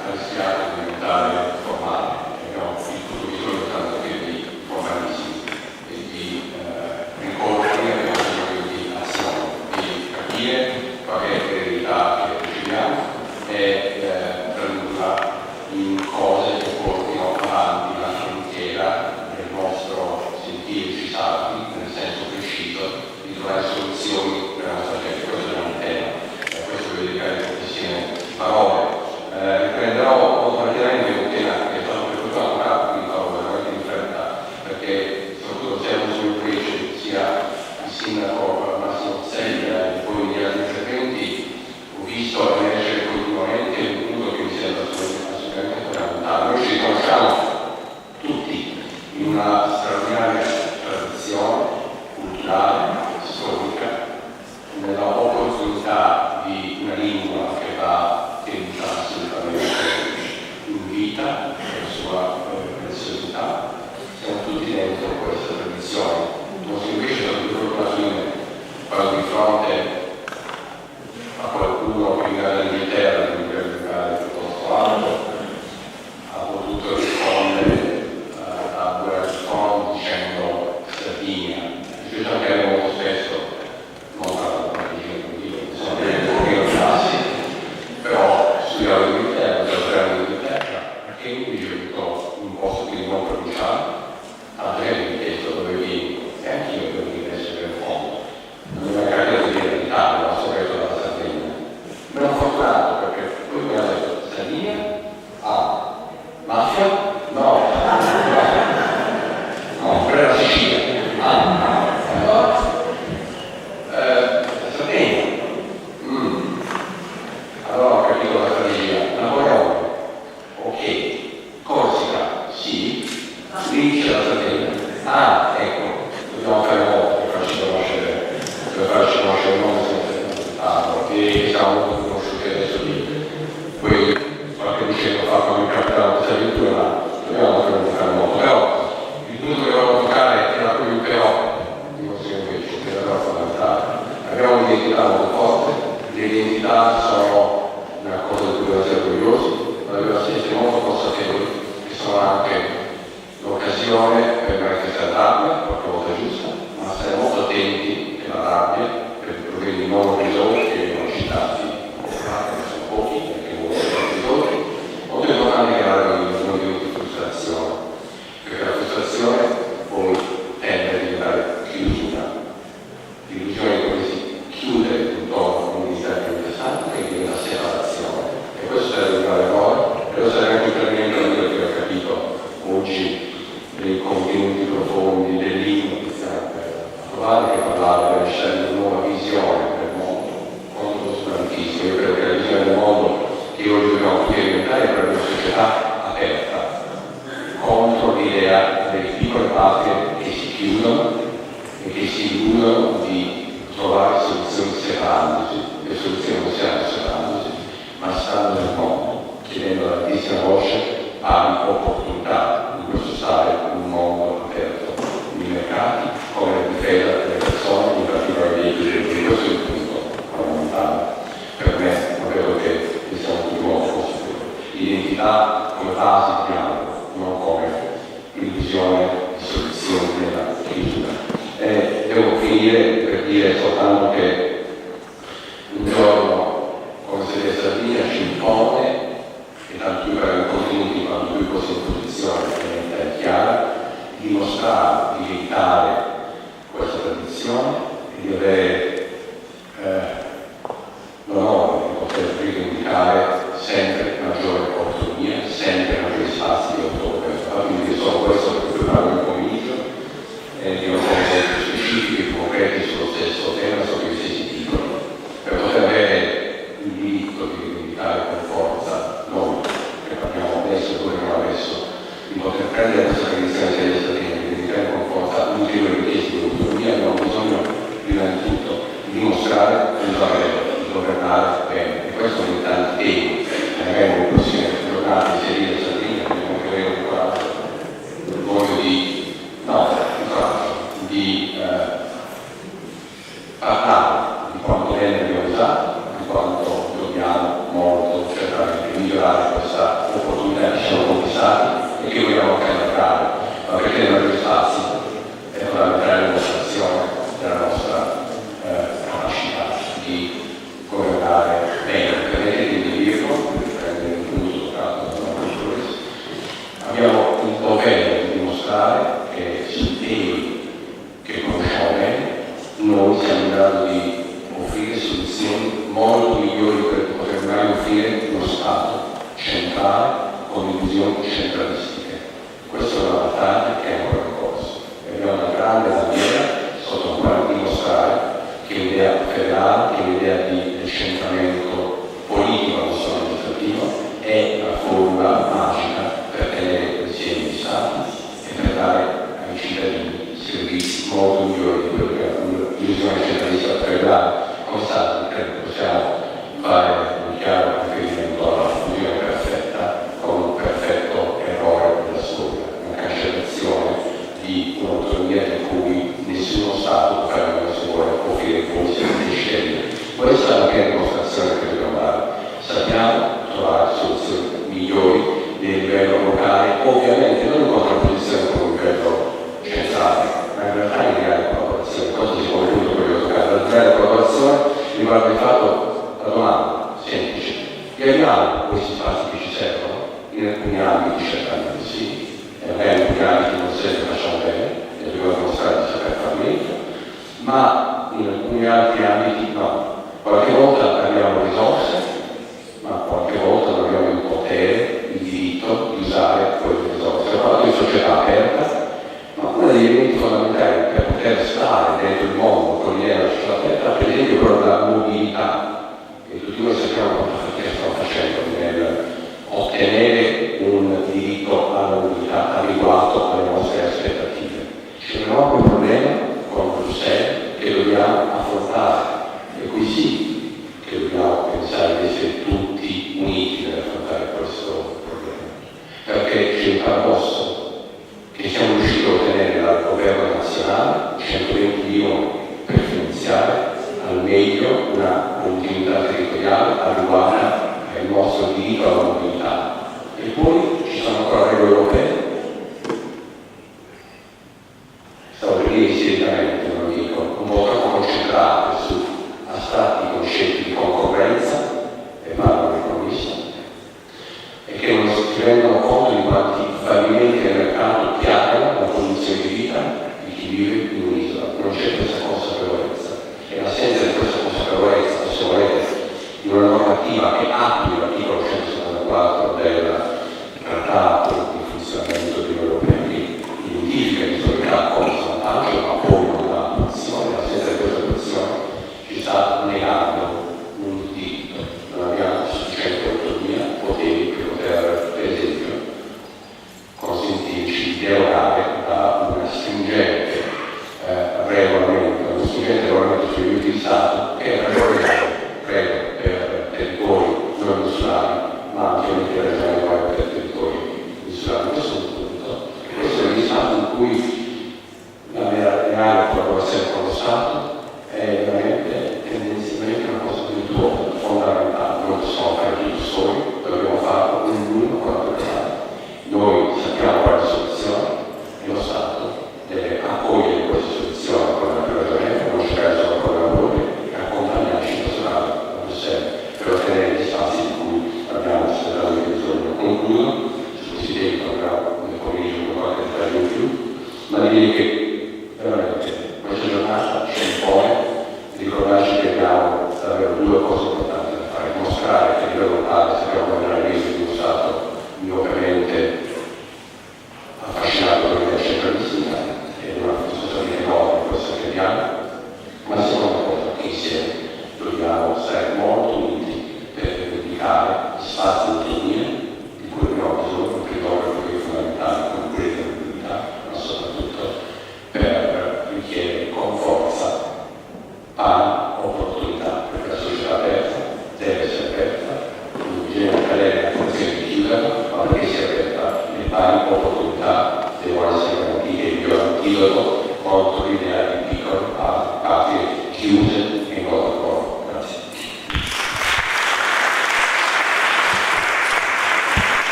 ha rischiato di diventare formale, abbiamo il tutto bisogno tanto che di formalissimi e di incontri, abbiamo bisogno di azione, di capire qual è l'eredità che riceviamo e tradurla in cose che portino avanti la frontiera del nostro sentirci salvi, nel senso preciso di trovare soluzioni per la nostra gente. Questo è un tema, e questo voglio dedicare pochissime parole. Riprenderò molto rapidamente un tema che è stato preoccupato, quindi farò veramente in fretta, perché soprattutto se non sono preci sia il sindaco Massimo Zeller e poi negli altri interventi ho visto emergere continuamente un punto che mi sembra assolutamente fondamentale. Noi ci riconosciamo tutti in una straordinaria tradizione culturale, storica, nella opportunità di una lingua che va tenuta assolutamente in vita per la sua preziosità. Siamo tutti dentro questa tradizione. Non si invece da tutto alla fine quando di fronte a qualcuno che viene dall'Inghilterra, che mi deve giocare piuttosto alto, ha potuto rispondere a quel tono dicendo Sardinia. Io ci anche molto spesso, non parlo di sono dei pochino classi, però studiavo l'Inghilterra, studiavo l'Inghilterra, perché io ho avuto un posto quindi non provinciale, tanto che mi chiesto dove vivo, e anch'io devo dire essere in fondo. Non mi è mai capitato di dire l'Italia, ho scoperto dalla Sardegna. Me lo Trovare che parlava della necessità di una nuova visione del mondo contro l'oscurantismo. Io credo che la visione del mondo che oggi dobbiamo sperimentare è per una società aperta, contro l'idea delle piccole patrie che si chiudono e che si illudono di trovare soluzioni separandosi. Le soluzioni non siano separandosi, ma stando nel mondo, chiedendo ad altissima voce pari opportunità in questo stare un mondo aperto di mercati come la difesa delle persone, in particolare dei diritti. Questo è il punto fondamentale. Per me, non credo che siamo tutti molto consapevoli. L'identità come base di dialogo, non come illusione di soluzione della chiusura. Devo finire per dire soltanto che un giorno, come se la Sardegna ci impone, e tanto più per i contenuti quanto più questa posizione è chiara, di mostrare, di evitare questa tradizione e di avere l'onore di poter rivendicare sempre maggiore autonomia, sempre maggiori spazi di autogoverno. Quindi solo questo per preparare il pomeriggio di una cose specifiche e concrete sullo stesso tema, sotto gli stessi titoli, per poter avere il diritto di rivendicare con forza noi, che parliamo adesso e pure non adesso, di poter prendere questa tradizione della Sardegna e rivendicare con forza ulteriori richieste di autonomia. Abbiamo bisogno prima di tutto di dimostrare di governare bene, e questo in tanti temi, magari nelle prossime giornate di serie della Sardegna dobbiamo anche avere un coraggio, il voglia di parlare di quanto bene abbiamo usato, di quanto dobbiamo molto cercare di migliorare questa opportunità che ci siamo conquistati e che vogliamo anche allargare, ma perché nei maggiori spazi è fondamentale la dimostrazione della nostra capacità di governare bene. Permettetemi di dirlo, per prendere un punto toccato da Marco. Abbiamo il dovere di dimostrare che sui temi che conosciamo bene noi siamo in grado di offrire soluzioni molto migliori per poter mai offrire uno Stato centrale con illusioni centralistiche. Questa è una battaglia che è ancora in corso e abbiamo una grande bandiera sotto la quale dimostrare che l'idea federale, che l'idea di decentramento politico, non solo amministrativo, è la formula magica per tenere insieme gli Stati e per dare ai cittadini servizi molto migliori di quello che l'illusione centralista potrebbe dare. Come Stati credo che possiamo fare un chiaro riferimento alla fusione perfetta con un perfetto errore della storia, una cancellazione di un'autonomia di cui nessuno Stato può fare una sua offrire poi sempre scegliere. Questa è la vera dimostrazione che dobbiamo dare. Sappiamo trovare soluzioni migliori nel livello locale, ovviamente non in contrapposizione con il livello centrale, ma in realtà in reale collaborazione. Cosa si può appunto quello locale? La reale collaborazione riguarda il fatto, la domanda semplice: li abbiamo questi spazi che ci servono? In alcuni ambiti certamente sì, e magari in alcuni ambiti non sempre facciamo bene e dobbiamo dimostrare di saper far meglio, ma in alcuni altri ambiti no. Qualche volta abbiamo risorse, ma qualche volta non abbiamo il potere, il diritto di usare quelle risorse. Ho parlato di società aperta, ma uno degli elementi fondamentali per poter stare dentro il mondo con l'idea della società aperta, per esempio, è quello della mobilità. E tutti noi sappiamo quanto fatica stiamo facendo nel ottenere un diritto alla mobilità adeguato alle nostre aspettative. C'è un enorme problema con Bruxelles che dobbiamo affrontare, e qui sì che dobbiamo pensare di essere tutti uniti nell'affrontare questo problema, perché c'è il paradosso che siamo riusciti a ottenere dal governo nazionale 120 milioni per finanziare al meglio una continuità territoriale adeguata al nostro diritto alla mobilità, e poi ci sono ancora regole europee. Stavo per dire seriamente, non dico, un po' troppo concentrate su astratti concetti di concorrenza, e parlo di economista, e che non si rendono conto di quanti fallimenti del mercato piagano la condizione di vita di chi vive in un'isola. Non c'è questa consapevolezza, e l'assenza di questa consapevolezza, se volete, di una normativa che attui l'articolo 174 del trattato di funzionamento dell'Unione Europea, che identifica l'autorità come vantaggio, ma poi non dà attuazione,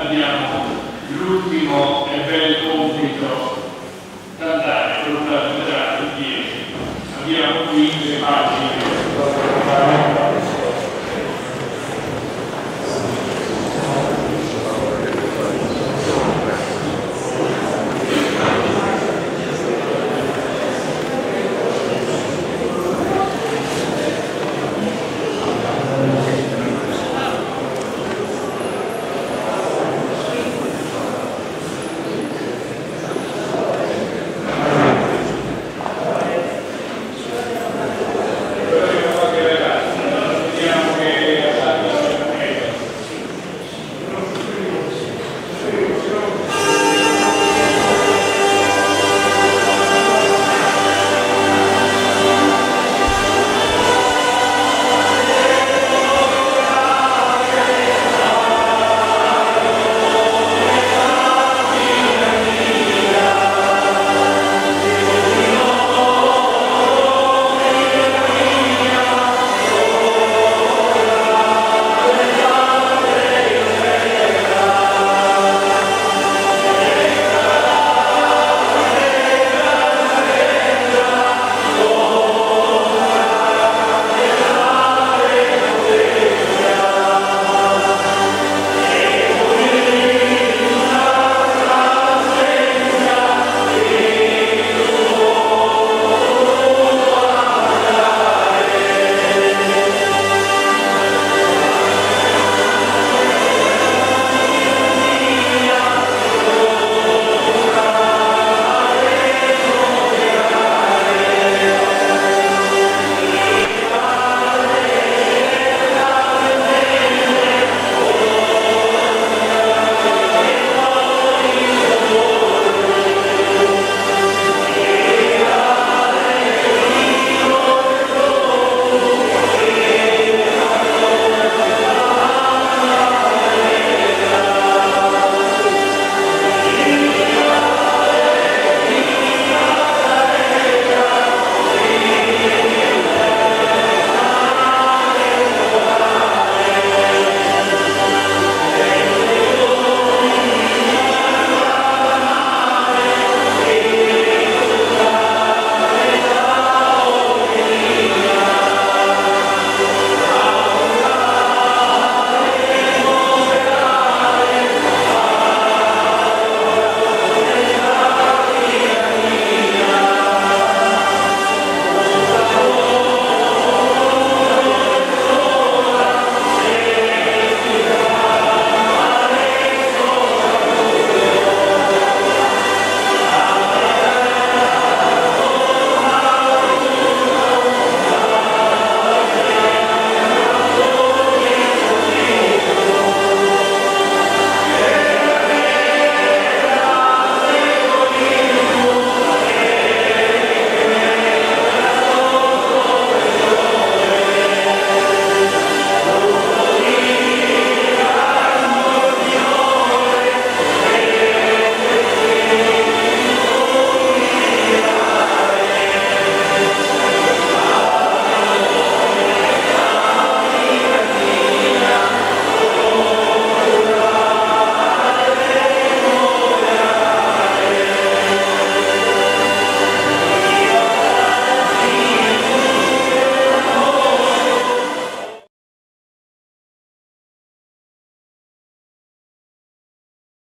abbiamo l'ultimo e bel compito da andare per un lato in 10. Abbiamo qui le pagine